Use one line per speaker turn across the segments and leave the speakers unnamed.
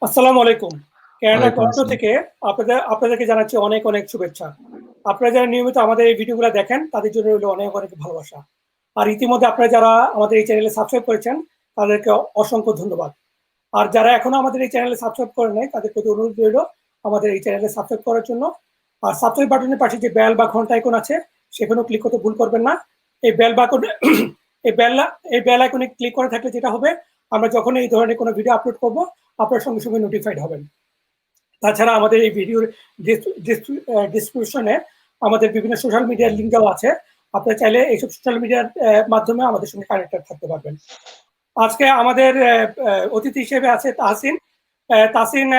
আসসালামু আলাইকুম। ক্যানাডা
ওয়ালাইকুম
টরন্টো
আসসালাম।
থেকে আপনাদেরকে জানাচ্ছি অনেক, অনেক শুভেচ্ছা। আপনারা যারা নিয়মিত আমাদের এই ভিডিওগুলো দেখেন, তাদের জন্য রইল অনেক, অনেক ভালোবাসা। আর ইতিমধ্যে আপনারা যারা আমাদের এই চ্যানেলে সাবস্ক্রাইব করেছেন, তাদেরকে অসংখ্য ধন্যবাদ। আর যারা এখনো আমাদের এই চ্যানেলে সাবস্ক্রাইব করেন নাই, তাদের প্রতি অনুরোধ রইল আমাদের এই চ্যানেলে সাবস্ক্রাইব করার জন্য। আর সাবস্ক্রাইব বাটনের পাশে যে বেল বা ঘন্টা আইকন আছে, সেখানেও ক্লিক করতে ভুল করবেন না। এই বেল বাটনে এই বেল আইকনে ক্লিক করে থাকলে যেটা হবে, আমরা যখন এই ধরনের কোনো ভিডিও আপলোড করব, আপনার সঙ্গে সঙ্গে নোটিফাইড হবেন। তাছাড়া আমাদের এই ভিডিওর ডিসক্রিপশনে আমাদের বিভিন্ন সোশ্যাল মিডিয়ার লিঙ্ক দেওয়া আছে। আপনারা চাইলে এইসব সোশ্যাল মিডিয়ার মাধ্যমে আমাদের সঙ্গে কানেক্টেড থাকতে পারবেন। আজকে আমাদের অতিথি হিসেবে আছে তাহসিন। তাহসিন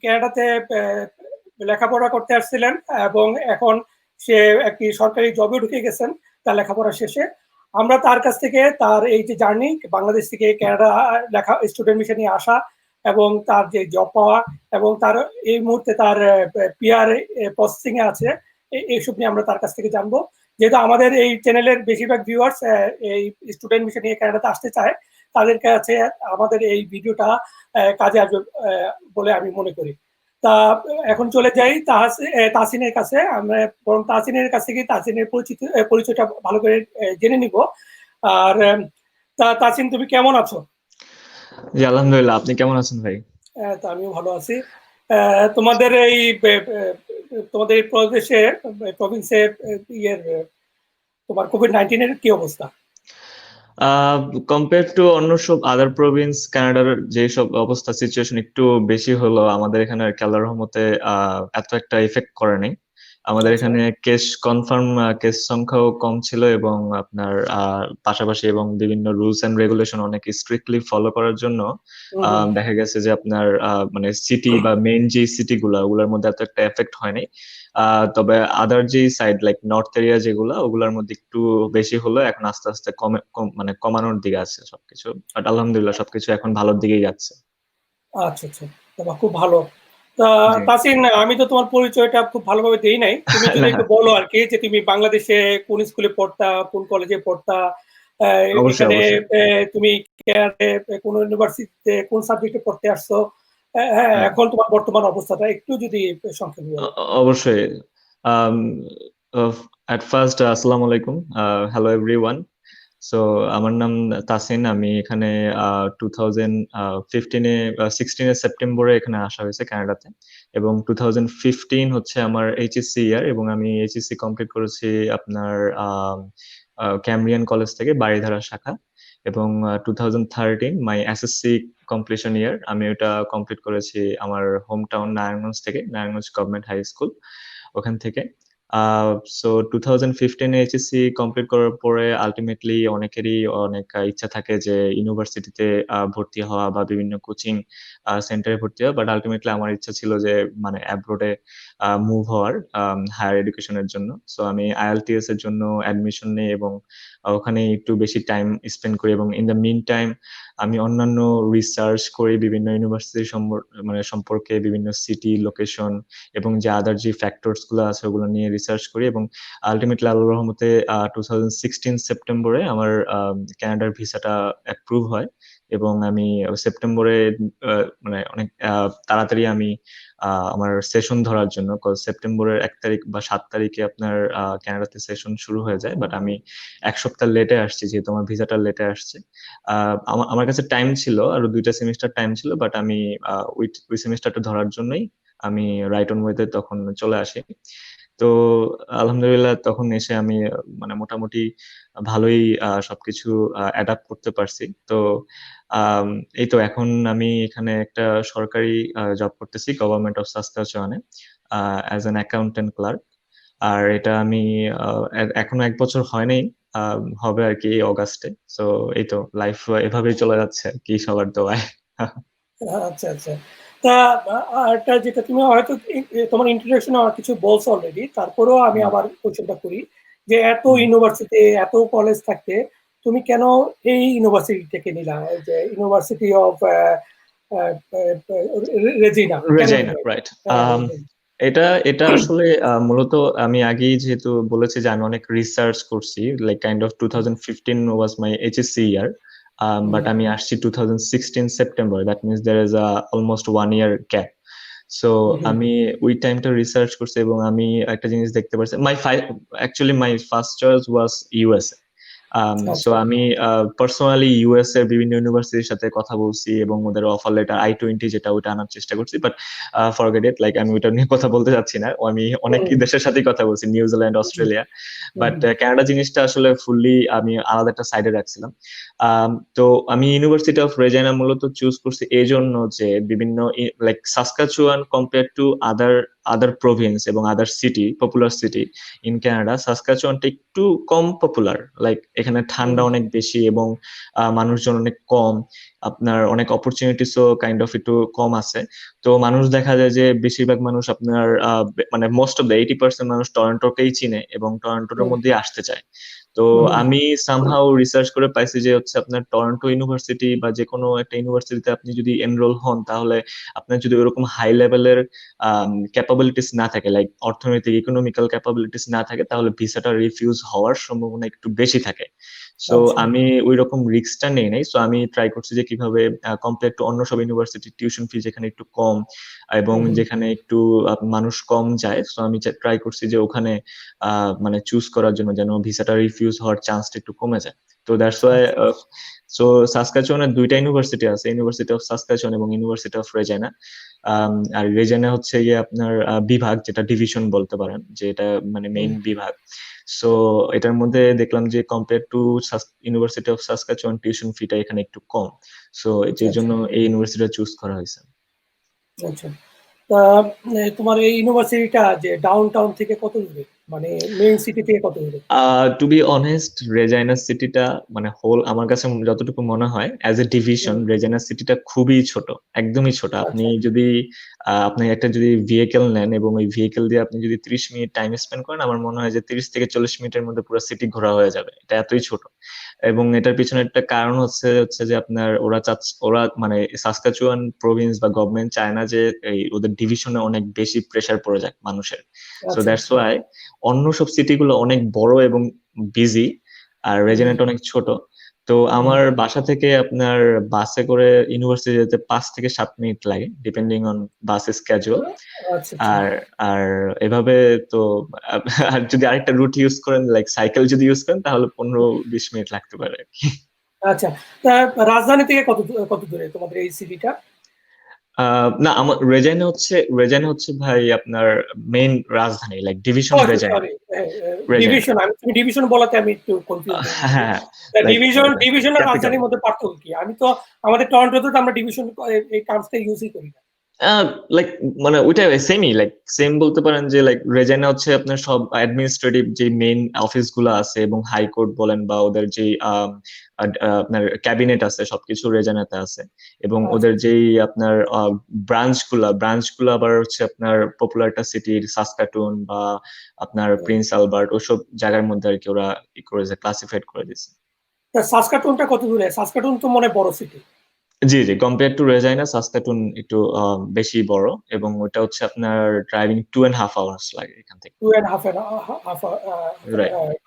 ক্যানাডাতে লেখাপড়া করতে আসছিলেন এবং এখন সে একটি সরকারি জবে ঢুকে গেছেন তার লেখাপড়া শেষে। আমরা তার কাছ থেকে তার এই যে জার্নি, বাংলাদেশ থেকে ক্যানাডা স্টুডেন্ট ভিসা নিয়ে আসা এবং তার যে জব পাওয়া এবং তার এই মুহূর্তে তার পিআর প্রসেসিং এ আছে, এইসব নিয়ে আমরা তার কাছ থেকে জানবো। যেহেতু আমাদের এই চ্যানেলের বেশিরভাগ ভিউয়ার্স এই স্টুডেন্ট ভিসা নিয়ে ক্যানাডাতে আসতে চায়, তাদের কাছে আমাদের এই ভিডিওটা কাজে আসবে বলে আমি মনে করি। তা এখন চলে যাই তাহসিনের কাছে। আমরা বরং তাহসিনের কাছ থেকে তাহসিনের পরিচয়টা ভালো করে জেনে নিব। আর তাহসিন, তুমি কেমন আছো?
জি আলহামদুলিল্লাহ, আপনি কেমন আছেন ভাই?
তো আমিও ভালো আছি। তোমাদের এই তোমাদের এই প্রভিন্সে ইয়ের তোমার কোভিড-19 এর কি অবস্থা?
কম্পেয়ার টু অন্য সব আদার প্রভিন্স, কানাডার যে সব অবস্থা সিচুয়েশন একটু বেশি হলো। আমাদের এখানে আল্লাহর রহমতে এত একটা ইফেক্ট করে নাই। আমাদের
আচ্ছা।
এখানে কনফার্ম কেস সংখ্যাও কম ছিল এবং আপনার পাশাপাশি এবং বিভিন্ন রুলস এন্ড রেগুলেশন অনেক স্ট্রিক্টলি ফলো করার জন্য দেখা গেছে যে আপনার মানে সিটি বা মেইন যে সিটি ওগুলোর মধ্যে এত একটা এফেক্ট হয়নি। তবে আদার যে সাইড লাইক নর্থ এরিয়া যেগুলা, ওগুলোর মধ্যে একটু বেশি হলো। এখন আস্তে আস্তে মানে কমানোর দিকে আছে সবকিছু, বাট আলহামদুলিল্লাহ সবকিছু এখন ভালোর দিকেই যাচ্ছে।
আচ্ছা, আচ্ছা। বাহ! খুব ভালো। তা
জি।
তাসিন, আমি তো তোমার পরিচয়টা খুব ভালোভাবে দেই নাই। তুমি যদি
না,
একটু বলো আরকি যে তুমি বাংলাদেশে কোন স্কুলে পড়তা, কোন কলেজে পড়তা? আ
অবশ্যই
এখানে
অবশ্যই।
তুমি ক্যানাডাতে কোন ইউনিভার্সিটিতে কোন সাবজেক্টে পড়তে আসছো? হ্যাঁ,
হ্যাঁ,
এখন তোমার বর্তমান অবস্থাটা একটু যদি সংক্ষেপে বলো।
অবশ্যই। আম, at first আসসালামু আলাইকুম, হ্যালো এভরিওয়ান। সো আমার নাম তাসিন। আমি এখানে 2015-এ 16 সেপ্টেম্বরে এখানে আসা হয়েছে কানাডাতে, এবং 2015 হচ্ছে আমার এইচএসসি ইয়ার, এবং আমি এইচএসসি কমপ্লিট করেছি আপনার ক্যামব্রিয়ান কলেজ থেকে, বারিধারা শাখা। এবং 2013 মাই এসএসসি কমপ্লিশন ইয়ার, আমি ওটা কমপ্লিট করেছি আমার হোম টাউন নারায়ণগঞ্জ থেকে, নারায়ণগঞ্জ গভর্নমেন্ট হাই স্কুল, ওখান থেকে। সো 2015-এ এইচএসসি কমপ্লিট করার পরে আলটিমেটলি অনেকেরই অনেক ইচ্ছা থাকে যে ইউনিভার্সিটিতে ভর্তি হওয়া বা বিভিন্ন কোচিং সেন্টারে ভর্তি হওয়া, বাট আলটিমেটলি আমার ইচ্ছা ছিল যে মানে অ্যাব্রোডে মুভ হওয়ার হায়ার এডুকেশনের জন্য। সো আমি আইএলটিএস এর জন্য অ্যাডমিশন নেই এবং ওখানে একটু বেশি টাইম স্পেন্ড করি, এবং ইন দ্য মিন টাইম আমি অন্যান্য রিসার্চ করি বিভিন্ন ইউনিভার্সিটি মানে সম্পর্কে, বিভিন্ন সিটি লোকেশন এবং যে আদার যে ফ্যাক্টরস গুলো আছে ওগুলো নিয়ে রিসার্চ করি। এবং আলটিমেটলি আল্লাহর রহমতে 2016 সেপ্টেম্বরে আমার কানাডার ভিসাটা অ্যাপ্রুভ হয়, এবং আমি সেপ্টেম্বরে মানে অনেক তাড়াতাড়ি আমি আমার সেশন ধরার জন্য, সেপ্টেম্বরের 1 তারিখ বা 7 তারিখে আপনার কানাডাতে সেশন শুরু হয়ে যায়, বাট আমি 1 সপ্তাহ লেটে আসছি যেহেতু আমার ভিসাটা লেটে আসছে। আমার কাছে টাইম ছিল, আরো 2টা সেমিস্টার টাইম ছিল, বাট আমি ওই সেমিস্টারটা ধরার জন্যই আমি রাইট অন ওয়েতে তখন চলে আসি। তো আলহামদুলিল্লাহ তখন এসে আমি মানে মোটামুটি ভালোই সবকিছু অ্যাডাপ্ট করতে পারছি। তো আম, এই তো এখন আমি এখানে একটা সরকারি জব করতেছি গভর্নমেন্ট অফ সাসকাচুয়ানে অ্যাজ অ্যান অ্যাকাউন্টেন্ট ক্লার্ক। আর এটা আমি এখনো 1 বছর হয় নাই, হবে আর কি এই অগাস্টে। তো এই তো লাইফ এভাবেই চলে যাচ্ছে আর কি, সবার দোয়ায়।
আচ্ছা, আচ্ছা। তা আরেকটা যেটা তুমি হয়তো তোমার ইন্ট্রোডাকশন এ কিছু বলছো অলরেডি। তারপরেও আমি
হুম,
আবার কোয়েশ্চেনটা করি যে এত
হুম।
ইউনিভার্সিটি, এত কলেজ থাকতে তুমি কেন এই ইউনিভার্সিটি থেকে নিলা? এই যে ইউনিভার্সিটি অফ আ আ রেজিনা কেন
রেজাইনা,
নিলে?
রাইট।
হ্যাঁ,
এটা এটা আসলে মূলত আমি আগেই যেহেতু বলেছি যে আমি অনেক রিসার্চ করছি, like kind of 2015 was my HSC year. But আমি আসছি 2016 September, that means there is almost 1 year gap. So আমি ওই টাইমটা রিসার্চ করছি এবং আমি একটা জিনিস দেখতে পারছি, my first choice was USA. So আমি পার্সোনালি ইউএস এর বিভিন্ন ইউনিভার্সিটির সাথে কথা বলছি এবং ওদের অফার লেটার I-20 যেটা ওটা আনার চেষ্টা করছি, বাট ফরগেট ইট, লাইক আমি ওটা নিয়ে কথা বলতে যাচ্ছি না। আমি অনেক দেশের সাথেই কথা বলছি, নিউজিল্যান্ড, অস্ট্রেলিয়া, বাট কানাডা জিনিসটা আসলে ফুললি আমি আলাদা একটা সাইডে রাখছিলাম। তো আমি ইউনিভার্সিটি অফ রেজিনা মূলত চুজ করছি এই জন্য যে বিভিন্ন like Saskatchewan compare to other province এবং other city, popular city in Canada, সাসকাচুয়ানটা একটু কম পপুলার। লাইক এখানে ঠান্ডা অনেক বেশি এবং মানুষজন অনেক কম, আপনার অনেক অপরচুনিটিসও কাইন্ড অফ একটু কম আছে। তো মানুষ দেখা যায় যে বেশিরভাগ মানুষ আপনার মানে মোস্ট অফ দ্য 80% মানুষ টরন্টোকেই চিনে এবং টরন্টোর মধ্যেই আসতে চায়। তো আমি সামহাউ রিসার্চ করে পাইছি যে হচ্ছে আপনার টরন্টো ইউনিভার্সিটি বা যে কোনো একটা ইউনিভার্সিটিতে আপনি যদি এনরোল হন, তাহলে আপনার যদি ওরকম হাই লেভেলের ক্যাপাবিলিটিস না থাকে, লাইক অর্থনৈতিক ইকোনমিক্যাল ক্যাপাবিলিটিস না থাকে, তাহলে ভিসাটা রিফিউজ হওয়ার সম্ভাবনা একটু বেশি থাকে। সো আমি ওই রকম রিস্কটা নেই নাই। সো আমি ট্রাই করছি যে কিভাবে কম্পেয়ার টু অন্য সব ইউনিভার্সিটি টিউশন ফি যেখানে একটু কম এবং যেখানে একটু মানুষ কম যায়, সো আমি ট্রাই করছি যে ওখানে মানে চুজ করার জন্য যেন ভিসাটা রিফিউজ হওয়ার চান্সটা একটু কমে যায়। তো দ্যাটস ওয়াই সো সাসকাচুয়ানের দুইটা ইউনিভার্সিটি আছে, ইউনিভার্সিটি অফ সাসকাচুয়ান এবং ইউনিভার্সিটি অফ রেজিনা। আর রেজিনা হচ্ছে গিয়ে আপনার বিভাগ, যেটা ডিভিশন বলতে পারেন, যে এটা মানে মেইন বিভাগ। সো এটার মধ্যে দেখলাম যে compare to university of Saskatchewan tuition ফিটা এখানে একটু কম। সো এর জন্য এই ইউনিভার্সিটিটা চুজ করা হয়েছে।
আচ্ছা, তা তোমার এই ইউনিভার্সিটিটা যে ডাউনটাউন থেকে কত দূরে, মানে মেইন সিটি থেকে কত দূরে?
টু বি অনেস্ট, রেজিনা সিটিটা মানে হোল আমার কাছে যতটুকু মনে হয় অ্যাজ এ ডিভিশন, রেজিনা সিটিটা খুবই ছোট, একদমই ছোট। আপনি যদি আপনি একটা যদি ভেহিকেল নেন এবং ওই ভেহিকেল দিয়ে আপনি যদি 30 মিনিট টাইম স্পেন্ড করেন, আমার মনে হয় যে 30 থেকে 40 মিনিটের মধ্যে পুরো সিটি ঘোরা হয়ে যাবে। এটা এতই ছোট। এবং এটার পিছনে একটা কারণ হচ্ছে যে আপনার ওরা মানে সাসকাচুয়ান প্রভিন্স বা গভর্নমেন্ট চায় না যে এই ওদের ডিভিশনে অনেক বেশি প্রেসার পড়ে যাক মানুষের। সো দ্যাটস ওয়াই অন্য সব সিটি গুলো অনেক বড় এবং বিজি, আর রেজিনাটা অনেক ছোট। তো আমার বাসা থেকে আপনার বাসে করে ইউনিভার্সিটি যেতে 5 থেকে 7 মিনিট লাগে, ডিপেন্ডিং অন বাস স্কেজুয়াল। আর এভাবে তো আর যদি আরেকটা রুট ইউজ করেন, লাইক সাইকেল যদি ইউজ করেন, তাহলে 15-20 মিনিট লাগতে পারে।
আচ্ছা, রাজধানী থেকে কত দূরে তোমাদের এই সিটিটা?
না, আমার রেজিনা হচ্ছে ভাই আপনার মেইন রাজধানী, লাইক ডিভিশন রেজিনা।
ডিভিশন, তুমি ডিভিশন বলাতে আমি একটু কনফিউজ হই।
হ্যাঁ,
ডিভিশনের রাজধানীর মধ্যে পার্থক্য কি? আমি তো আমাদের টরন্টোতে তো আমরা ডিভিশন এই টার্মসটা ইউজই করি না।
লাইক মানে ওইটা সেমই, লাইক সেম বলতে পারেন যে লাইক রেজিনা হচ্ছে আপনার সব অ্যাডমিনিস্ট্রেটিভ যে মেইন অফিস গুলো আছে এবং হাইকোর্ট বলেন বা ওদের যে আপনার ক্যাবিনেট আছে, সবকিছু রেজিনাতে আছে। এবং ওদের যেই আপনার ব্রাঞ্চ গুলা আবার হচ্ছে আপনার পপুলার একটা সিটির সাসকাটুন বা আপনার প্রিন্স আলবার্ট, ওসব জায়গার মধ্যে আর কি ওরা করেছে, ক্লাসিফাইড করে দিয়েছে।
সাসকাটুনটা কত দূরে? সাসকাটুন তো মনে বড় সিটি।
জি, কম্পেয়ার টু রেজিনা সাসকাটুন একটু বেশি বড় এবং ওটা হচ্ছে আপনার ড্রাইভিং 2.5 আওয়ার্স লাগে এখান থেকে।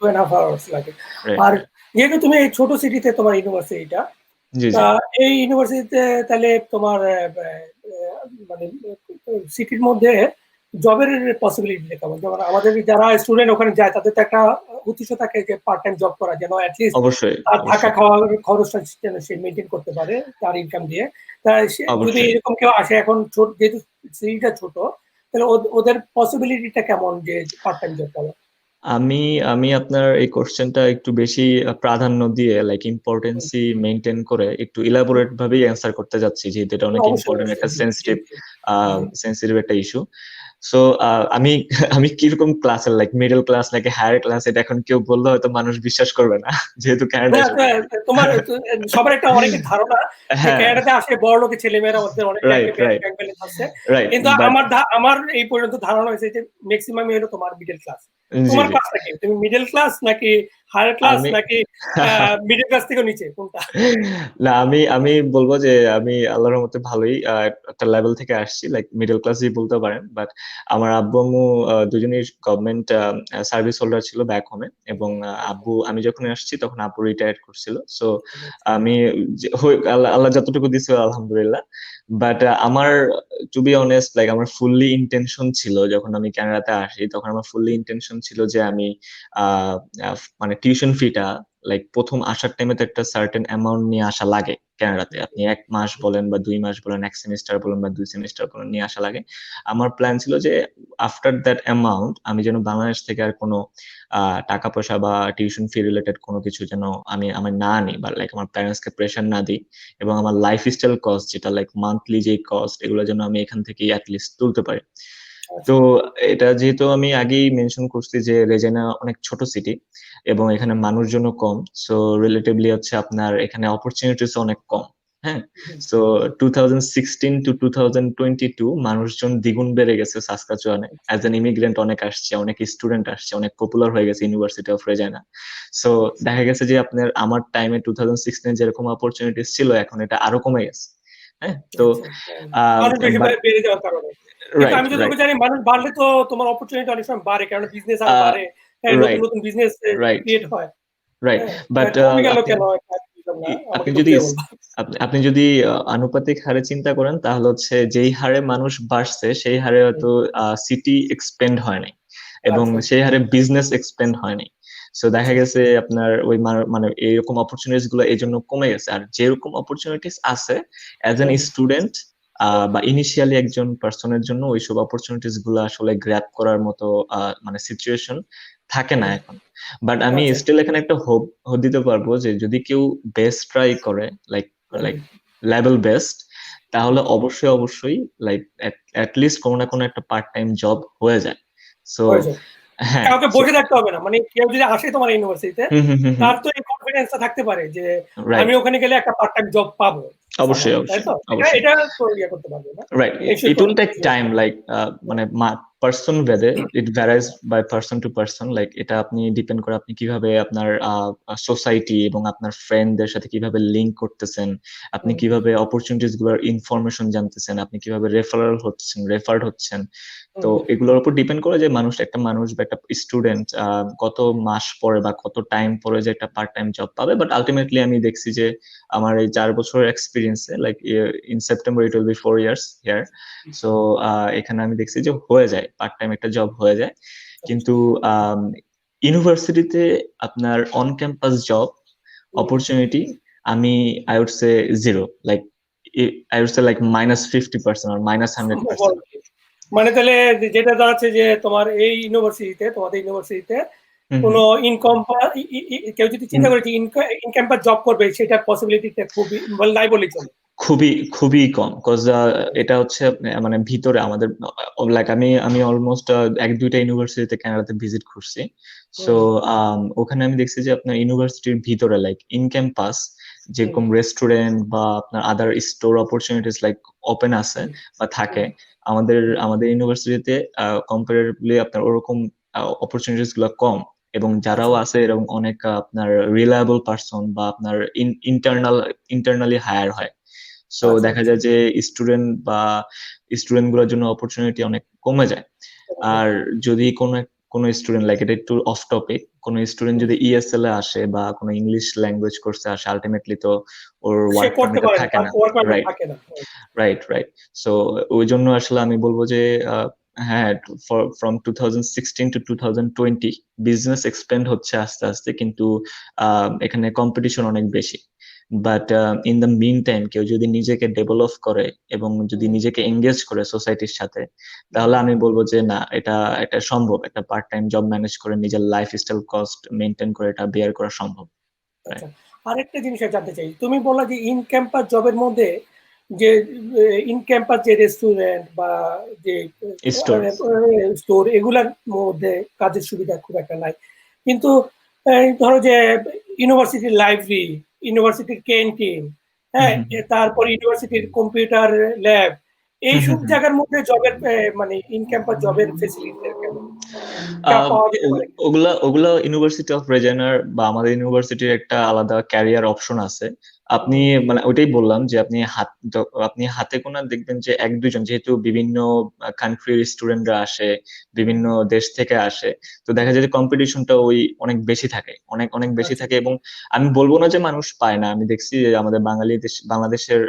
2.5 আওয়ার্স লাগে। আর যেহেতু তুমি এই ছোট সিটিতে তোমার ইউনিভার্সিটিটা, এই ইউনিভার্সিটিতে তাহলে তোমার মানে সিটির মধ্যে জবের পসিবিলিটি কেমন? যেমন আমাদের যারা স্টুডেন্ট ওখানে যায়, তাদের তো একটা উদ্দেশ্য থাকে যে পার্ট টাইম জব করা, যেন অ্যাটলিস্ট থাকা খাওয়ার খরচটা যেন সে মেনটেন করতে পারে তার ইনকাম দিয়ে। যদি এরকম কেউ আসে, এখন যেহেতু সিটিটা ছোট, তাহলে ওদের পসিবিলিটিটা কেমন যে পার্ট টাইম জব করা?
আমি আপনার এই কোশ্চেনটা একটু বেশি প্রাধান্য দিয়ে, লাইক ইম্পর্টেন্সি মেনটেন করে একটু ইলাবোরেট ভাবেই অ্যান্সার করতে যাচ্ছি, যেহেতু এটা অনেক ইম্পর্টেন্ট একটা সেন্সিটিভ একটা ইস্যু। সো আমি কিরকম ক্লাসের, লাইক মিডল ক্লাস নাকি হায়ার ক্লাস, এটা এখন কেউ বললে হয়তো মানুষ বিশ্বাস করবে না, যেহেতু কানাডায়
তোমার সবার একটা অনেকের ধারণা যে কানাডাতে আসে বড় লোকের ছেলেমেয়েরা, ওদের অনেক ব্যাংক ব্যালেন্স আছে। কিন্তু আমার এই পর্যন্ত ধারণা হয়েছে যে ম্যাক্সিমামই হলো তোমার মিডল ক্লাস। তোমার ক্লাসটা কি? তুমি মিডল ক্লাস নাকি হায়ার ক্লাস
আমি
নাকি মিডল ক্লাস থেকেও নিচে কোনটা?
না আমি বলব যে আমি আল্লাহর রহমতে ভালোই একটা লেভেল থেকে আসছি। লাইক মিডল ক্লাসই বলতে পারেন। বাট আমার আব্বু-আম্মু দুজনেই গভর্নমেন্ট সার্ভিস হোল্ডার ছিল ব্যাক হোমে এবং আব্বু আমি যখন আসছি তখন আব্বু রিটায়ার্ড করছিল। সো আমি আল্লাহ যতটুকু দিছে আলহামদুলিল্লাহ। বাট আমার টু বি অনেস্ট লাইক আমার ফুললি ইনটেনশন ছিল যখন আমি কানাডাতে আসি তখন আমার ফুললি ইনটেনশন ছিল যে আমি আহ মানে টিউশন ফিটা লাইক প্রথম আসার টাইমে তো একটা সার্টেন অ্যামাউন্ট নিয়ে আসা লাগে কানাডাতে। আপনি ১ মাস বলেন বা ২ মাস বলেন, ১ সেমিস্টার বলেন বা ২ সেমিস্টার বলেন নিয়ে আসা লাগে। আমার প্ল্যান ছিল যে আফটার দ্যাট অ্যামাউন্ট আমি যেন বাংলাদেশ থেকে আর কোনো টাকা পয়সা বা টিউশন ফি রিলেটেড কোনো কিছু যেন আমি না নিই বা লাইক আমার প্যারেন্টস কে প্রেশার না দিই এবং আমার লাইফস্টাইল কস্ট যেটা লাইক মান্থলি যে কস্ট এগুলো যেন আমি এখান থেকেই এটলিস্ট তুলতে পারি। তো এটা যেহেতু আমি আগেই মেনশন করছি যে রেজেনা অনেক ছোট সিটি এবং এখানে মানুষজন কম, সো রিলেটিভলি হচ্ছে আপনার এখানে অপরচুনিটিস অনেক কম। হ্যাঁ, সো 2016 টু 2022 মানুষজন দ্বিগুণ বেড়ে গেছে সাসকাচুয়ানে। অ্যাজ এন ইমিগ্রেন্ট অনেক আসছে, অনেক স্টুডেন্ট আসছে, অনেক পপুলার হয়ে গেছে ইউনিভার্সিটি অফ রেজাইনা। সো দেখা গেছে যে আপনার আমার টাইমে 2016 যেরকম অপরচুনিটিস ছিল এখন এটা আরো কমে গেছে। হ্যাঁ, তো
মানুষ বেশি
বাট
বেড়ে যাওয়ার কারণে। কিন্তু
রাইট
আমি যতটুকু
রাইট
জানি মানুষ বাড়লে তো তোমার অপরচুনিটি অনেক সময় বাড়ে কারণ বিজনেস আরো বাড়ে, নতুন
রাইট
নতুন বিজনেস
রাইট
ক্রিয়েট হয়।
রাইট
হ্যাঁ,
বাট
কমে গেল
আপনি
কেন এটা বুঝলাম না, আমাকে
আপনি
একটু
যদি
বুঝিয়ে বলবা।
আপনি যদি আনুপাতিক হারে চিন্তা করেন তাহলে হচ্ছে যেই হারে মানুষ বাড়ছে সেই হারে হয়তো সিটি এক্সপেন্ড হয় নাই এবং
আচ্ছা
সেই হারে বিজনেস এক্সপেন্ড হয় নাই। সো দেখা
আচ্ছা
গেছে আপনার ওই মানে এইরকম অপরচুনিটিস গুলো এই জন্য কমে গেছে। আর যেরকম অপরচুনিটিস আছে অ্যাজ এন স্টুডেন্ট বা ইনিশিয়ালি একজন পার্সনের জন্য ওইসব অপরচুনিটিস গুলো আসলে গ্র্যাব করার মতো মানে সিচুয়েশন থাকে না এখন। বাট আমি
আচ্ছা
স্টিল এখানে একটা হোপ দিতে পারবো যে যদি কেউ বেস্ট ট্রাই করে লাইক লাইক লেভেল বেস্ট তাহলে অবশ্যই অবশ্যই লাইক লিস্ট কোনো না কোনো একটা পার্ট টাইম জব হয়ে যায়। সো
হয়েছে,
হ্যাঁ,
কাউকে
সো
বসে থাকতে হবে না, মানে কেউ যদি আসে তোমার ইউনিভার্সিটিতে
হুম হুম হুম হুম
তার তো এই কনফিডেন্সটা থাকতে পারে যে আমি
রাইট
ওখানে গেলে একটা পার্ট টাইম জব পাবো somehow,
অবশ্যই
তাই
অবশ্যই
তো? এটা
অবশ্যই
এটা তো ইয়ে করতে পারবে না,
রাইট
এনশিওর
ইট উইল
করতে
টেক
পারবে।
টাইম লাইক মানে পার্সন ভেদে it varies by person to person like এটা আপনি ডিপেন্ড করে আপনি কিভাবে আপনার সোসাইটি এবং আপনার ফ্রেন্ডদের সাথে কিভাবে লিংক করতেছেন, আপনি কিভাবে অপরচুনিটিস গুলোর ইনফরমেশন জানতেছেন, আপনি কিভাবে রেফার্ড হচ্ছেন। তো এগুলোর উপর ডিপেন্ড করে যে একটা মানুষ বা একটা স্টুডেন্ট কত মাস পরে বা কত টাইম পরে যে একটা পার্ট টাইম জব পাবে। বাট আলটিমেটলি আমি দেখছি যে আমার এই 4 বছরের এক্সপিরিয়েন্সে like in September it will be 4 years here. So এখানে আমি দেখছি যে হয়ে যায়, পার্ট টাইম একটা জব হয়ে যায়। কিন্তু ইউনিভার্সিটিতে আপনার অন ক্যাম্পাস জব অপরচুনিটি আমি I would say zero, like I would say like -50% আর -100%।
মানে তাহলে যেটা দাঁড়াচ্ছে যে তোমার এই ইউনিভার্সিটিতে, তোমাদের ইউনিভার্সিটিতে কোনো ইনকাম কেউ যদি চিন্তা করে যে ইন ক্যাম্পাস জব করবে সেটার পসিবিলিটিটা খুবই নাই বলেই চলে।
খুবই খুবই কম কজ এটা হচ্ছে মানে ভিতরে আমাদের লাইক আমি অলমোস্ট ১-২টা ইউনিভার্সিটিতে কানাডাতে ভিজিট করছি। সো ওখানে আমি দেখছি যে আপনার ইউনিভার্সিটির ভিতরে লাইক ইন ক্যাম্পাস যেরকম রেস্টুরেন্ট বা আপনার আদার স্টোর অপরচুনিটিস লাইক ওপেন আছে বা থাকে আমাদের ইউনিভার্সিটিতে কম্পারেটিভলি আপনার ওরকম অপরচুনিটিস গুলো কম এবং যারাও আছে এরকম অনেক আপনার রিলায়েবল পারসন বা আপনার ইন্টারনালি হায়ার হয়। সো দেখা যায় যে স্টুডেন্ট গুলোর জন্য অপরচুনিটি অনেক কমে যায়। আর যদি কোনো স্টুডেন্ট লাইক এটা একটু অফ টপিক, কোনো স্টুডেন্ট যদি ইএসএল এ আসে বা কোনো ইংলিশ ল্যাঙ্গুয়েজ কোর্সে আসে আলটিমেটলি তো ওর
সে
ওয়ার্ক
করতে
পারমিট
পারে
থাকে
না,
না।
ওয়ার্ক পারমিট
রাইট
থাকে না।
রাইট রাইট সো ওই জন্য আসলে আমি বলবো যে হ্যাঁ, ফ্রম 2016 টু 2020 বিজনেস এক্সপেন্ড হচ্ছে আস্তে আস্তে, কিন্তু এখানে কম্পিটিশন অনেক বেশি। But in the mean time কেউ যদি নিজেকে ডেভেলপ করে এবং যদি নিজেকে এঙ্গেজ করে সোসাইটির সাথে তাহলে আমি বলবো যে না, এটা সম্ভব, একটা পার্ট টাইম জব ম্যানেজ করে নিজের লাইফস্টাইল কস্ট মেনটেন করে এটা বেয়ার করা সম্ভব।
আচ্ছা, আরেকটা জিনিস জানতে চাই, তুমি বললা যে ইন ক্যাম্পাস জবের মধ্যে যে ইন ক্যাম্পাস যে রেস্টুরেন্ট বা যে
স্টোর
স্টোর এগুলার মধ্যে কাজের সুবিধা খুব একটা নাই, কিন্তু ধরো যে ইউনিভার্সিটির লাইব্রেরি, ইউনিভার্সিটির ক্যান্টিন, হ্যাঁ, তারপর ইউনিভার্সিটির কম্পিউটার ল্যাব,
হুম,
এইসব
হুম, হুম।
জায়গার মধ্যে জবের মানে ইন ক্যাম্পাস জবের ফেসিলিটি কেমন
আহ,
পাওয়া যেতে পারে?
ওগুলা ওগুলা ইউনিভার্সিটি অফ রেজানার বা আমাদের ইউনিভার্সিটির একটা আলাদা ক্যারিয়ার অপশন আছে। আপনি
হুম,
মানে ওইটাই বললাম যে আপনি হাতে গোনা দেখবেন যে এক দুজন, যেহেতু বিভিন্ন কান্ট্রির স্টুডেন্টরা আসে, বিভিন্ন দেশ থেকে আসে, তো দেখা যায় যে কম্পিটিশনটা ওই অনেক বেশি থাকে, অনেক অনেক বেশি
আচ্ছা।
থাকে। এবং আমি বলবো না যে মানুষ পায় না, আমি দেখছি যে আমাদের বাংলাদেশের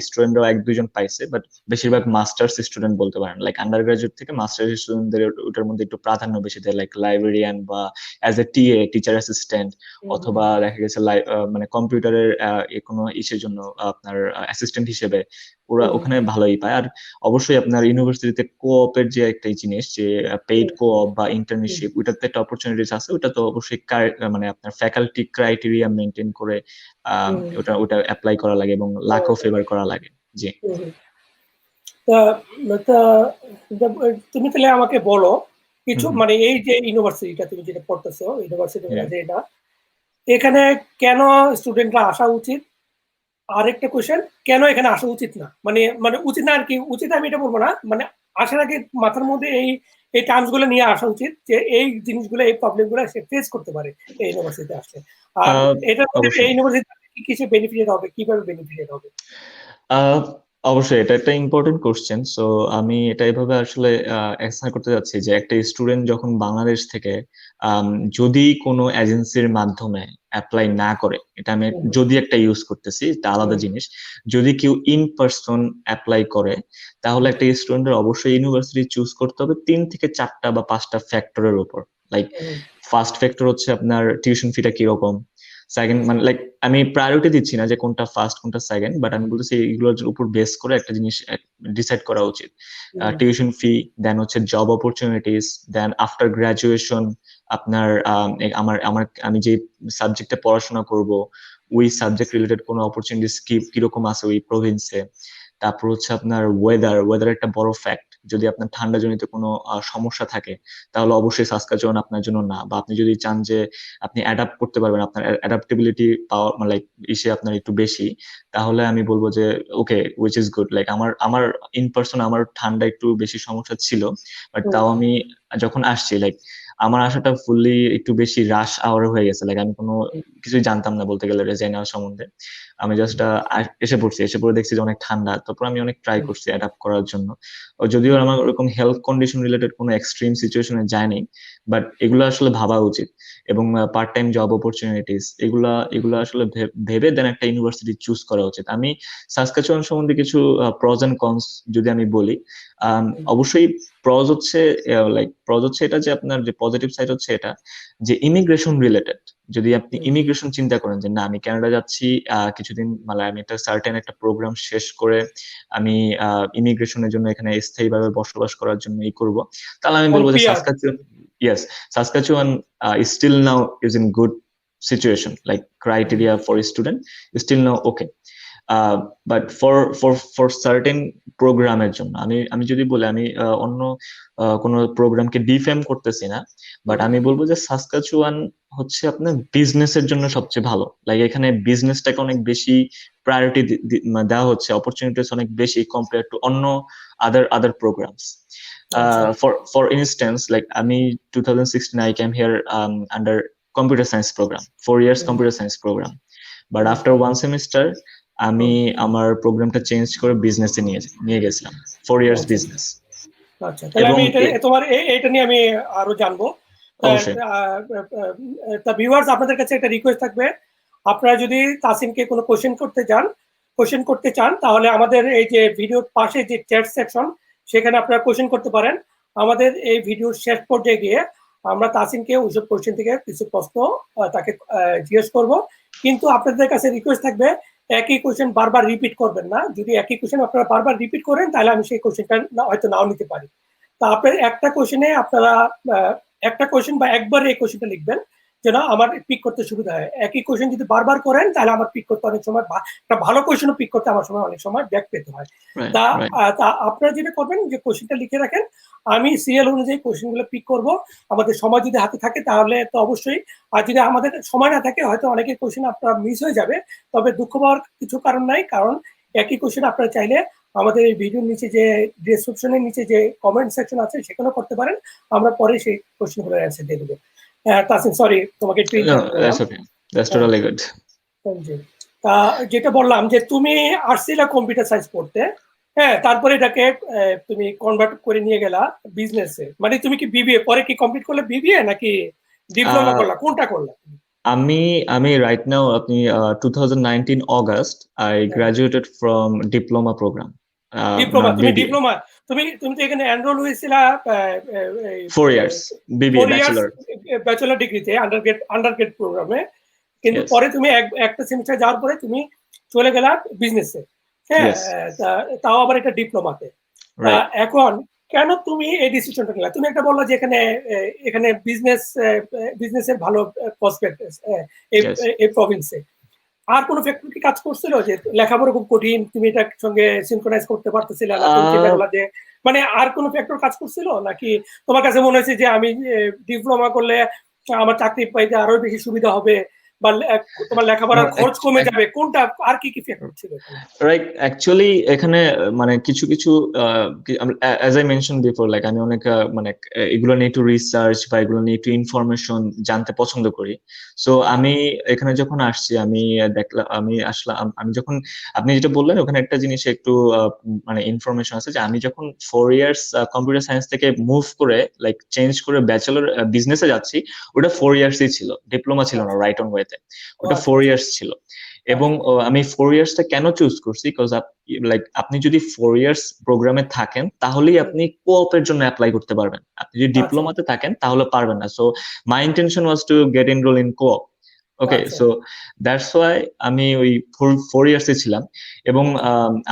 স্টুডেন্টরাও এক দুজন পাইছে, বাট বেশিরভাগ মাস্টার্স স্টুডেন্ট বলতে পারেন, লাইক আন্ডার গ্রাজুয়েট থেকে মাস্টার্স স্টুডেন্টদের ওটার মধ্যে একটু প্রাধান্য বেশি দেয়, লাইক লাইব্রেরিয়ান বা অ্যাজ এ টিচার অ্যাসিস্ট্যান্ট,
হুম, হুম,
অথবা দেখা গেছে মানে কম্পিউটারের কোনো ইসের জন্য আপনার অ্যাসিস্ট্যান্ট হিসেবে ওরা
হুম,
ওখানে ভালোই পায়। আর অবশ্যই আপনার ইউনিভার্সিটিতে কোঅপের যে একটা জিনিস, যে পেইড
হুম,
কোঅপ বা
হুম,
ইন্টার্নশিপ, ওইটাতে একটা অপরচুনিটিস আছে। ওটা তো অবশ্যই মানে আপনার ফ্যাকাল্টি ক্রাইটেরিয়া মেনটেন করে
হুম,
ওটা ওটা অ্যাপ্লাই করা লাগে এবং লাকও ফেভার করা লাগে। জি।
হুম, হুম। তা তা তুমি তাহলে আমাকে বলো
হুম,
কিছু,
হুম,
মানে এই যে ইউনিভার্সিটিটা তুমি যেটা পড়তেছো, ইউনিভার্সিটি
হুম।
যেটা, এখানে কেন স্টুডেন্টরা আসা উচিত? আরেকটা কোয়েশ্চেন, কেন এখানে আসা উচিত না? মানে মানে উচিত না আর কি, উচিত আমি এটা বলবো না, মানে আসার আগে মাথার মধ্যে এই টার্মস গুলো নিয়ে আসা উচিত যে এই জিনিসগুলো, এই প্রবলেম গুলো সে ফেস করতে পারে এই ইউনিভার্সিটিতে আসলে। আর
আহ,
এটার মধ্যে এই
অবশ্যই।
ইউনিভার্সিটি কি কিসে বেনিফিটেড হবে, কিভাবে বেনিফিটেড হবে?
আহ অবশ্যই এটা একটা ইম্পর্টেন্ট কোশ্চেন। সো আমি এটা এভাবে আসলে অ্যান্সার করতে যাচ্ছি যে একটা স্টুডেন্ট যখন বাংলাদেশ থেকে আম, যদি কোনো এজেন্সির মাধ্যমে অ্যাপ্লাই না করে, এটা আমি
হুম,
যদি একটা ইউজ করতেছি, এটা আলাদা
হুম,
জিনিস। যদি কেউ ইন পার্সন অ্যাপ্লাই করে, তাহলে
হুম,
একটা স্টুডেন্টের অবশ্যই ইউনিভার্সিটি চুজ করতে হবে 3 থেকে 4টা বা 5টা ফ্যাক্টরের উপর। লাইক
হুম,
ফার্স্ট ফ্যাক্টর হচ্ছে আপনার টিউশন ফিটা কিরকম। সেকেন্ড, মানে লাইক আমি প্রায়োরিটি দিচ্ছি না যে কোনটা ফার্স্ট কোনটা সেকেন্ড, বাট আমি বলতেছি এইগুলোর উপর বেস করে একটা জিনিস ডিসাইড করা উচিত।
হুম,
টিউশন ফি, দেন হচ্ছে job opportunities, then after graduation আপনার আমার আমার আমি যে সাবজেক্টে পড়াশোনা করব, ওই সাবজেক্ট রিলেটেড কোনো অপরচুনিটিস কিরকম আছে ওই প্রভিন্সে। তারপর হচ্ছে আপনার ওয়েদার একটা বড় ফ্যাক্ট। যদি আপনার ঠান্ডা জনিত কোনো সমস্যা থাকে, তাহলে অবশ্যই সাসকাচুয়ান আপনার জন্য না। বা আপনি যদি চান যে আপনি অ্যাডাপ্ট করতে পারবেন, আপনার অ্যাডাপ্টেবিলিটি পাওয়ার মানে লাইক ইসে আপনার একটু বেশি, তাহলে আমি বলবো যে ওকে, উইচ ইজ গুড। লাইক আমার আমার ইন পার্সন আমার ঠান্ডা একটু বেশি সমস্যা ছিল, বাট
হুম,
তাও আমি যখন আসছি, লাইক আমার আসাটা ফুললি একটু বেশি রাশ আওয়ার হয়ে গেছে। লাইক আমি কোনো কিছুই জানতাম না বলতে গেলে রেজাইনার সম্বন্ধে। আমি জাস্ট এসে পড়ে দেখছি যে অনেক ঠান্ডা, তারপর আমি অনেক ট্রাই
হুম,
করছি অ্যাডাপ্ট করার জন্য। ও যদিও আমার ওরকম হেলথ কন্ডিশন রিলেটেড কোনো এক্সট্রিম সিচুয়েশনে যায়নি, বাট এগুলো আসলে ভাবা উচিত। এবং পার্ট টাইম জব অপরচুনিটিস, এগুলা এগুলা আসলে ভেবে দেন একটা ইউনিভার্সিটি চুজ করা উচিত। আমি সাসকাচুয়ান সম্বন্ধে কিছু প্রজ এন্ড কনস যদি আমি বলি, অবশ্যই প্রজ হচ্ছে এটা যে আপনার যে পজিটিভ সাইড হচ্ছে এটা, যে ইমিগ্রেশন রিলেটেড। যদি আপনি
হুম,
ইমিগ্রেশন চিন্তা করেন যে না, আমি কানাডা যাচ্ছি কিছুদিন, মানে আমি একটা সার্টেন একটা প্রোগ্রাম শেষ করে আমি ইমিগ্রেশনের জন্য এখানে স্থায়ীভাবে বসবাস করার জন্য করব, তাহলে আমি
মানে
বলবো যে
peer.
Saskatchewan, yes, Saskatchewan is still now is in good situation, like criteria for a student is still now okay. But for certain প্রোগ্রামের জন্য, আমি আমি যদি বলি, আমি অন্য কোনো প্রোগ্রামকে ডিফেম করতেছি না, বাট আমি বলবো যে সাসকাচুয়ান হচ্ছে আপনার বিজনেসের জন্য সবচেয়ে ভালো। লাইক এখানে বিজনেসটাকে অনেক বেশি প্রায়োরিটি দেওয়া হচ্ছে, অপরচুনিটিস অনেক বেশি কম্পেয়ার টু অন্য আদার প্রোগ্রামস।
আচ্ছা,
For instance, like আমি 2016 I came here under computer science program, 4 years
hmm,
computer science program, but
hmm,
after 1 semester আমি
হুম,
আমার প্রোগ্রামটা চেঞ্জ করে বিজনেসে নিয়ে গেছিলাম, 4 years
আচ্ছা,
বিজনেস।
আচ্ছা। তাহলে
এবং
আমি এটা তোমার এটা নিয়ে আমি আরো জানবো।
অবশ্যই।
তা ভিউয়ার্স, আপনাদের কাছে একটা রিকোয়েস্ট থাকবে, আপনারা যদি তাসিমকে কোনো কোশ্চেন করতে চান, তাহলে আমাদের এই যে ভিডিওর পাশে যে চ্যাট সেকশন, সেখানে আপনারা কোশ্চেন করতে পারেন। আমাদের এই ভিডিওর শেষ পর্যায়ে গিয়ে আমরা তাসিমকে ওইসব কোশ্চেন থেকে কিছু প্রশ্ন তাকে জিজ্ঞেস করব। কিন্তু আপনাদের কাছে রিকোয়েস্ট থাকবে, একই কোশ্চেন বারবার রিপিট করবেন না। যদি একই কোশ্চেন আপনারা বারবার রিপিট করেন, তাহলে আমি সেই কোশ্চেনটা হয়তো নাও নিতে পারি। তা আপনার একটা কোশ্চেনে আপনারা একটা কোশ্চেন বা একবার এই কোশ্চেনটা লিখবেন, যেন আমার পিক করতে সুবিধা হয়। একই কোশ্চেন যদি বারবার করেন, তাহলে আমার পিক করতে অনেক সময়, একটা ভালো কোশ্চেনও পিক করতে আমার সময় অনেক সময় ব্যাক পেতে হয়।
রাইট,
তা
রাইট।
তা আপনারা যেটা করবেন, যে কোশ্চেনটা লিখে রাখেন, আমি সিরিয়াল অনুযায়ী কোশ্চেনগুলো পিক করব। আমাদের সময় যদি হাতে থাকে তাহলে তো অবশ্যই, আর যদি আমাদের সময় না থাকে, হয়তো অনেকের কোশ্চেন আপনার মিস হয়ে যাবে। তবে দুঃখ পাওয়ার কিছু কারণ নাই, কারণ একই কোশ্চেন আপনারা চাইলে আমাদের এই ভিডিওর নিচে যে ডেসক্রিপশনের নিচে যে কমেন্ট সেকশন আছে সেখানেও করতে পারেন, আমরা পরে সেই কোশ্চেনগুলোর অ্যান্সার দিয়ে দেবো। তাসিম সরি তোমাকে একটু
No,
ইন্টারাপ্ট করলাম।
that's okay. That's
হ্যাঁ,
totally good.
জি। তা যেটা বললাম যে তুমি আসছিলা কম্পিউটার সায়েন্স পড়তে, হ্যাঁ, তারপরে এটাকে তুমি কনভার্ট করে নিয়ে গেলা বিজনেসে। মানে তুমি কি বিবিএ পরে কি কমপ্লিট করলে, বিবিএ নাকি ডিপ্লোমা
আহ,
করলা, কোনটা করলা?
আমি আমি রাইট নাও আপনি 2019 August I graduated from diploma programme,
diploma,
not
তুমি
বিবিএ।
ডিপ্লোমা, তুমি তুমি তো এখানে এনরোল হয়েছিলা
4 years BBA
4 years
bachelor.
Bachelor ডিগ্রিতে, আন্ডারগ্রেড প্রোগ্রামে, কিন্তু
ইয়েস,
পরে তুমি একটা সেমিস্টার যাওয়ার পরে তুমি চলে গেলা বিজনেসে, হ্যাঁ,
ইয়েস,
তাও আবার এটা ডিপ্লোমাতে। তা
রাইট।
এখন কেন তুমি এই ডিসিশনটা নিলা? তুমি একটা বললা যে এখানে এখানে বিজনেসের ভালো প্রসপেক্ট এই
ইয়েস।
এই প্রভিন্সে। আর কোনো ফ্যাক্টর কি কাজ করছিল যে লেখাপড়া খুব কঠিন, তুমি এটার সঙ্গে সিনক্রোনাইজ করতে পারতেছিলে না, তুমি চিন্তা করলা যে, মানে আর কোনো ফ্যাক্টর কাজ করছিল নাকি তোমার কাছে মনে হয়েছে যে আমি ডিপ্লোমা করলে আমার চাকরি পাইতে আরো বেশি সুবিধা হবে, বা তোমার লেখাপড়ার খরচ কমে যাবে, কোনটা আর কি কি ফ্যাক্টর ছিল এখানে?
রাইট, অ্যাকচুয়ালি এখানে মানে কিছু কিছু as I mention before, like আমি অনেক মানে এগুলো নিয়ে একটু রিসার্চ বা এগুলো নিয়ে একটু ইনফরমেশন জানতে পছন্দ করি। সো আমি এখানে যখন আসছি, আমি দেখলাম, আমি আসলাম, আমি যখন, আপনি যেটা বললেন ওখানে একটা জিনিস একটু মানে ইনফরমেশন আছে যে আমি যখন 4 ইয়ার্স কম্পিউটার সায়েন্স থেকে মুভ করে, লাইক চেঞ্জ করে ব্যাচেলর বিজনেসে যাচ্ছি, ওটা 4 ইয়ার্সই ছিল, ডিপ্লোমা ছিল না
আচ্ছা,
রাইট অন ওয়েতে,
ও
ওটা
আচ্ছা
4 ইয়ার্স ছিল। এবং
আচ্ছা
আমি 4 ইয়ার্সটা কেন চুজ করছি, বিকজ লাইক আপনি যদি 4 ইয়ার্স প্রোগ্রামে থাকেন তাহলেই আপনি কোঅপের জন্য অ্যাপ্লাই করতে পারবেন, আপনি যদি
আচ্ছা
ডিপ্লোমাতে থাকেন তাহলে পারবেন না। So my intention was to get enrol in co-op. Okay,
আচ্ছা
সো দ্যাটস ওয়াই আমি ওই 4 ইয়ার্সে ছিলাম। এবং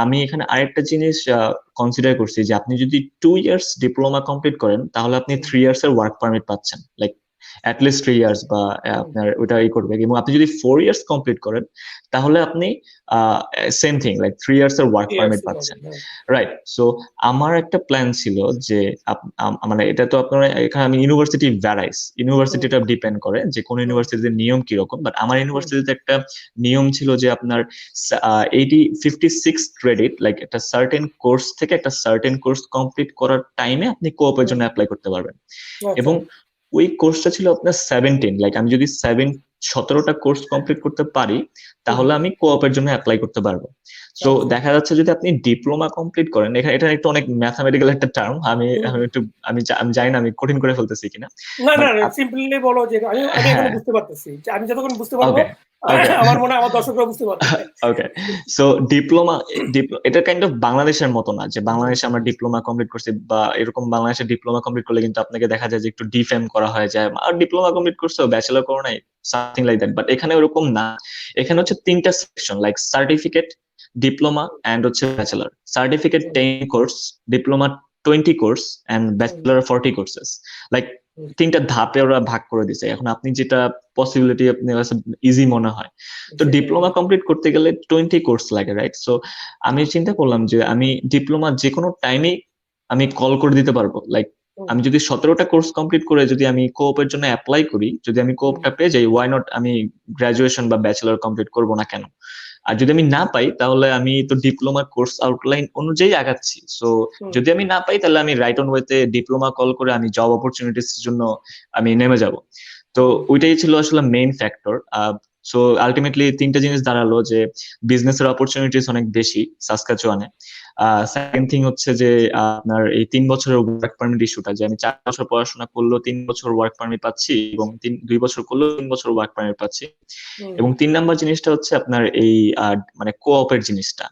আমি এখানে আরেকটা জিনিস কনসিডার করছি যে আপনি যদি 2 ইয়ার্স ডিপ্লোমা কমপ্লিট করেন তাহলে আপনি 3 ইয়ার্স এর ওয়ার্ক পারমিট পাচ্ছেন, লাইক অ্যাটলিস্ট 3 ইয়ার্স বা আপনার ওটা করবে। এবং আপনি যদি 4 ইয়ার্স কমপ্লিট করেন তাহলে আপনি সেম থিং, লাইক 3 ইয়ার্স এর ওয়ার্ক পারমিট পাচ্ছেন, রাইট? সো আমার একটা প্ল্যান ছিল যে মানে এটা তো আপনারা এখানে, আমি ইউনিভার্সিটি ভ্যারাইস, ইউনিভার্সিটিটা ডিপেন্ড করে যে কোন ইউনিভার্সিটির নিয়ম কিরকম, বাট আমার ইউনিভার্সিটিতে একটা নিয়ম ছিল যে আপনার 56 ক্রেডিট, লাইক একটা সার্টেন কোর্স থেকে একটা সার্টেন কোর্স কমপ্লিট করার টাইমে আপনি কোঅপের জন্য অ্যাপ্লাই করতে পারবেন।
আচ্ছা
এবং ওই কোর্সটা ছিল আপনার 17, লাইক আমি যদি 17টা কোর্স কমপ্লিট করতে পারি তাহলে আমি কোঅপের জন্য অ্যাপ্লাই করতে পারবো। সো দেখা যাচ্ছে যদি আপনি ডিপ্লোমা কমপ্লিট করেন, এখানে এটা একটু অনেক ম্যাথামেটিক্যাল একটা টার্ম, আমি একটু আমি জানি না আমি কঠিন করে ফেলতেছি কিনা,
না না
বাট
সিম্পলি বলো যে আমি এখন
হ্যাঁ,
বুঝতে পারতেছি, যে আমি যতক্ষণ বুঝতে পারবো
ওকে, ওকে,
আমার মনে হয় আমার দর্শকরা বুঝতে পারবে।
ওকে। সো ডিপ্লোমা, এটা কাইন্ড অফ বাংলাদেশের মতো না যে বাংলাদেশে আমরা ডিপ্লোমা কমপ্লিট করছি বা এরকম, বাংলাদেশে ডিপ্লোমা কমপ্লিট করলে কিন্তু আপনাকে দেখা যায় যে একটু ডিফেম করা হয় যায়, আর ডিপ্লোমা কমপ্লিট করছো ব্যাচেলর করো নাই, সামথিং লাইক দ্যাট। বাট এখানে ওরকম না, এখানে হচ্ছে 3টা section, like certificate, diploma and হচ্ছে bachelor. Certificate 10 course, diploma 20 course and bachelor 40 courses, like 3টা ধাপে ওরা ভাগ করে দিছে। এখন আপনি যেটা পসিবিলিটি আপনার কাছে ইজি মনে হয়, তো ডিপ্লোমা কমপ্লিট করতে গেলে 20 কোর্স লাগে, রাইট? সো আমি চিন্তা করলাম যে আমি ডিপ্লোমা যে কোনো টাইমে আমি কল করে দিতে পারবো, লাইক আমি যদি 17টা কোর্স কমপ্লিট করে যদি আমি কোঅপের জন্য অ্যাপ্লাই করি, যদি আমি কোঅপটা পেয়ে যাই, ওয়াই নট আমি গ্রাজুয়েশন বা ব্যাচেলর কমপ্লিট করবো না কেন? আর যদি আমি না পাই তাহলে আমি তো ডিপ্লোমা কোর্স আউটলাইন অনুযায়ী আগাচ্ছি। সো যদি আমি না পাই তাহলে আমি রাইট অন ওয়েতে ডিপ্লোমা কল করে আমি জব অপরচুনিটিস জন্য আমি নেমে যাব। তো ওইটাই ছিল আসলে মেইন ফ্যাক্টর। সো আলটিমেটলি 3টা জিনিস দাঁড়ালো যে বিজনেসের অপরচুনিটিস অনেক বেশি সাসকাচুয়ানে। সেকেন্ড থিং হচ্ছে যে আপনার এই 3 বছরের ওয়ার্ক পারমিট ইস্যুটা, যে আমি 4 বছর পড়াশোনা করলেও 3 বছর ওয়ার্ক পারমিট পাচ্ছি, এবং 2 বছর করলেও 3 বছর ওয়ার্ক পারমিট পাচ্ছি। এবং 3 নাম্বার জিনিসটা হচ্ছে আপনার এই মানে কোঅপের জিনিসটা।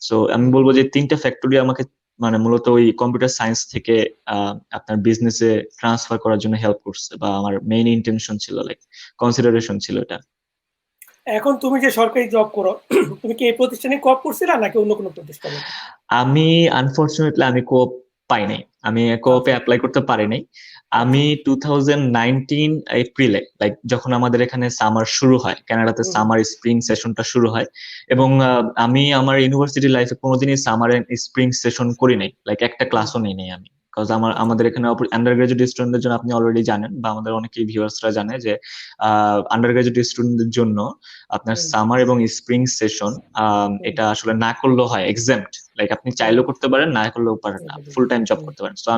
সো আমি বলবো যে 3টা ফ্যাক্টরি আমাকে মানে মূলত ওই কম্পিউটার সায়েন্স থেকে আপনার বিজনেসে ট্রান্সফার করার জন্য হেল্প করছে, বা আমার মেইন ইন্টেনশন ছিল, লাইক কনসিডারেশন ছিল এটা।
এখন তুমি যে সরকারি জব করো, তুমি কি এই প্রতিষ্ঠানে কপ করছিলা নাকি অন্য কোনো প্রতিষ্ঠানে?
আমি আনফরচুনেটলি আমি কোঅপ পাই নাই, আমি কোঅপে
আচ্ছা
অ্যাপ্লাই করতে পারি নাই। আমি 2019 এপ্রিলে, লাইক যখন আমাদের এখানে সামার শুরু হয়, কানাডাতে সামার স্প্রিং সেশনটা শুরু হয়, এবং আমি আমার ইউনিভার্সিটি লাইফে কোনোদিনই সামার এন্ড স্প্রিং সেশন করি নাই, লাইক একটা ক্লাসও নেই নাই আমি। বিকজ আমাদের এখানে আন্ডার গ্রাজুয়েট স্টুডেন্টদের জন্য, আপনি অলরেডি জানেন বা আমাদের অনেকেই ভিউয়ার্সরা জানে যে আন্ডার গ্রাজুয়েট স্টুডেন্টদের জন্য আপনার সামার এবং স্প্রিং সেশন এটা আসলে না করলেও হয়, এক্সাম্পট। লাইক আপনি চাইলেও করতে পারেন, না করলেও পারেন না, ফুল টাইম জব করতে পারেন। So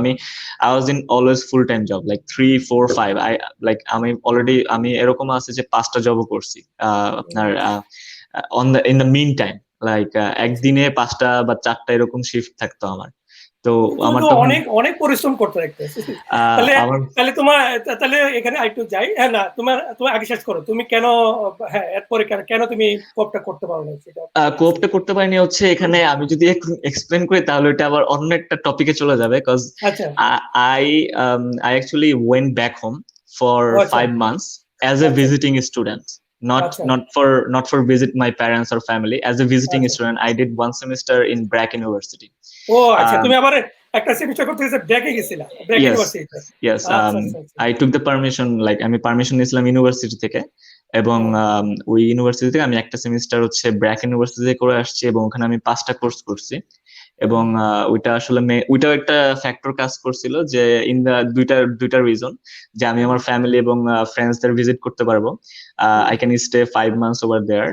I was in always full time job like 3 4 5 আমি এরকম আছে যে 5টা জবও করছি আপনার on the in the mean time, like একদিনে 5টা বা 4টা এরকম শিফট থাকতো আমার। তো আমার
তো
তখন
অনেক অনেক পরিশ্রম করতে দেখতেছি। তাহলে
আমার
তাহলে তোমার তাহলে এখানে আরেকটু যাই। হ্যাঁ, না তোমার আগে শেষ করো, তুমি কেন, হ্যাঁ এরপরে কেন তুমি কোপটা করতে পারো না সেটা।
কোপটা করতে পারিনি হচ্ছে এখানে আমি যদি একটু এক্সপ্লেন করি তাহলে এটা আবার অন্য একটা টপিকে চলে যাবে, কজ
আচ্ছা
I I actually went back home for
আচ্ছা
5 months as a
আচ্ছা
visiting student, not
আচ্ছা
not for visit my parents or family. As a visiting
আচ্ছা
student I did 1 semester in Brack University.
ও আচ্ছা,
um,
তুমি আবার একটা semester করতে গেছে, ব্রেকে গেছিলা, ব্রেক
yes
ইউনিভার্সিটিতে।
yes
আচ্ছা আচ্ছা আচ্ছা
I took the permission, like আমি পারমিশন নিয়েছিলাম ইউনিভার্সিটি থেকে, এবং ওই ইউনিভার্সিটি থেকে আমি একটা সেমিস্টার হচ্ছে ব্র্যাক ইউনিভার্সিটিতে করে আসছি, এবং ওখানে আমি 5টা কোর্স করছি। এবং ওইটা আসলে ওইটাও একটা ফ্যাক্টর কাজ করছিল যে ইন দা দুইটা রিজন, যে আমি আমার ফ্যামিলি এবং ফ্রেন্ডসদের ভিজিট করতে পারবো, I can stay 5 months over there.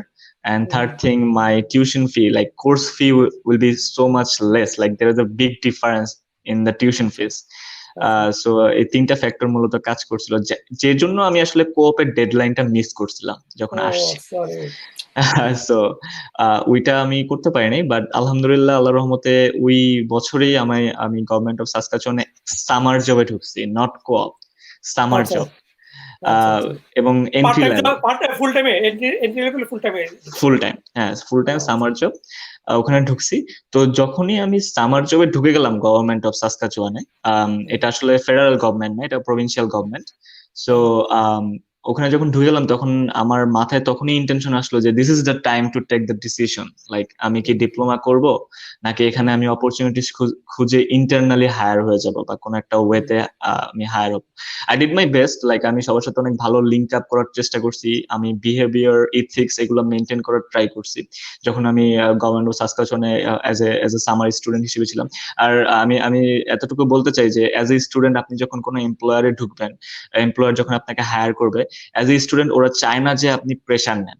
And third thing, my tuition fee, like course fee will be so much less, like there is a big difference in the tuition fees. So এই 3টা factor মূলত কাজ করছিল, যে জন্য আমি আসলে কোঅপের ডেডলাইনটা miss করছিলাম যখন
ও
আসছি।
সরি।
সো ওইটা আমি করতে পারিনি, বাট আলহামদুলিল্লাহ আল্লাহর রহমতে ওই বছরেই আমি গভর্নমেন্ট অফ সাসকাচুয়ানে সামার জবে ঢুকছি, নট কোঅপ, সামার
আচ্ছা
জব,
আচ্ছা আচ্ছা।
এবং
part
entry
time
level,
job, part time, full টাইমে, এন্ট্রি লেভেল ফুল টাইমে।
ফুল টাইম, হ্যাঁ ফুল টাইম
আচ্ছা
সামার জব, ওখানে ঢুকছি। তো যখনই আমি সামার জবে ঢুকে গেলাম গভর্নমেন্ট অফ সাসকাচুয়ানে, এটা আসলে ফেডারেল গভর্নমেন্ট না, এটা প্রভিন্সিয়াল গভর্নমেন্ট। সো ওখানে যখন ঢুকে গেলাম তখন আমার মাথায় তখনই ইন্টেনশন আসলো যে this is the time to take the decision, like আমি কি ডিপ্লোমা করব, নাকি এখানে আমি অপরচুনিটিস খুঁজে ইন্টারনালি হায়ার হয়ে যাব বা কোনো একটা ওয়েতে আমি হায়ার হব। I did my best, like আমি সবার সাথে অনেক ভালো লিঙ্ক আপ করার চেষ্টা করছি, আমি বিহেভিয়ার ইথিক্স এগুলো মেনটেন করার ট্রাই করছি যখন আমি গভর্নমেন্ট অফ সাসকাচুয়ানে এজ এ সামার স্টুডেন্ট হিসেবে ছিলাম। আর আমি এতটুকু বলতে চাই যে অ্যাজ এ স্টুডেন্ট আপনি যখন কোনো এমপ্লয়ারে ঢুকবেন, এমপ্লয়ার যখন আপনাকে হায়ার করবে, অ্যাজ এ স্টুডেন্ট ওরা চায় না যে আপনি প্রেশার নেন,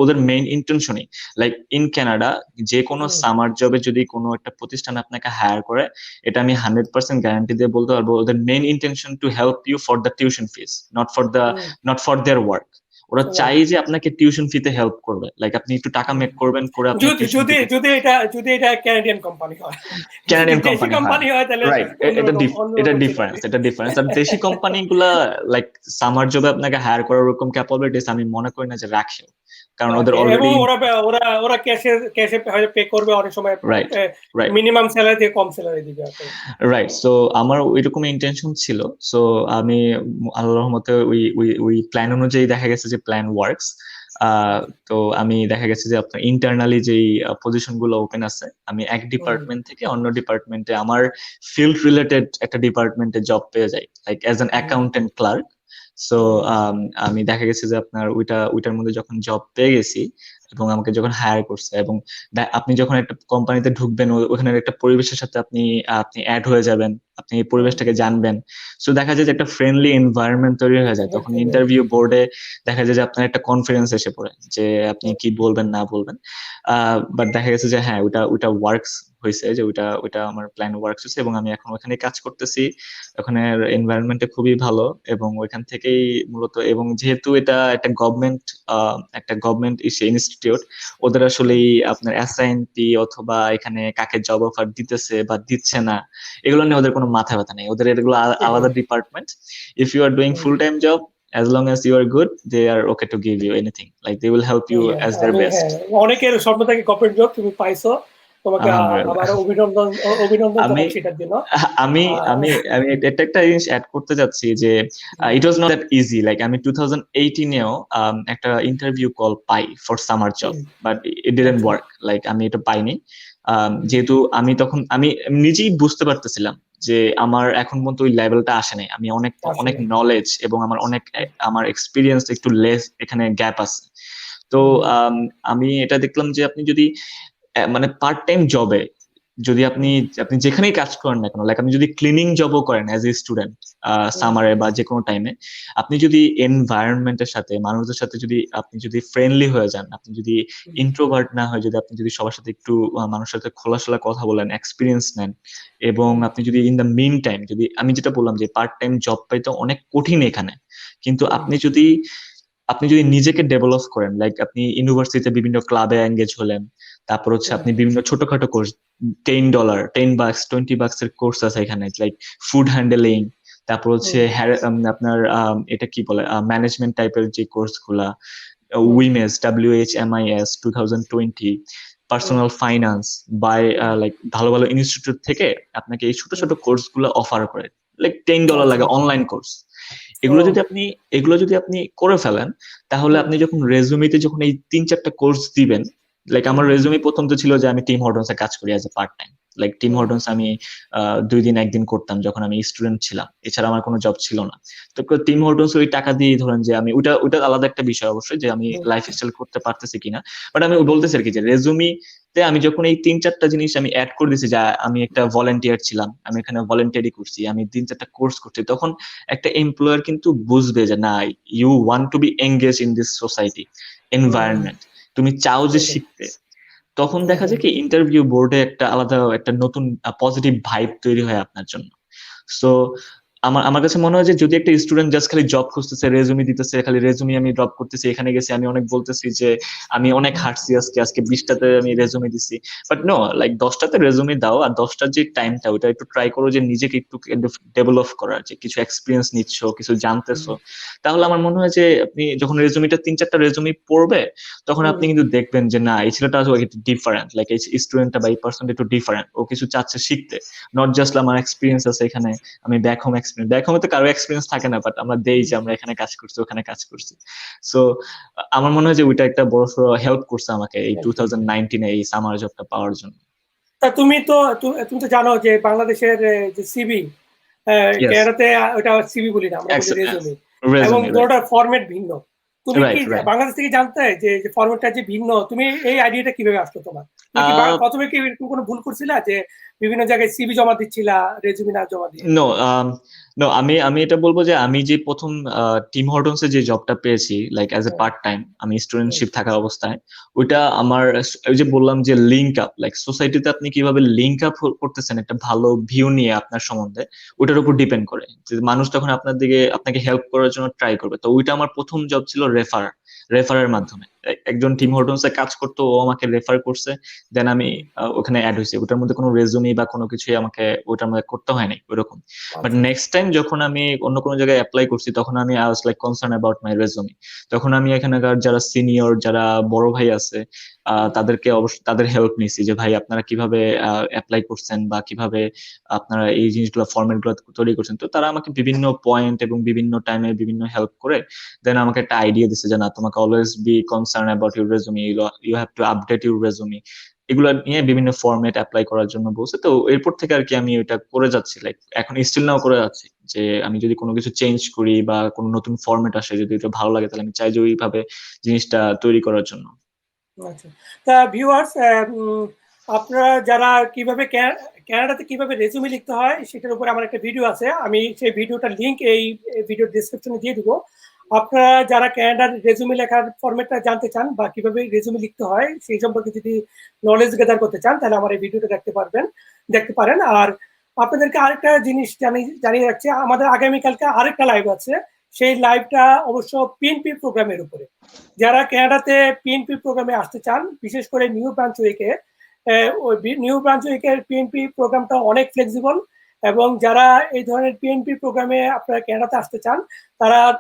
ওদের মেইন ইন্টেনশনই, লাইক ইন কানাডা যে কোনো সামার জবে যদি কোনো একটা প্রতিষ্ঠান আপনাকে হায়ার করে, এটা আমি 100% গ্যারান্টি দিয়ে বলতে পারবো, ওদের main intention to help you for the tuition fees, not for their work. ওরা চাই যে আপনাকে টিউশন ফিতে হেল্প করবে, লাইক আপনি একটু টাকা মেক করবেন করে আপনি টিউশন ফি,
যদি এটা ক্যানাডিয়ান কোম্পানি হয়,
ক্যানাডিয়ান
দেশি
কোম্পানি হয়,
কোম্পানি হয় তাহলে
রাইট, এটা ডিফারেন্স। আর দেশি কোম্পানি গুলা লাইক সামার জবে আপনাকে হায়ার করার ওরকম ক্যাপাবিলিটিস আমি মনে করি না যে রাখে, কারণ ওদের
এবং
অলরেডি
ওরা ক্যাশে পে করবে অনেক সময়,
রাইট রাইট
মিনিমাম স্যালারি থেকে কম স্যালারি দিবে।
রাইট। সো আমার ওইরকম ইন্টেনশন ছিল। সো আমি আল্লাহর রহমতে ওই প্ল্যান অনুযায়ী দেখা গেছে যে প্ল্যান ওয়ার্কস। তো আমি দেখা গেছে যে আপনার ইন্টারনালি যেই পজিশন গুলো ওপেন আছে, আমি এক ডিপার্টমেন্ট থেকে অন্য ডিপার্টমেন্টে আমার ফিল্ড রিলেটেড একটা ডিপার্টমেন্টে জব পেয়ে যাই, like as an accountant clerk. So আমি দেখা গেছে যে আপনার ওইটার মধ্যে যখন জব পেয়ে গেছি এবং আমাকে যখন হায়ার করছে, এবং আপনি যখন একটা কোম্পানিতে ঢুকবেন ওখানের একটা পরিবেশের সাথে আপনি অ্যাড হয়ে যাবেন, আপনি এই পরিবেশটাকে জানবেন। সো দেখা যায় যে একটা ফ্রেন্ডলি এনভায়রনমেন্ট তৈরি হয়ে যায়, তখন ইন্টারভিউ বোর্ডে দেখা যায় যে আপনার একটা কনফিডেন্স এসে পড়ে যে আপনি কি বলবেন না বলবেন। বাট দেখা গেছে যে হ্যাঁ ওইটা ওয়ার্কস হয়েছে, যে ওইটা আমার প্ল্যান ওয়ার্কস হয়েছে, এবং আমি এখন ওখানে কাজ করতেছি। ওখানের এনভায়রনমেন্টটা খুবই ভালো, এবং ওইখান থেকেই মূলত, এবং যেহেতু এটা একটা গভর্নমেন্ট ইনস্টিটিউট, ওদের আসলেই আপনার অ্যাসাইনটি অথবা এখানে কাকে জব অফার দিতেছে বা দিচ্ছে না এগুলো নিয়ে ওদের কোনো মাথা ব্যথা নেই, ওদের এগুলো আলাদা department. If you are doing full time job, as long as you are good, they are okay to give you anything, like they will help you as their best.
অনেকের স্বপ্ন থাকে কর্পোরেট জব, তুমি পাইছো, তোমাকে আবার অভিনন্দন জানাচ্ছি এটার জন্য।
আমি আমি আমি এটা একটা জিনিস অ্যাড করতে যাচ্ছি যে it was not that easy, like আমি 2018-এও একটা ইন্টারভিউ কল পাই for summer job, but it didn't work, like আমি এটা পাইনি। যেহেতু আমি নিজেই বুঝতে পারতেছিলাম যে আমার এখন পর্যন্ত ওই লেভেলটা আসে নাই, আমি অনেক নলেজ এবং আমার এক্সপিরিয়েন্স একটু লেস, এখানে গ্যাপ আছে। তো আমি এটা দেখলাম যে আপনি যদি মানে পার্ট টাইম জবে যদি আপনি আপনি যেখানেই কাজ করেন না কেন, লাইক আপনি যদি ক্লিনিং জবও করেন অ্যাজ এ স্টুডেন্ট সামারে বা যে কোনো টাইমে, আপনি যদি এনভায়রনমেন্টের সাথে মানুষদের সাথে যদি আপনি যদি ফ্রেন্ডলি হয়ে যান, আপনি যদি ইন্ট্রোভার্ট না হয়, যদি আপনি যদি সবার সাথে একটু মানুষের সাথে খোলাসলা কথা বলেন, এক্সপিরিয়েন্স নেন, এবং আপনি যদি ইন দ্য মিন টাইম, যদি আমি যেটা বললাম যে পার্ট টাইম জব পাইতে অনেক কঠিন এখানে, কিন্তু আপনি যদি নিজেকে ডেভেলপ করেন, লাইক আপনি ইউনিভার্সিটিতে বিভিন্ন ক্লাবে এঙ্গেজ হলেন, তারপর হচ্ছে আপনি বিভিন্ন ছোটখাটো কোর্স, $10 $10 $20 এর কোর্স আছে এখানে, লাইক ফুড হ্যান্ডেলিং, তারপর হচ্ছে আপনার এটা কি বলে ম্যানেজমেন্ট টাইপের যে কোর্স গুলা, উইমেস WHMIS 2020, personal finance by like ভালো ভালো ইনস্টিটিউট থেকে আপনাকে এই ছোট ছোট কোর্স গুলো অফার করে, লাইক $10 লাগে অনলাইন কোর্স। এগুলো যদি আপনি করে ফেলেন, তাহলে আপনি যখন রেজুমেতে যখন এই 3-4টা কোর্স দিবেন, লাইক আমার রেজুমে প্রথম তো ছিল যে আমি টিম হর্টনসে কাজ করি as a part time, like Tim Hortons আমি 2 দিন 1 দিন করতাম যখন আমি স্টুডেন্ট ছিলাম, এছাড়া আমার কোনো জব ছিল না। তো টিম হর্টনস ওই টাকা দিয়ে ধরেন যে আমি ওটা আলাদা একটা বিষয় অবশ্যই, যে আমি লাইফস্টাইল করতে পারতেছি কিনা, বাট আমি বলতেছি আর কি যে রেজুমিতে আমি যখন এই 3-4টা জিনিস আমি অ্যাড করে দিয়েছি, যে আমি একটা ভলেন্টিয়ার ছিলাম, আমি এখানে ভলেন্টিয়ারি করছি, আমি 3-4টা কোর্স করছি, তখন একটা এমপ্লয়ার কিন্তু বুঝবে যে না, you want to be engage in this society environment, তুমি চাও যে শিখতে। তখন দেখা যায় কি ইন্টারভিউ বোর্ডে একটা আলাদা একটা নতুন পজিটিভ ভাইব তৈরি হয় আপনার জন্য। সো আমার কাছে মনে হয় যে যদি একটা স্টুডেন্ট জাস্ট খালি জব খুঁজতেছে, রেজুমি দিতেছে, খালি রেজুমি আমি ড্রপ করতেছি, এখানে গেছি আমি অনেক বলতেছি যে আমি অনেক হাঁটছি, আজকে 20টাতে আমি রেজুমি দিছি, বাট নো, লাইক 10টাতে রেজুমি দাও, আর 10টার যে টাইমটা ওটা একটু ট্রাই করো যে নিজেকে একটু ডেভেলপ করার, যে কিছু এক্সপিরিয়েন্স নিচ্ছ, কিছু জানতেছো। তাহলে আমার মনে হয় যে আপনি যখন রেজুমিটা 3-4টা রেজুমি পড়বে, তখন আপনি কিন্তু দেখবেন যে না, এই ছেলেটা একটু ডিফারেন্ট, লাইক এই স্টুডেন্টটা বা এই পার্সনটা একটু ডিফারেন্ট, ও কিছু চাচ্ছে শিখতে, নট জাস্ট আমার এক্সপিরিয়েন্স আছে এখানে, আমি ব্যাক হোম তো কারো এক্সপিরিয়েন্স থাকে না, বাট আমরা দেই যে আমরা এখানে কাজ করছি, ওখানে কাজ করছি। সো আমার মনে হয় যে ওইটা একটা বড় হেল্প করছে আমাকে এই 2019-এ এই সামার জবটা পাওয়ার জন্য।
তা তুমি তো জানো যে বাংলাদেশের যে সিভি, ক্যানাডাতে ওটা সিভি বলি না, আমরা বলি রেজুমি, এবং দুটোটার ফরম্যাট ভিন্ন। তুমি কি বাংলাদেশ থেকে জানতে যে ফরম্যাটটা যে ভিন্ন, তুমি এই আইডিয়াটা কিভাবে আসলো তোমার? প্রথমে কি কোনো ভুল করছিলা যে বিভিন্ন জায়গায় সিভি জমা দিচ্ছিলা, রেজুমি না জমা দিয়ে?
নো, আমি এটা বলবো যে আমি যে প্রথম টিম হর্টনসে যে জবটা পেয়েছি, like as a part time, আমি স্টুডেন্টশিপ থাকা অবস্থায়, ওইটা আমার ওই যে বললাম যে লিঙ্ক আপ, লাইক সোসাইটিতে আপনি কিভাবে লিঙ্ক আপ করতেছেন একটা ভালো ভিউ নিয়ে আপনার সম্বন্ধে, ওটার উপর ডিপেন্ড করে যে মানুষ তখন আপনাকে হেল্প করার জন্য ট্রাই করবে। তো ওইটা আমার প্রথম জব ছিল রেফারের মাধ্যমে, একজন টিম হর্টনসে কাজ করতো, ও আমাকে রেফার করছে, দেন আমি ওখানে অ্যাড হয়েছি। ওটার মধ্যে কোনো রেজুমি বা কোনো কিছুই আমাকে ওটার মধ্যে করতে হয়নি ওইরকম। বাট নেক্সট টাইম যখন আমি অন্য কোনো জায়গায় অ্যাপ্লাই করছি, তখন আমি I was like concern about my resume. তখন আমি এখানকার যারা সিনিয়র, যারা বড় ভাই আছে, তাদেরকে অবশ্যই তাদের হেল্প নিছি যে ভাই আপনারা কিভাবে অ্যাপ্লাই করছেন বা কিভাবে আপনারা এই জিনিসগুলো ফরম্যাট গুলো তৈরি করছেন। তো তারা আমাকে বিভিন্ন পয়েন্ট এবং বিভিন্ন টাইমে বিভিন্ন হেল্প করে দেন আমাকে একটা আইডিয়া দিচ্ছে যে না, তোমাকে always be concern about your resume, you have to update your resume, এগুলো নিয়ে বিভিন্ন ফরম্যাট অ্যাপ্লাই করার জন্য বলছে। তো এরপর থেকে আর কি আমি ওইটা করে যাচ্ছি, লাইক এখন স্টিল নাও করে যাচ্ছি, যে আমি যদি কোনো কিছু চেঞ্জ করি বা কোনো নতুন ফরম্যাট আসে, যদি এটা ভালো লাগে, তাহলে আমি চাই যে ওইভাবে জিনিসটা তৈরি করার জন্য।
আচ্ছা, তা ভিউয়ার্স, আপনারা যারা কিভাবে ক্যানাডাতে কিভাবে রেজুমি লিখতে হয় সেটার উপরে আমার একটা ভিডিও আছে, আমি সেই ভিডিওটার লিংক এই ভিডিও ডেসক্রিপশনে দিয়ে দিব। আপনারা যারা ক্যানাডার রেজুমি লেখার ফরম্যাটটা জানতে চান বা কিভাবে রেজুমি লিখতে হয় সেই সম্পর্কে যদি নলেজ গেদার করতে চান, তাহলে আমার এই ভিডিওটা দেখতে পারেন। আর আপনাদেরকে আরেকটা জিনিস জানিয়ে রাখছি, আমাদের আগামীকালকে আরেকটা লাইভ আছে। সেই লাইভটা অবশ্য পিএনপি প্রোগ্রামের উপরে। যারা ক্যানাডাতে পিএনপি প্রোগ্রামে আসতে চান, বিশেষ করে নিউ ব্রান্সউইকে, পিএনপি প্রোগ্রামটা অনেক ফ্লেক্সিবল, এবং যারা এই ধরনের পিএনপি প্রোগ্রামে আপনারা ক্যানাডাতে আসতে চান,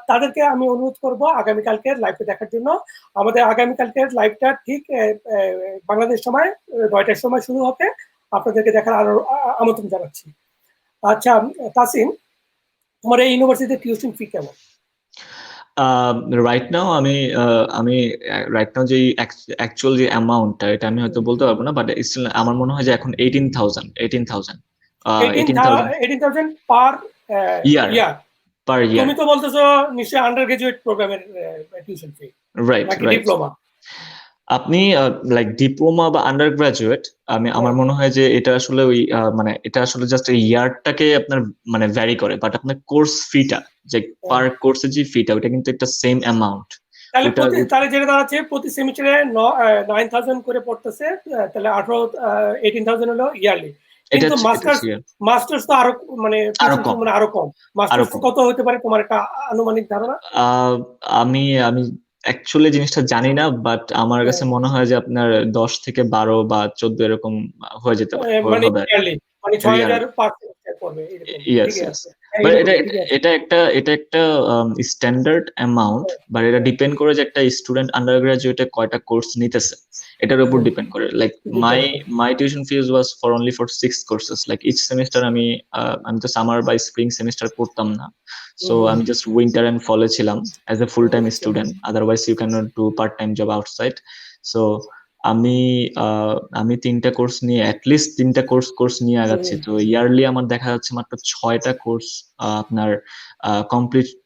তাদেরকে আমি অনুরোধ করব আগামীকালকের লাইভটা দেখার জন্য। আমাদের আগামীকালকের লাইভটা ঠিক বাংলাদেশ সময় 9টার সময় শুরু হবে, আপনাদেরকে দেখার আরো আমন্ত্রণ জানাচ্ছি। আচ্ছা তাসিন, তোমার এই ইউনিভার্সিটিতে টিউশন ফি কেমন?
রাইট নাও আমি রাইট নাও যে অ্যাকচুয়াল যে অ্যামাউন্টটা, এটা আমি হয়তো বলতে পারবো না, বাট স্টিল আমার মনে হয় যে এখন 18,000
পার
ইয়ার।
তুমি তো বলতেছো নিশ্চয়ই আন্ডার গ্রাজুয়েট প্রোগ্রামের টিউশন ফি,
রাইট,
নাকি ডিপ্লোমা?
আপনি লাইক ডিপ্লোমা বা আন্ডার গ্রাজুয়েট, আমার মনে হয় যে এটা আসলে ওই মানে এটা আসলে জাস্ট এই ইয়ারটাকে আপনার মানে ভ্যারি করে, বাট আপনার কোর্স ফিটা, যে পার কোর্সের যে ফিটা, ওটা কিন্তু একটা সেম অ্যামাউন্ট।
তাহলে যেটা দাঁড়াচ্ছে প্রতি সেমিস্টারে 9,000 করে পড়তেছে, তাহলে 18,000 হলো ইয়ারলি। কিন্তু মাস্টার্স তো আরো মানে আরো কম। মাস্টার্স কত হতে পারে তোমার একটা আনুমানিক ধারণা?
আমি আমি অ্যাকচুয়ালি জিনিসটা জানি না, বাট আমার কাছে মনে হয় যে আপনার 10 থেকে 12 বা 14 এরকম হয়ে যেতে পারে,
মানে
হবে
ইয়ারলি, মানে 6,000 পার সেমিস্টার পড়বে এরকম।
Yes, yes. বাট এটা একটা স্ট্যান্ডার্ড অ্যামাউন্ট, বাট এটা ডিপেন্ড করে যে একটা স্টুডেন্ট আন্ডার গ্রাজুয়েটে কয়টা কোর্স নিতেছে, এটার উপর ডিপেন্ড করে। Like my tuition fees was for only for 6 courses. Like each semester আমি তো সামার বা স্প্রিং সেমিস্টার পড়তাম না, সো আমি জাস্ট উইন্টার এন্ড ফলে ছিলাম as a full time student. Otherwise you can not do part time job outside. So আমি আমি 3টা কোর্স নিয়ে, অ্যাটলিস্ট 3টা কোর্স নিয়ে আগাচ্ছি। তো ইয়ারলি আমার দেখা যাচ্ছে মাত্র 6টা কোর্স আপনার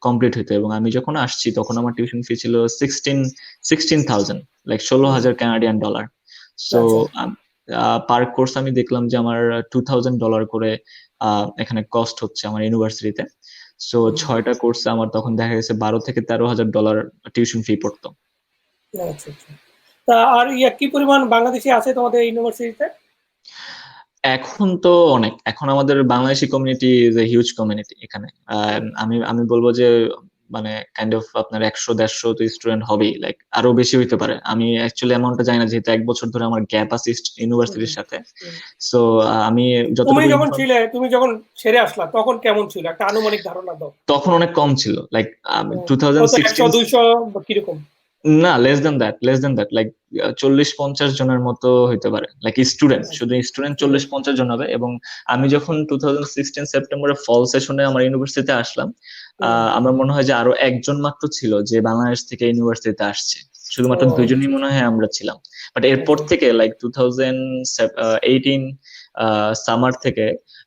কমপ্লিট হইতো। এবং আমি যখন আসছি তখন আমার টিউশন ফি ছিল 16,000, লাইক 16,000 কানাডিয়ান ডলার। সো পার কোর্স আমি দেখলাম যে আমার $2,000 করে এখানে কস্ট হচ্ছে আমার ইউনিভার্সিটিতে। সো 6টা কোর্সে আমার তখন দেখা গেছে $12,000 থেকে $13,000 টিউশন ফি পড়তো।
আচ্ছা আচ্ছা। তা আর কি পরিমাণ বাংলাদেশি আছে তোমাদের ইউনিভার্সিটিতে?
এখন তো অনেক, এখন আমাদের Bangladeshi community is a huge community এখানে। আমি বলবো যে মানে কাইন্ড অফ আপনার 100-150 তো স্টুডেন্ট হবেই, লাইক আরো বেশি হইতে পারে। আমি অ্যাকচুয়ালি অ্যামাউন্টটা জানি না, যেহেতু 1 বছর ধরে আমার গ্যাপ আছে ইউনিভার্সিটির সাথে। সো আমি
তুমি যখন ছেড়ে আসলা তখন কেমন ছিল, একটা আনুমানিক ধারণা দাও।
তখন অনেক কম ছিল, লাইক 2016
100-200 কিরকম?
না, লেস দেন দ্যাট, লাইক 40-50 জনের মতো হইতে পারে, লাইক স্টুডেন্ট, শুধু স্টুডেন্ট 40-50 জন হবে। এবং আমি যখন 2016 সেপ্টেম্বরে ফল সেশনে আমার ইউনিভার্সিটিতে আসলাম, আমার মনে হয় যে আরো একজন মাত্র ছিল যে বাংলাদেশ থেকে ইউনিভার্সিটিতে আসছে, শুধুমাত্র 2জনই মনে হয় আমরা ছিলাম। বাট এরপর থেকে লাইক 2018 সামার থেকে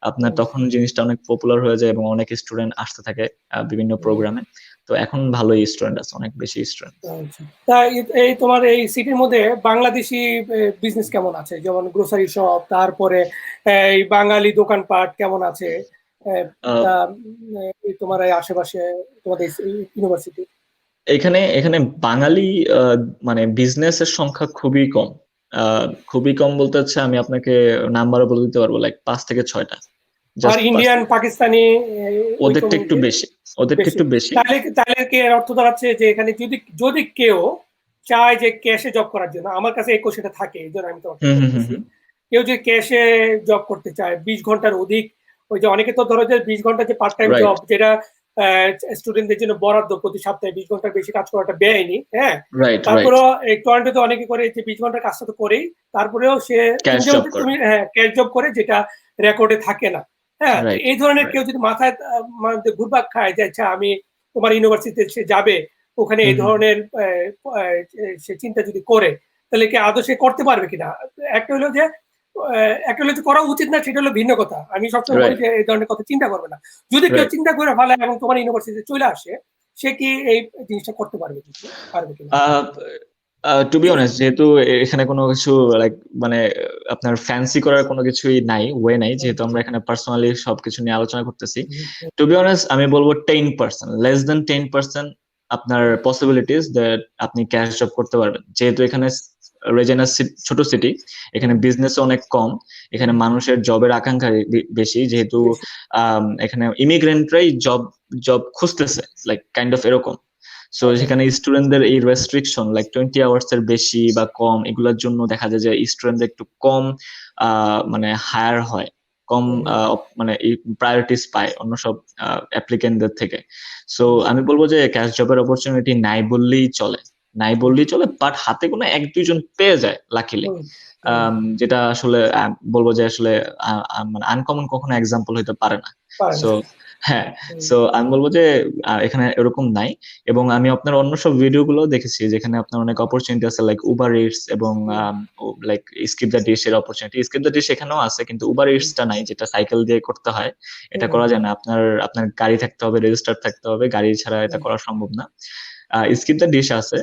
আপনার তখন জিনিসটা অনেক পপুলার হয়ে যায় এবং অনেক স্টুডেন্ট আসতে থাকে বিভিন্ন প্রোগ্রামে। তো এখন ভালোই স্টুডেন্ট আছে, অনেক বেশি স্টুডেন্ট।
তা এই তোমার এই সিটির মধ্যে বাংলাদেশি বিজনেস কেমন আছে, যেমন গ্রোসারি শপ, তারপরে এই বাঙালি দোকানপাট কেমন আছে তোমার এই আশেপাশে তোমাদের ইউনিভার্সিটি?
এখানে বাঙালি মানে বিজনেসের সংখ্যা খুবই কম। খুবই কম বলতে হচ্ছে আমি আপনাকে নাম্বারও বলে দিতে পারবো, লাইক 5 থেকে 6টা।
আর ইন্ডিয়ান পাকিস্তানি
ওদেরটা একটু বেশি।
তাহলে কি এর অর্থ দাঁড়াচ্ছে যে এখানে যদি কেউ চায় যে ক্যাশে জব করার জন্য, আমার কাছে এই কোশ্চেনটা থাকে, এই জন্য আমি তোমাকে বলতেছি, কেউ যদি ক্যাশে জব করতে চায় 20 ঘন্টার অধিক, ওই যে অনেকে তো ধরো যে 20 ঘন্টা যে পার্ট টাইম জব, যেটা স্টুডেন্টদের জন্য বরাদ্দ, প্রতি সপ্তাহে 20 ঘন্টার বেশি কাজ করাটা বেআইনি। হ্যাঁ, তারপরেও এই টরন্টোতে অনেকে করে যে 20 ঘন্টার কাজটা তো করেই, তারপরেও সে তুমি ক্যাশ জব করে, যেটা রেকর্ডে থাকে না। হ্যাঁ, এই ধরনের কেউ যদি মাথায় ঘুরপাক খায় যে আচ্ছা আমি তোমার ইউনিভার্সিটিতে সে যাবে, ওখানে এই ধরনের সে চিন্তা যদি করে, তাহলে কি আদৌ সে করতে পারবে কিনা? একটা হলো যে করা উচিত না, সেটা হলো ভিন্ন কথা। আমি সবসময় বলি যে এই ধরনের কথা চিন্তা করবে না। যদি কেউ চিন্তা করে ফেলে এবং তোমার ইউনিভার্সিটিতে চলে আসে, সে কি এই জিনিসটা করতে পারবে কিনা?
টু বি অনেস্ট, যেহেতু এখানে কোনো কিছু লাইক মানে আপনার ফ্যান্সি করার কোনো কিছুই নাই, ওয়ে নাই, যেহেতু আমরা এখানে পার্সোনালি সবকিছু নিয়ে আলোচনা করতেছি। টু বি অনেস্ট, আমি বলবো 10%, লেস দেন 10% আপনার পসিবিলিটিস দ্যাট আপনি ক্যাশ জব করতে পারবেন। যেহেতু এখানে রেজিনা ছোট সিটি, এখানে বিজনেস অনেক কম, এখানে মানুষের জবের আকাঙ্ক্ষা বেশি, যেহেতু এখানে ইমিগ্রেন্টরাই জব খুঁজতেছে, লাইক কাইন্ড অফ এরকম। সো সেখানে স্টুডেন্টদের এই রেস্ট্রিকশন লাইক 20 আওয়ার্স এর বেশি বা কম, এগুলোর জন্য দেখা যায় যে স্টুডেন্টদের একটু কম মানে হায়ার হয়, কম মানে এই প্রায়োরিটিস পায় অন্য সব অ্যাপ্লিকেন্টদের থেকে। সো আমি বলবো যে ক্যাশ জবের অপরচুনিটি নাই বললেই চলে, বাট হাতে কোনো 1-2 জন পেয়ে যায় লাকিলি, যেটা আসলে বলবো যে আসলে মানে আনকমন কখনো এক্সাম্পল হইতে পারে না। সো হ্যাঁ, সো আমি বলবো যে এখানে এরকম নাই। এবং আমি আপনার অন্য সব ভিডিও গুলো দেখেছি যেখানে আপনার অনেক অপরচুনিটি আছে, লাইক উবার ইটস এবং লাইক স্কিপ দ্য ডিশ এর অপরচুনিটি। স্কিপ দ্য ডিশ এখানেও আছে, কিন্তু উবার ইটস টা নাই, যেটা সাইকেল দিয়ে করতে হয়, এটা করা যায় না। আপনার গাড়ি থাকতে হবে, রেজিস্টার থাকতে হবে, গাড়ি ছাড়া এটা করা সম্ভব না। স্কিপ দ্য ডিশ আছে,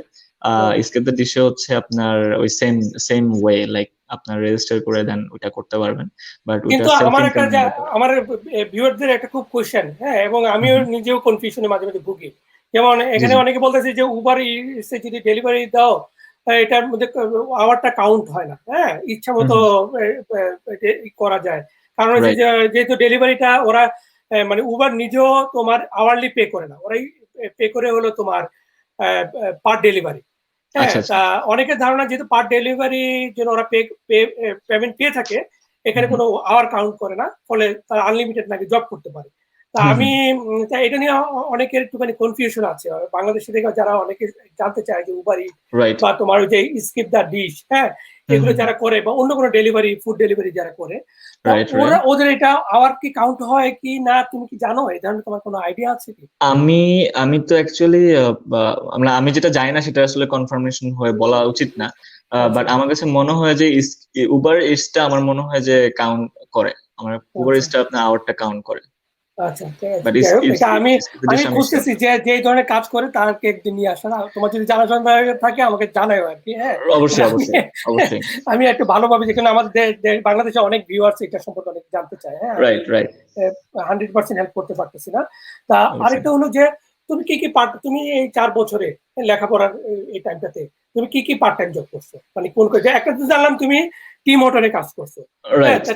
স্কেপ দ্য ডিশে হচ্ছে আপনার ওই সেম সেম ওয়ে, লাইক আপনার রেজিস্টার করে দেন ওইটা করতে পারবেন, বাট ওইটা
কিন্তু
সেলফ
আমার একটা
ইনক্রিমেন্ট।
আমার ভিউয়ারদের একটা খুব কোশ্চেন, হ্যাঁ, এবং আমিও নিজেও কনফিউশনে মাঝে মাঝে ভুগি। যেমন এখানে অনেকে বলতেছে যে উবার ইটসে যদি ডেলিভারি দাও এটার মধ্যে আওয়ারটা কাউন্ট হয় না, হ্যাঁ, ইচ্ছা মতো করা যায়। কারণ হচ্ছে যেহেতু ডেলিভারিটা ওরা মানে উবার নিজেও তোমার আওয়ারলি পে করে না, ওরাই পে করে হলো তোমার পার ডেলিভারি। হ্যাঁ, তা অনেকের ধারণা যেহেতু পার ডেলিভারি জন্য ওরা পেমেন্ট পেয়ে থাকে, এখানে কোনো আওয়ার কাউন্ট করে না, ফলে তারা আনলিমিটেড নাকি জব করতে পারে। তা আমি এটা নিয়ে অনেকের একটুখানি কনফিউশন আছে বাংলাদেশে থেকে, যারা অনেকে জানতে চায় যে উবার ইট বা তোমার ওই যে স্কিপ দ্য ডিশ, হ্যাঁ, এগুলো যারা করে বা অন্য কোনো ডেলিভারি ফুড ডেলিভারি যারা করে, ওরা ওদের এটা আওয়ার কি কাউন্ট হয় কি না, তুমি কি জানো? এই ধরনের তোমার কোনো আইডিয়া আছে কি?
আমি তো অ্যাকচুয়ালি আমি যেটা জানি না সেটা আসলে কনফার্মেশন হয়ে বলা উচিত না, বাট আমার কাছে মনে হয় যে উবার ইটসটা আমার মনে হয় যে কাউন্ট করে, আমার উবার ইটসটা আপনার আওয়ারটা কাউন্ট করে।
আচ্ছা, আমি খুঁজতেছি যে যে ধরনের কাজ করে তাকে একদিন নিয়ে আসা। তোমার যদি জানাশোনা থাকে আমাকে জানাও আর কি। হ্যাঁ,
অবশ্যই অবশ্যই অবশ্যই।
আমি একটু ভালোভাবে, যেখানে আমাদের বাংলাদেশে অনেক ভিউয়ার্স এটা সম্পর্কে অনেক জানতে চায়। হ্যাঁ,
রাইট রাইট,
100% হেল্প করতে পারতেছি না। তা আরেকটা হলো যে তুমি কি কি পার্ট, তুমি এই 4 বছরে লেখাপড়ার এই টাইমটাতে তুমি কি কি পার্ট টাইম জব করছো? মানে কোন একটা তো জানলাম তুমি টিম হর্টনে কাজ করছো।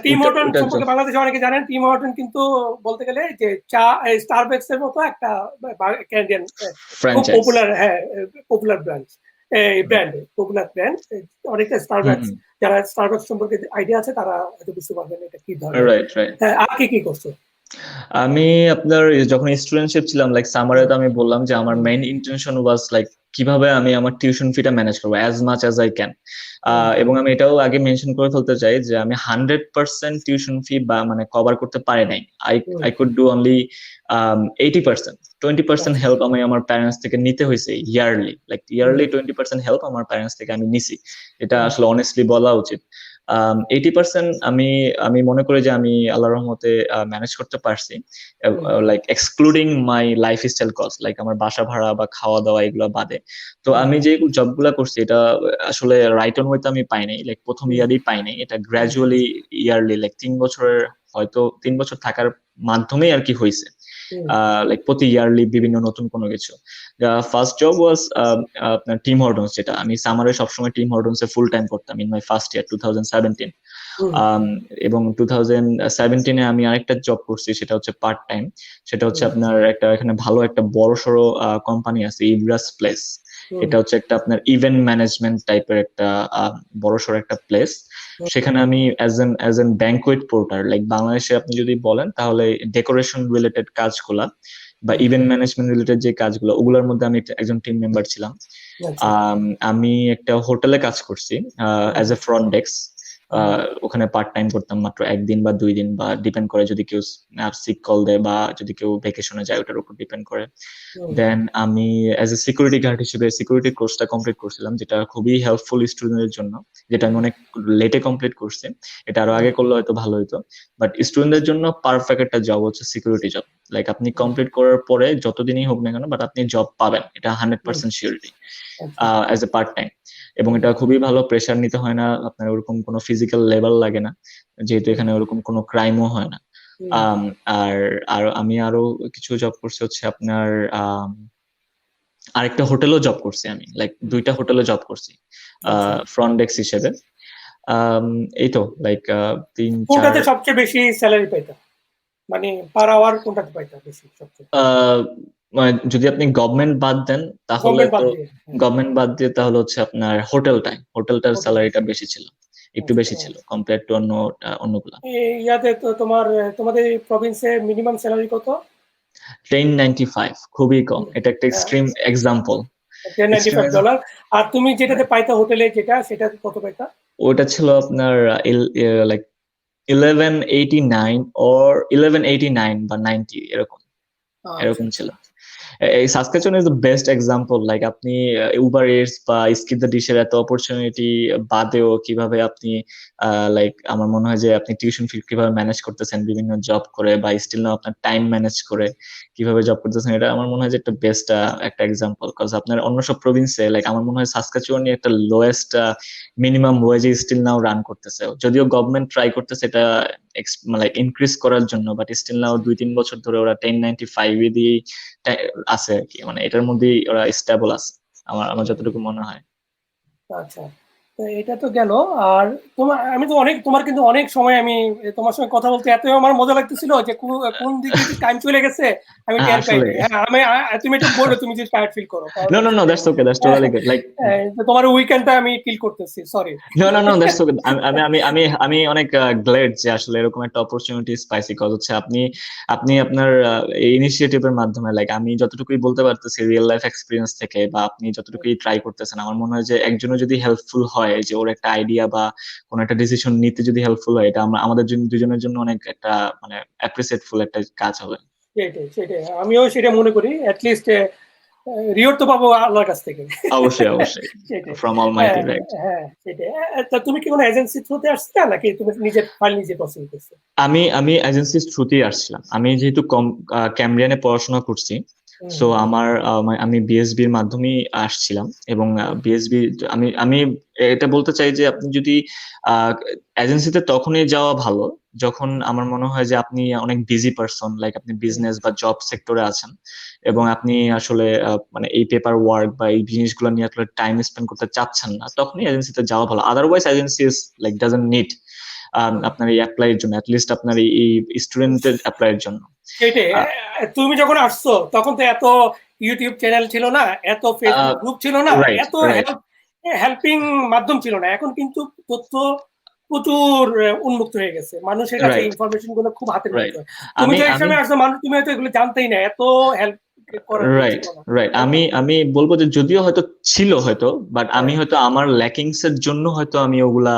টিম হর্টন সম্পর্কে বাংলাদেশে অনেকে জানেন। টিম হর্টন কিন্তু বলতে গেলে যে চা স্টারবাকস এর মতো একটা ক্যানাডিয়ান খুব পপুলার, হ্যাঁ, পপুলার ব্র্যান্ড, পপুলার ব্র্যান্ড। অনেকটা স্টারবাকস, যারা স্টারবাকস সম্পর্কে আইডিয়া আছে তারা হয়তো বুঝতে পারবেন এটা কি ধরনের। হ্যাঁ, আর কি করছো?
আমি আপনার যখন স্টুডেন্টশিপ ছিলাম, লাইক সামারে তো আমি বললাম যে আমার মেইন ইন্টেনশন ওয়াজ লাইক কিভাবে আমি আমার টিউশন ফিটা ম্যানেজ করবো as much as I can. এবং আমি এটাও আগে মেনশন করে ফেলতে চাই যে আমি 100% টিউশন ফি বা মানে কভার করতে পারি নাই। I could do only 80%। 20% help আমি আমার প্যারেন্টস থেকে নিতে হয়েছে ইয়ারলি, লাইক ইয়ারলি 20% হেল্প আমার প্যারেন্টস থেকে আমি নিছি, এটা আসলে অনেস্টলি বলা উচিত। 80% আমি মনে করি যে আমি আল্লাহর রহমতে ম্যানেজ করতে পারছি, লাইক এক্সক্লুডিং মাই লাইফস্টাইল কস্ট, লাইক আমার বাসা ভাড়া বা খাওয়া দাওয়া এগুলো বাদে। তো আমি যে জবগুলা করছি এটা আসলে রাইট অন ওয়েতে আমি পাই নাই, লাইক প্রথম ইয়ারই পাই নাই, এটা গ্র্যাজুয়ালি ইয়ারলি, লাইক 3 বছরের হয়তো 3 বছর থাকার মাধ্যমেই আর কি হয়েছে, লাইক প্রতি ইয়ারলি বিভিন্ন নতুন কোনো কিছু। ফার্স্ট জব ওয়াজ আপনার টিম হর্টনস, যেটা আমি সামারে সবসময় টিম হর্টনসে ফুল টাইম করতাম ইন মাই ফার্স্ট ইয়ার 2017। এবং 2017-এ আমি আরেকটা জব করছি, সেটা হচ্ছে পার্ট টাইম। সেটা হচ্ছে আপনার একটা এখানে ভালো একটা বড়সড় কোম্পানি আছে, ইব্রাস প্লেস। এটা হচ্ছে একটা আপনার ইভেন্ট ম্যানেজমেন্ট টাইপের একটা বড়সড় একটা প্লেস। সেখানে আমি as an banquet porter, like বাংলাদেশে আপনি যদি বলেন তাহলে ডেকোরেশন রিলেটেড কাজগুলা বা ইভেন্ট ম্যানেজমেন্ট রিলেটেড যে কাজগুলো, ওগুলোর মধ্যে আমি একজন টিম মেম্বার ছিলাম। আমি একটা হোটেলে কাজ করছি অ্যাজ এ ফ্রন্ট ডেস্ক। ওখানে পার্ট টাইম করতাম মাত্র 1 দিন বা 2 দিন, বা ডিপেন্ড করে যদি কেউ সিক কল দেয় বা যদি কেউ ভ্যাকেশনে যায়, ওটার উপর ডিপেন্ড করে। দেন আমি অ্যাজ এ সিকিউরিটি গার্ড হিসেবে সিকিউরিটি কোর্সটা কমপ্লিট করছিলাম, যেটা খুবই হেল্পফুল স্টুডেন্টদের জন্য, যেটা আমি অনেক লেটে কমপ্লিট করছি। এটা আরো আগে করলে হয়তো ভালো হতো, বাট স্টুডেন্টদের জন্য পারফেক্ট একটা জব হচ্ছে সিকিউরিটি জব। লাইক আপনি কমপ্লিট করার পরে যতদিনই হোক না কেন, বাট আপনি জব পাবেন, এটা 100% surety as a part time. এবং এটা খুবই ভালো, প্রেশার নিতে হয় না, আপনার ওরকম কোনো ফিজিক্যাল লেভেল লাগে না, যেহেতু এখানে ওরকম কোনো ক্রাইমও হয় না। আর আমি আরো কিছু জব করছি হচ্ছে আপনার আরেকটা হোটেলও জব করছি, আমি লাইক 2টা হোটেলে জব করছি ফ্রন্ট ডেস্ক হিসেবে। এই তো লাইক 3-4।
কোনটাতে সবচেয়ে বেশি স্যালারি পাইতা, মানে পার আওয়ার কোনটাতে পাইতা বেশি সবচেয়ে?
যদি আপনি গভর্নমেন্ট বাদ দেন তাহলে তো গভর্নমেন্ট বাদ দিয়ে তাহলে হচ্ছে আপনার হোটেলটার স্যালারিটা বেশি ছিল, একটু বেশি ছিল কম্পেয়ার টু অন্যগুলা।
ইয়াতে তো তোমাদের প্রভিন্সে মিনিমাম স্যালারি কত?
$10.95, খুবই কম, এটা একটা এক্সট্রিম এক্সাম্পল।
$10.95। আর তুমি যেটাতে পাইতা হোটেলে, যেটা সেটা কত পাইতা?
ওটা ছিল আপনার লাইক 1189 or 1189 বা 90 এরকম ছিল। এই Saskatchewan is the best example. Like আপনি উবার ইটস বা স্কিপ দ্য ডিশের এত অপরচুনিটি বাদেও কিভাবে আপনি লাইক আমার মনে হয় যে আপনি টিউশন ফি কিভাবে ম্যানেজ করতেছেন বিভিন্ন জব করে, বা স্টিল না আপনার টাইম ম্যানেজ করে কিভাবে জব করতেছেন, এটা আমার মনে হয় যে একটা বেস্ট একটা এক্সাম্পল। কজ আপনার অন্য সব প্রভিন্সে লাইক আমার মনে হয় সাসকাচুয়ানই একটা লোয়েস্ট মিনিমাম ওয়েজে স্টিল নাও রান করতেছে, যদিও গভর্নমেন্ট ট্রাই করতেছে এটা মানে ইনক্রিজ করার জন্য, বাট স্টিল নাও 2-3 বছর ধরে ওরা 1095 দিয়ে আছে আর কি, মানে এটার মধ্যেই ওরা স্টেবল আছে আমার আমার যতটুকু মনে হয়।
আচ্ছা, তো এটা তো গেল। আর আমি তো তোমার কিন্তু অনেক সময় আমি তোমার সঙ্গে কথা বলতে এত আমার মজা লাগতেছিল যে কোন দিক দিয়ে টাইম চলে গেছে আমি টের
আসলে
পাইনি। হ্যাঁ, তুমি একটু বলো তুমি যদি টায়ার্ড ফিল করো, কারণ
নো নো
হচ্ছে
নো
যে
that's okay, that's totally good. Like
তোমার উইকেন্ডটা আমি ফিল করতেছি, sorry.
No no no that's okay. আমি আমি আমি আমি অনেক গ্ল্যাড যে আসলে এরকম একটা অপরচুনিটি পাইছি, কজ হচ্ছে আপনি আপনি আপনার এই ইনিশিয়েটিভের মাধ্যমে, লাইক আমি যতটুকুই বলতে পারতেছি রিয়েল লাইফ এক্সপিরিয়েন্স থেকে, বা আপনি যতটুকুই ট্রাই করতেছেন, আমার মনে হয় যে একজনের যদি হেল্পফুল হয়, যে ওর একটা আইডিয়া বা কোনো একটা ডিসিশন নিতে যদি হেল্পফুল হয়, এটা আমাদের জন্য দুজনের জন্য অনেক একটা মানে অ্যাপ্রিসিয়েটফুল একটা কাজ হবে।
সেটাই সেটাই, আমিও সেটা মনে করি। অ্যাটলিস্ট রিওর তো পাবো আল্লাহর কাছ থেকে।
অবশ্যই অবশ্যই,
সেটাই।
ফ্রম
হ্যাঁ
অলমাইটি, রাইট।
হ্যাঁ, সেটাই। তা তুমি কি কোনো এজেন্সি থ্রুতে আসছিলে, নাকি তুমি নিজের ফাইল নিজে পছন্দ করছো?
আমি আমি এজেন্সির থ্রুতেই আসছিলাম। আমি যেহেতু ক্যামব্রিয়ানে পড়াশোনা করছি,
হুম
সো
হুম
আমি বিএসবির মাধ্যমেই আসছিলাম। এবং
হুম।
বিএসবি আমি আমি এটা বলতে চাই যে আপনি যদি এজেন্সিতে তখনই যাওয়া ভালো যখন আমার মনে হয় যে আপনি অনেক বিজি পারসন, লাইক আপনি বিজনেস বা জব সেক্টরে আছেন, এবং আপনি আসলে মানে এই পেপার ওয়ার্ক বা এই জিনিসগুলো নিয়ে আসলে টাইম স্পেন্ড করতে চাচ্ছেন না, তখনই এজেন্সিতে যাওয়া ভালো। Otherwise agency is like doesn't need আপনার এই অ্যাপ্লাইয়ের জন্য, অ্যাটলিস্ট আপনার এই স্টুডেন্টের অ্যাপ্লাইয়ের জন্য।
সেটাই। তুমি যখন আসছো তখন তো এত ইউটিউব চ্যানেল ছিল না, এত ফেসবুক গ্রুপ ছিল না,
রাইট
এত
রাইট
হেল্পিং মাধ্যম ছিল না। এখন কিন্তু তথ্য প্রচুর উন্মুক্ত হয়ে গেছে, মানুষের কাছে
রাইট
ইনফরমেশন গুলো খুব হাতের
রাইট।
মধ্যে। তুমি
আমি
তো
আমি
হিসাবে আসছো, মানুষ তুমি হয়তো এগুলো জানতেই না, এত হেল্প করার কেউ
রাইট
ছিল না,
রাইট।
তাই না?
আমি বলবো যে যদিও হয়তো ছিল হয়তো, বাট আমি
হ্যাঁ
হয়তো আমার ল্যাকিংস এর জন্য হয়তো আমি ওগুলা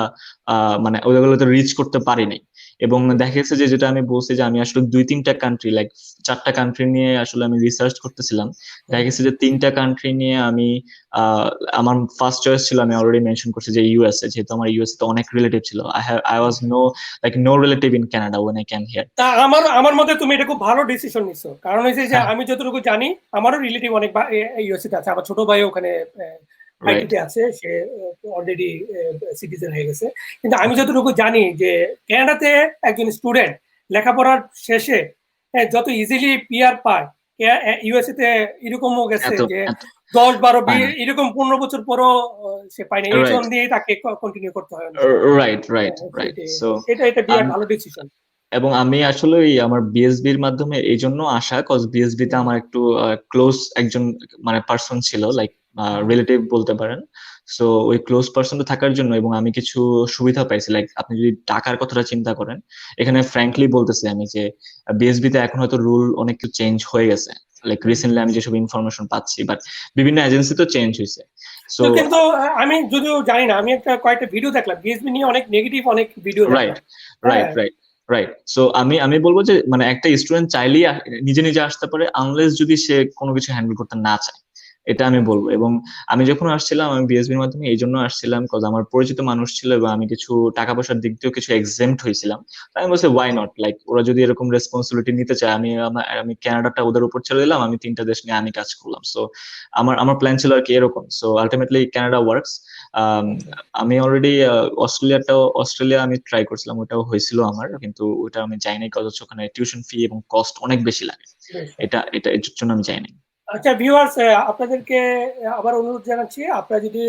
মানে ওগুলোতে রিচ করতে পারিনি। এবং দেখা গেছে যে যেটা আমি বলছি যে আমি আসলে 2-3টা কান্ট্রি, লাইক 4টা কান্ট্রি নিয়ে আসলে আমি রিসার্চ করতেছিলাম। দেখা গেছে যে 3টা কান্ট্রি নিয়ে আমি আহ, আমার ফার্স্ট চয়েস ছিল, আমি অলরেডি মেনশন করছি যে ইউএসএ, যেহেতু আমার ইউএসএ তো অনেক রিলেটিভ ছিল। I was no relative in Canada when I came here.
তা আমার আমার মতে তুমি এটা খুব ভালো ডিসিশন নিছো, কারণ হচ্ছে যে আমি যতটুকু জানি আমারও রিলেটিভ অনেক ইউএসএ আছে। আমার ছোট ভাই ওখানে
রাইট।
আইটিতে আছে, সে অলরেডি সিটিজেন হয়ে গেছে। কিন্তু আমি যতটুকু জানি যে কানাডাতে একজন স্টুডেন্ট লেখাপড়ার শেষে যত ইজিলি পিআর পায়, ইউএসএ তে এরকমও গেছে
এত
যে
এত
10-12
পায় না।
এরকম 15 বছর পরও সে পায় না, এইচ
রাইট
ওয়ান দিয়ে তাকে কন্টিনিউ করতে হয় অনেক।
Right right right.
সেটাই।
সো
এটা এটা বিরাট ভালো ডিসিশন।
এবং আমি আসলে আমার বিএসবির মাধ্যমে এই জন্য আসা, কজ বিএসবি তে আমার একটু ক্লোজ একজন মানে পার্সন ছিল, লাইক রিলেটিভ বলতে পারেন। সো ওই ক্লোজ পার্সনটা থাকার জন্য, এবং আমি কিছু সুবিধা পাইছি। লাইক আপনি যদি টাকার কথাটা চিন্তা করেন, এখানে ফ্র্যাঙ্কলি বলতেছি আমি যে বিএসবি তে এখন হয়তো রুল অনেক কিছু চেঞ্জ হয়ে গেছে, লাইক রিসেন্টলি আমি যেসব ইনফরমেশন পাচ্ছি, বাট বিভিন্ন এজেন্সি তো চেঞ্জ হয়েছে। সো
কিন্তু আমি যদিও জানি না, আমি কয়েকটা ভিডিও দেখলাম বিএসবি নিয়ে, অনেক নেগেটিভ অনেক ভিডিও
রাইট
দেখলাম।
রাইট
হ্যাঁ
রাইট রাইট। সো আমি বলবো যে মানে একটা স্টুডেন্ট চাইলেই নিজে নিজে আসতে পারে, আনলেস যদি সে কোনো কিছু হ্যান্ডেল করতে না চায়, এটা আমি বলবো। এবং আমি যখন আসছিলাম আমি বিএসবির মাধ্যমে এই জন্য আসছিলাম, কজ আমার পরিচিত মানুষ ছিল এবং আমি কিছু টাকা পয়সার দিক দিয়েও কিছু এক্সেম্ট হয়েছিলাম। তাই আমি বলছি ওয়াই নট, লাইক ওরা যদি এরকম রেসপন্সিবিলিটি নিতে চায়, আমি কানাডাটা ওদের উপর ছেড়ে দিলাম, আমি 3টা দেশ নিয়ে আমি কাজ করলাম। সো আমার প্ল্যান ছিল আর কি এরকম। So ultimately Canada works. আমি অলরেডি অস্ট্রেলিয়া আমি ট্রাই করছিলাম, ওটাও হয়েছিল আমার, কিন্তু ওটা আমি যাইনি, কজ হচ্ছে ওখানে টিউশন ফি এবং কস্ট অনেক বেশি লাগে।
বেশ।
এটা এর জন্য আমি যাইনি।
আচ্ছা ভিউয়ার্স, আপনাদেরকে আবার অনুরোধ জানাচ্ছি, আপনারা যদি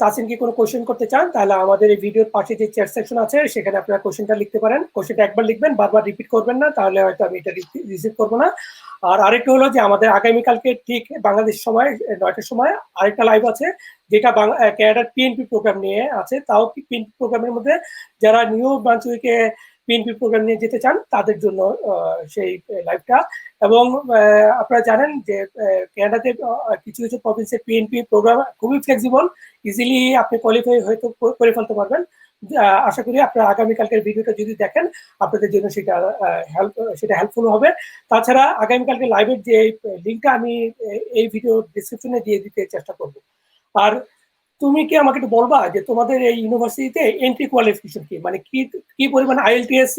তাসিনকে কোনো কোশ্চেন করতে চান, তাহলে আমাদের এই ভিডিওর পাশে যে চ্যাট সেকশন আছে সেখানে আপনারা কোশ্চেনটা লিখতে পারেন। কোশ্চেনটা একবার লিখবেন, বারবার রিপিট করবেন না, তাহলে হয়তো আমি এটা রিসিভ করবো না। আর আরেকটা হলো যে আমাদের আগামীকালকে ঠিক বাংলাদেশ সময় 9টার সময় আরেকটা লাইভ আছে, যেটা ক্যানাডার পিএনপি প্রোগ্রাম নিয়ে আছে। তাও পিএনপি প্রোগ্রামের মধ্যে যারা নিউ ব্রান্সউইকে পিএনপি প্রোগ্রাম নিয়ে যেতে চান তাদের জন্য সেই লাইভটা। এবং আপনারা জানেন যে ক্যানাডাতে কিছু কিছু প্রভিন্সের পিএনপি প্রোগ্রাম খুবই ফ্লেক্সিবল, ইজিলি আপনি কোয়ালিফাই হয়তো করে ফেলতে পারবেন। আশা করি আপনারা আগামীকালকের ভিডিওটা যদি দেখেন আপনাদের জন্য সেটা হেল্পফুল হবে। তাছাড়া আগামীকালকে লাইভের যে লিঙ্কটা আমি এই ভিডিও ডিসক্রিপশনে দিয়ে দিতে চেষ্টা করব। আর তুমি কি আমাকে একটু বলবা যে তোমাদের এই ইউনিভার্সিটিতে এন্ট্রি কোয়ালিফিকেশন কি, মানে কি পরিমাণ আইএলটিএস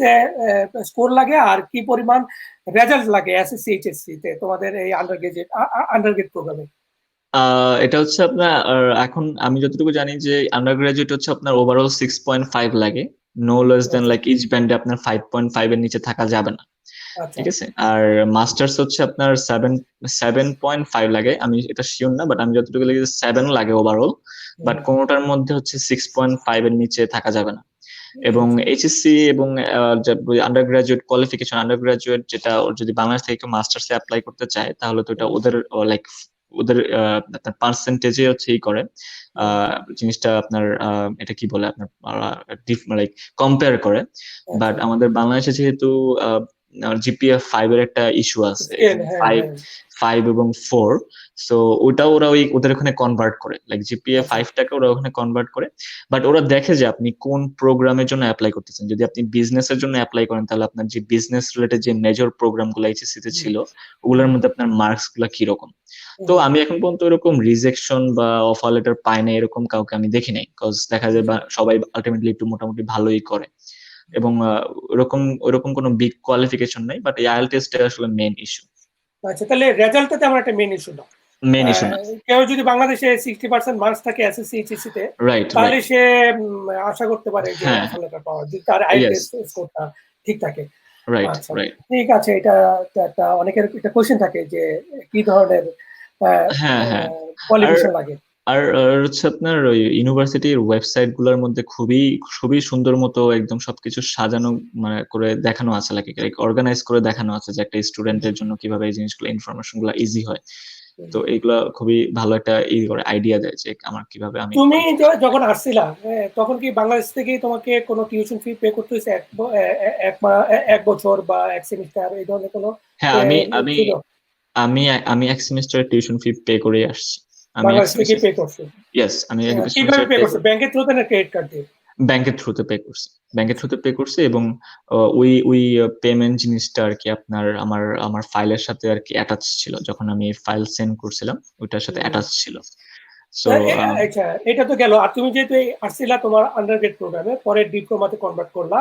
স্কোর লাগে আর কি পরিমাণ রেজাল্ট লাগে এসএসসি এইচএসসি তে তোমাদের এই আন্ডারগ্রেড প্রোগ্রামে?
এটা হচ্ছে আপনার এখন আমি যতটুকু জানি যে আন্ডার গ্রাজুয়েট হচ্ছে আপনার ওভারঅল 6.5 লাগে, no less than like each ব্যান্ডে আপনার 5.5 এর নিচে থাকা যাবে না,
আচ্ছা
ঠিক আছে। আর মাস্টার্স হচ্ছে আপনার 7.5 লাগে, আমি এটা শিওর না, বাট আমি যতটুকু লাগে 7 লাগে ওভারঅল, বাট কোনোটার মধ্যে হচ্ছে 6.5 এর নিচে থাকা যাবে না। এবং এইচএসসি এবং under graduate qualification, under graduate যেটা যদি বাংলাদেশ থেকে মাস্টার্সে অ্যাপ্লাই করতে চায় তাহলে তো এটা ওদের লাইক ওদের আপনার পার্সেন্টেজে হচ্ছে ই করে জিনিসটা আপনার এটা কি বলে আপনার লাইক কম্পেয়ার করে। বাট আমাদের বাংলাদেশে যেহেতু জিপিএ 5 এর একটা ইস্যু আছে, 5 এবং 4, সো ওটা ওরা ওদের ওখানে কনভার্ট করে, লাইক জিপিএ 5টাকে ওরা ওখানে কনভার্ট করে। বাট ওরা দেখে যে আপনি কোন প্রোগ্রামের জন্য অ্যাপ্লাই করতেছেন। যদি আপনি বিজনেসের জন্য অ্যাপ্লাই করেন তাহলে আপনার যে বিজনেস রিলেটেড যে মেজর প্রোগ্রামগুলো এইচএসসি তে ছিল ওগুলোর মধ্যে আপনার মার্কস গুলা কিরকম। তো আমি এখন পর্যন্ত এরকম রিজেকশন বা অফার লেটার পাই না, এরকম কাউকে আমি দেখি নাই, কজ দেখা যায় সবাই আলটিমেটলি একটু মোটামুটি ভালোই করে। এবং ওরকম কোনো বিগ কোয়ালিফিকেশন নাই, বাট এই আইএলটিএস টা আসলে মেইন ইস্যু।
আচ্ছা, তাহলে রেজাল্টটা তেমন একটা মেইন ইস্যু না।
মেইন ইস্যু না।
কেউ যদি বাংলাদেশে 60% মার্কস থাকে এসএসসি এইচএসসি তে,
রাইট,
তাহলে সে আশা করতে পারে যে
হ্যাঁ,
অফার লেটার পাওয়ার, যদি তার আইএলটিএস স্কোরটা ঠিক থাকে।
রাইট,
আচ্ছা,
রাইট।
ঠিক আছে। এটা একটা অনেকের একটা কোশ্চেন থাকে যে কি ধরনের
হ্যাঁ, হ্যাঁ।
কোয়ালিফিকেশন লাগে।
আর হচ্ছে আপনার ওই ইউনিভার্সিটির ওয়েবসাইট গুলোর মধ্যে খুবই সুন্দর মতো একদম সবকিছু সাজানো মানে করে দেখানো আছে, লাইক অর্গানাইজ করে দেখানো আছে যে একটা স্টুডেন্টের জন্য কিভাবে এই জিনিসগুলো ইনফরমেশন গুলো ইজি হয়। তো এইগুলা খুবই ভালো একটা আইডিয়া দেয় যে আমার কিভাবে আমি।
তুমি যখন আসছিলা তখন কি বাংলাদেশ থেকে তোমাকে কোনো টিউশন ফি পে করতে হয়েছে এক বছর বা এক সেমিস্টার এই ধরনের কোনো?
হ্যাঁ, আমি এক সেমিস্টার টিউশন ফি পে করে আসছি।
বাংলাদেশ থেকে পে করছো?
ইয়েস, আমি
কিভাবে পে করছো? ব্যাংকের থ্রুতে না ক্রেডিট কার্ড দিয়ে?
ব্যাংকের থ্রুতে পে করছি এবং ওই পেমেন্ট জিনিসটা আর কি আপনার আমার ফাইলের সাথে আর কি অ্যাটাচ ছিল, যখন আমি ফাইল সেন্ড করছিলাম ওইটার সাথে অ্যাটাচ ছিল। সো
আচ্ছা, এটা তো গেল। আর তুমি যেহেতু আসছিলা তোমার আন্ডারগ্রেড প্রোগ্রামে, পরে ডিপ্লোমাতে কনভার্ট করলা,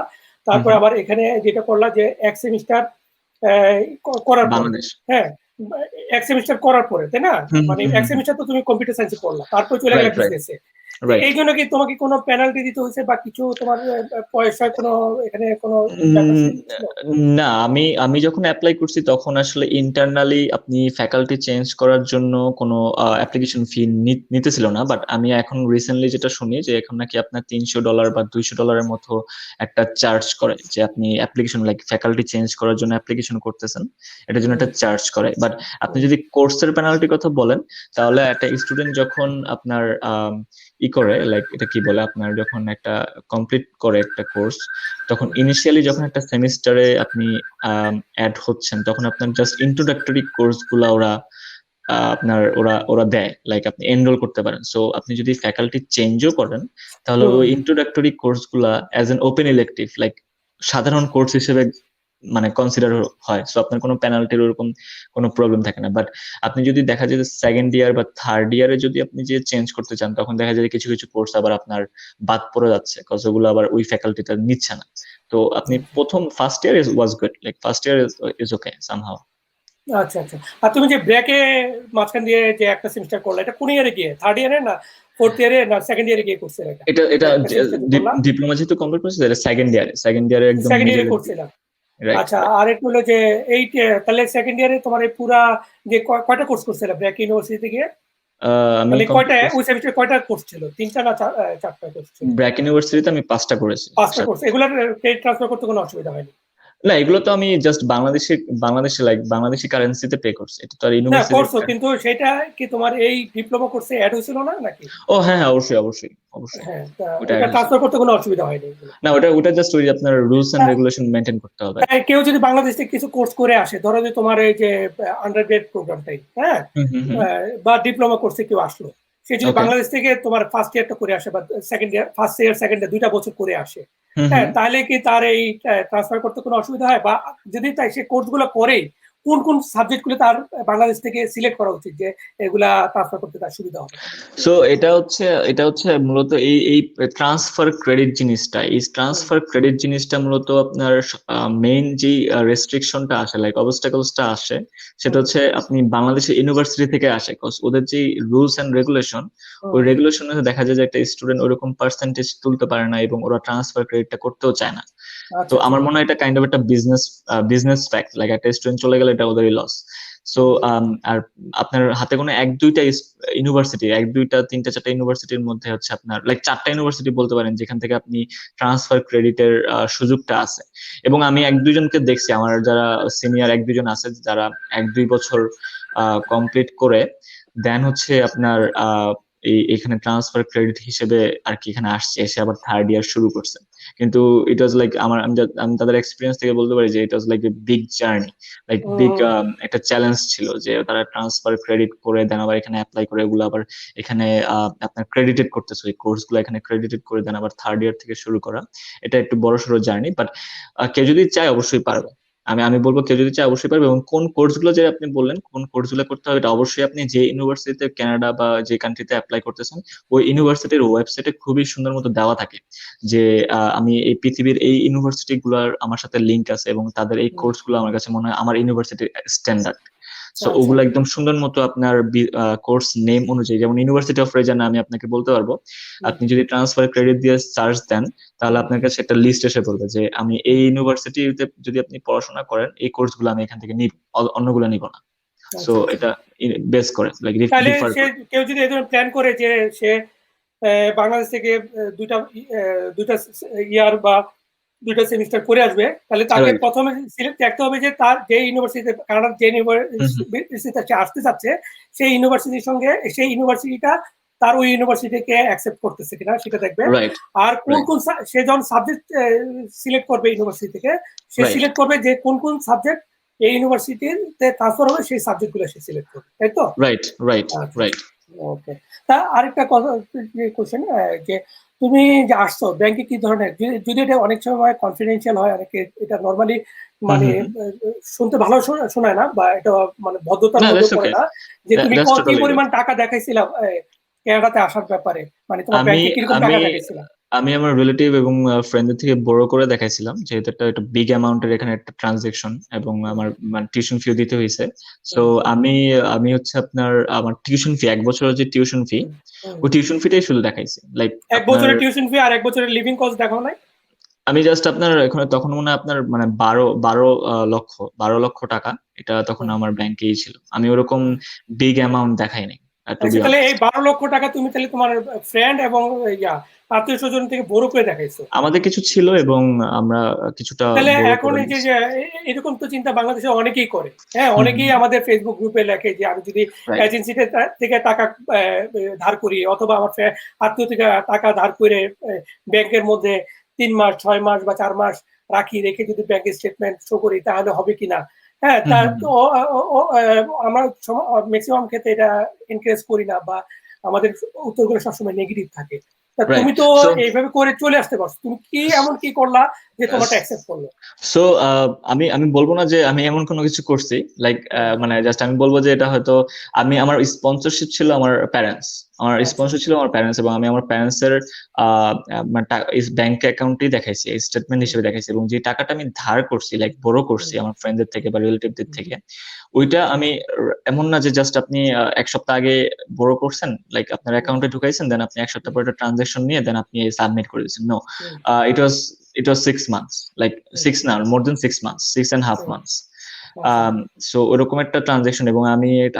তারপর আবার এখানে যেটা করলা যে এক সেমিস্টার করার পর, হ্যাঁ, এক সেমিস্টার করার পরে, তাই না? মানে এক সেমিস্টার তো তুমি কম্পিউটার সায়েন্সে পড়লা, তারপর চলে গেলা বিজনেসে। এই জন্য কি তোমাকে কোনো পেনাল্টি দিতে হয়েছে বা কিছু, তোমার পয়সার কোনো এখানে কোনো ব্যাপার ছিল?
না, আমি যখন অ্যাপ্লাই করছি তখন আসলে ইন্টারনালি আপনি ফ্যাকাল্টি চেঞ্জ করার জন্য কোনো অ্যাপ্লিকেশন ফি নিতেছিল না। বাট আমি এখন রিসেন্টলি যেটা শুনি যে এখন নাকি আপনার $300 বা $200 মতো একটা চার্জ করে, যে আপনি অ্যাপ্লিকেশন লাইক ফ্যাকাল্টি চেঞ্জ করার জন্য অ্যাপ্লিকেশন করতেছেন, এটার জন্য একটা চার্জ করে। বাট আপনি যদি কোর্সের পেনাল্টির কথা বলেন তাহলে একটা স্টুডেন্ট যখন আপনার করে লাইক এটা কি বলে আপনার যখন একটা কমপ্লিট করে একটা কোর্স, তখন ইনিশিয়ালি যখন একটা সেমিস্টারে আপনি অ্যাড হচ্ছেন তখন আপনার জাস্ট ইন্ট্রোডাক্টরি কোর্স গুলা ওরা দেয়, লাইক আপনি এনরোল করতে পারেন। সো আপনি যদি ফ্যাকাল্টি চেঞ্জও করেন তাহলে ওই ইন্ট্রোডাক্টরি কোর্স গুলা as an open elective like সাধারণ কোর্স হিসেবে মানে কনসিডার হয়। সো আপনার কোনো পেনাল্টির ওরকম কোনো প্রবলেম থাকে না। বাট আপনি যদি দেখা যায় যে সেকেন্ড ইয়ার বা থার্ড ইয়ারে যদি আপনি যে চেঞ্জ করতে চান তখন দেখা যায় কিছু কিছু কোর্স আবার আপনার বাদ পড়ে যাচ্ছে, কজ ওগুলো আবার ওই ফ্যাকাল্টিটা নিচ্ছে না। তো আপনি first year was good, like first year is okay somehow.
আচ্ছা আচ্ছা। আর তুমি যে ব্রেকে মাঝখান দিয়ে যে একটা সেমিস্টার করলে, এটা কোন ইয়ারে গিয়ে? থার্ড ইয়ারে না ফোর্থ ইয়ারে না সেকেন্ড ইয়ারে গিয়ে করছিলে?
এটা ডিপ্লোমা যেহেতু কমপ্লিট করছি এটা সেকেন্ড ইয়ারে একদম
সেকেন্ড ইয়ারে করছিলাম। আচ্ছা, আর একটু হলো যে এই তাহলে সেকেন্ড ইয়ারে তোমার এই পুরা যে কয়টা কোর্স করছিলে ব্রেক ইউনিভার্সিটিতে গিয়ে?
আমি
কয়টা ওই সেমিস্টারে কয়টা কোর্স ছিল? 3টা না 4টা কোর্স ছিল?
ব্র্যাক ইউনিভার্সিটিতে আমি 5টা করেছি।
5টা কোর্স। এগুলোর ক্রেডিট ট্রান্সফার করতে কোনো অসুবিধা হয়নি?
না, এগুলো তো আমি জাস্ট বাংলাদেশে লাইক বাংলাদেশি কারেন্সিতে পে করছি। এটা তো আর ইউনিভার্সিটি
না করছো, কিন্তু সেটা কি তোমার এই ডিপ্লোমা কোর্সে অ্যাড হয়েছিল না নাকি?
ও হ্যাঁ, অবশ্যই।
হ্যাঁ, এটা ট্রান্সফার করতে কোনো অসুবিধা হয়নি?
না, ওটা জাস্ট ওই আপনার রুলস এন্ড রেগুলেশন মেইনটেইন করতে হবে।
কেউ যদি বাংলাদেশ থেকে কিছু কোর্স করে আসে, ধরো যে তোমার এই যে আন্ডারগ্রেড প্রোগ্রামটাই, হ্যাঁ, বা ডিপ্লোমা কোর্সে কেউ আসলো, সে যদি
ওকে।
বাংলাদেশ থেকে তোমার ফার্স্ট ইয়ারটা করে আসে বা second year, first year second year 2টা বছর করে আসে,
হুম
হ্যাঁ,
হুম।
তাহলে কি তার এই ট্রান্সফার করতে কোনো অসুবিধা হয়? বা যদি তাই সে কোর্সগুলো করে, কোন কোন সাবজেক্টগুলো তার বাংলাদেশ থেকে সিলেক্ট করা উচিত যে এগুলা ট্রান্সফার করতে তার সুবিধা হবে?
সো এটা হচ্ছে মূলত এই ট্রান্সফার ক্রেডিট জিনিসটা, এই
হুম,
ট্রান্সফার ক্রেডিট জিনিসটা মূলত আপনার মেইন যে রেস্ট্রিকশনটা আসে, লাইক অবস্টাকলসটা আসে, সেটা
হুম,
হচ্ছে আপনি বাংলাদেশের ইউনিভার্সিটি থেকে আসে, কজ ওদের যে রুলস এন্ড রেগুলেশন, ওই
হুম,
রেগুলেশনে দেখা যায় যে একটা স্টুডেন্ট ওরকম পার্সেন্টেজ তুলতে পারে না এবং ওরা ট্রান্সফার ক্রেডিটটা করতেও চায় না। তো
আচ্ছা, আচ্ছা।
আমার মনে হয় এটা কাইন্ড অফ একটা বিজনেস ফ্যাক্ট, লাইক একটা স্টুডেন্ট চলে গেলে এটা ওদেরই লস। সো
হুম,
আর আপনার হাতে কোনো এক দুইটা ইউনিভার্সিটি, এক দুইটা তিনটা চারটা ইউনিভার্সিটির মধ্যে হচ্ছে আপনার লাইক চারটা ইউনিভার্সিটি বলতে পারেন যেখান থেকে আপনি ট্রান্সফার ক্রেডিটের সুযোগটা আছে। এবং আমি এক দুইজনকে দেখছি, আমার যারা সিনিয়র এক দুইজন আছে যারা 1-2 বছর কমপ্লিট করে দেন হচ্ছে আপনার এখানে ট্রান্সফার ক্রেডিট হিসেবে আর কি এখানে আসছে, এসে আবার থার্ড ইয়ার শুরু করছে। কিন্তু ইট ওয়াজ লাইক আমি তাদের এক্সপিরিয়েন্স থেকে বলতে পারি যে it was like a big journey, like big
hmm,
একটা চ্যালেঞ্জ ছিল যে তারা ট্রান্সফার ক্রেডিট করে দেন আবার এখানে অ্যাপ্লাই করে এগুলো আবার এখানে আপনার ক্রেডিটেড করতেছে, ওই কোর্স গুলো এখানে ক্রেডিটেড করে দেন আবার থার্ড ইয়ার থেকে শুরু করা। এটা একটু বড় সড়ো জার্নি, বাট কেউ যদি চায় অবশ্যই পারবে। আমি বলবো কেউ যদি চায় অবশ্যই পারবে। এবং কোন কোর্স গুলো যে আপনি বললেন কোন কোর্স গুলো করতে হবে, এটা অবশ্যই আপনি যে ইউনিভার্সিটিতে কানাডা বা যে কান্ট্রিতে অ্যাপ্লাই করতেছেন ওই ইউনিভার্সিটির ওয়েবসাইটে খুবই সুন্দর মতো দেওয়া থাকে যে আমি এই পৃথিবীর এই ইউনিভার্সিটি গুলার আমার সাথে লিংক আছে এবং তাদের এই
হুম,
কোর্স গুলো আমার কাছে মনে হয় আমার ইউনিভার্সিটির স্ট্যান্ডার্ড। সো
আচ্ছা।
ওগুলো একদম সুন্দর মতো আপনার কোর্স নেম অনুযায়ী, যেমন ইউনিভার্সিটি অফ রেজানা আমি আপনাকে বলতে পারবো,
হুম,
আপনি যদি ট্রান্সফার ক্রেডিট দিয়ে চার্জ দেন তাহলে
হুম,
আপনার কাছে একটা লিস্ট এসে পড়বে যে আমি এই
হুম,
ইউনিভার্সিটিতে যদি আপনি পড়াশোনা করেন এই কোর্স গুলো আমি এখান থেকে নিব, অন্যগুলো নিব না। সো
আচ্ছা, আচ্ছা।
এটা বেস করে লাইক
তাহলে
ডিফার
সে
করে।
কেউ যদি এই ধরনের প্ল্যান করে যে সে বাংলাদেশ থেকে দুইটা দুইটা ইয়ার বা 2টা সেমিস্টার করে আসবে, তাহলে তাকে
রাইট।
প্রথমে সিলেক্ট দেখতে হবে যে তার যে ইউনিভার্সিটিতে, কানাডার যে ইউনিভার্সিটিতে সে আসতে চাচ্ছে সেই ইউনিভার্সিটির সঙ্গে সেই ইউনিভার্সিটিটা তার ওই ইউনিভার্সিটিকে অ্যাকসেপ্ট করতেছে কিনা সেটা দেখবে।
রাইট।
আর কোন
রাইট।
কোন সে যখন সাবজেক্ট সিলেক্ট করবে ইউনিভার্সিটি থেকে, সে
রাইট।
সিলেক্ট করবে যে কোন কোন সাবজেক্ট এই ইউনিভার্সিটিতে ট্রান্সফার হবে, সেই সাবজেক্টগুলো সে সিলেক্ট করবে, তাই তো?
রাইট। রাইট।
আচ্ছা,
রাইট।
আচ্ছা। ওকে। তা আরেকটা কথা, কোশ্চেন, যে তুমি যে আসছো ব্যাংকে কি ধরনের, যদি এটা অনেক সময় কনফিডেন্সিয়াল হয়, অনেকে এটা নরমালি
হুম
মানে
হুম হুম।
শুনতে ভালো শোনায় না, বা এটা মানে ভদ্রতার
না,
মধ্যে
দ্যাটস
পড়ে
ওকে।
না, যে তুমি
দ্যাটস
কি
টোটালি গুড।
পরিমাণ টাকা দেখাইছিলা কানাডাতে আসার ব্যাপারে, মানে তোমার
আমি
ব্যাংকে কিরকম
আমি
টাকা দেখাইছিলা?
আমি আমার রিলেটিভ এবং ফ্রেন্ডদের থেকে বড় করে দেখাইছিলাম, যেহেতু একটা বিগ অ্যামাউন্টের এখানে একটা ট্রানজেকশন এবং
হুম,
আমার মানে টিউশন ফিও দিতে হয়েছে। সো
হুম,
আমি হচ্ছে আপনার আমার টিউশন ফি, 1 বছরের যে টিউশন ফি,
হুম, হুম।
ওই টিউশন ফিটাই শুধু দেখাইছি, লাইক
এক
আপনার
বছরের টিউশন ফি আর 1 বছরের লিভিং কস্ট দেখাও নাই?
আমি জাস্ট আপনার এখানে তখন মনে হয় আপনার মানে 12 লক্ষ টাকা এটা তখন
হুম,
আমার ব্যাংকেই ছিল। আমি ওরকম
হুম।
বিগ অ্যামাউন্ট দেখাই নাই, টু
আচ্ছা,
বি
তাহলে এই
অনেস্ট।
12 লক্ষ টাকা তুমি তাহলে তোমার ফ্রেন্ড এবং আত্মীয় স্বজন থেকে বড় করে দেখাইছো?
আমাদের কিছু ছিল এবং আমরা কিছুটা
তাহলে
বড়
এখন
করে
এই যে
নিয়েছি।
যে এরকম তো চিন্তা বাংলাদেশে অনেকেই করে, হ্যাঁ,
হুম হুম।
অনেকেই আমাদের ফেসবুক গ্রুপে লেখে যে আমি যদি
রাইট।
এজেন্সিতে থেকে টাকা ধার করি, অথবা আমার আত্মীয় থেকে টাকা ধার করে ব্যাংকের মধ্যে 3 মাস 6 মাস বা 4 মাস রাখি, রেখে যদি ব্যাংক স্টেটমেন্ট শো করি তাহলে হবে কিনা। হ্যাঁ,
হুম
তার
হুম
তো
হুম।
আমরা ম্যাক্সিমাম ক্ষেত্রে এটা এনকারেজ করি না, বা আমাদের উত্তরগুলো সবসময় নেগেটিভ থাকে। তা
রাইট।
তুমি তো
সো
এইভাবে করে চলে আসতে পারছো, তুমি কি এমন কি করলা যে তোমারটা অ্যাকসেপ্ট করলো?
সো আমি আমি বলবো না যে আমি এমন কোনো কিছু করছি, লাইক
হুম,
মানে জাস্ট আমি বলবো যে এটা হয়তো আমার স্পন্সরশিপ ছিল আমার প্যারেন্টস, আমার
আচ্ছা,
স্পন্সর
আচ্ছা।
ছিল আমার প্যারেন্টস, এবং আমি আমার প্যারেন্টস এর মানে ব্যাংক অ্যাকাউন্টই দেখাইছি, স্টেটমেন্ট
হুম,
হিসেবে দেখাইছি, এবং যে টাকাটা আমি ধার করছি লাইক বড় করছি
হুম,
আমার ফ্রেন্ডদের থেকে বা রিলেটিভদের
হুম,
থেকে, ওইটা আমি এমন না যে জাস্ট আপনি 1 সপ্তাহ আগে বড় করছেন, লাইক আপনার
হুম,
অ্যাকাউন্টে ঢুকাইছেন, দেন আপনি 1 সপ্তাহ
হুম,
পরে একটা ট্রানজাকশন নিয়ে দেন আপনি সাবমিট করে দিচ্ছেন। নো,
হুম,
ইট ওয়াজ 6 months, like
হুম,
6 না, more than 6 months, 6.5 months।
আচ্ছা,
সো ওরকম একটা ট্রানজেকশন, এবং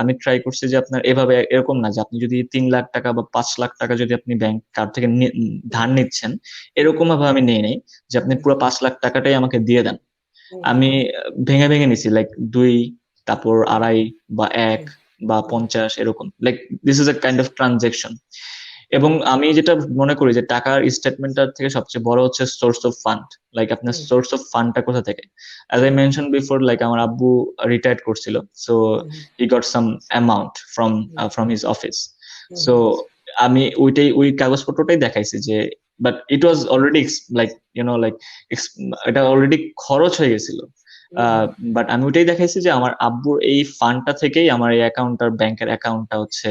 আমি ট্রাই করছি যে আপনার এভাবে এরকম না যে আপনি যদি 3 লাখ টাকা বা 5 লাখ টাকা যদি আপনি ব্যাংক কার্ড থেকে
হুম,
ধার নিচ্ছেন,
হুম,
এরকম ভাবে আমি নেই নাই যে আপনি
হুম,
পুরো 5 লাখ টাকাটাই আমাকে দিয়ে দেন।
হুম,
আমি ভেঙে ভেঙে নিছি, লাইক 2, তারপর
হুম,
2.5 বা 1
হুম,
বা
হুম,
50 এরকম, like this is a kind of transaction. এবং আমি যেটা মনে করি যে টাকার স্টেটমেন্টটার থেকে সবচেয়ে বড় হচ্ছে সোর্স অফ ফান্ড, লাইক আপনার
হুম,
সোর্স অফ ফান্ডটা কোথা থেকে। As I
hmm,
mention before, like আমার আব্বু রিটায়ার্ড করছিল, so
hmm,
he got some amount from
hmm,
from his office.
Hmm,
so
hmm,
আমি ওই কাগজপত্রটাই দেখাইছি যে, but it was already like like এটা অলরেডি খরচ হয়ে গেছিল। বাট আমি ওইটাই দেখাইছি যে আমার আব্বুর এই ফান্ডটা থেকেই আমার এই অ্যাকাউন্টটার, ব্যাংকের অ্যাকাউন্টটা হচ্ছে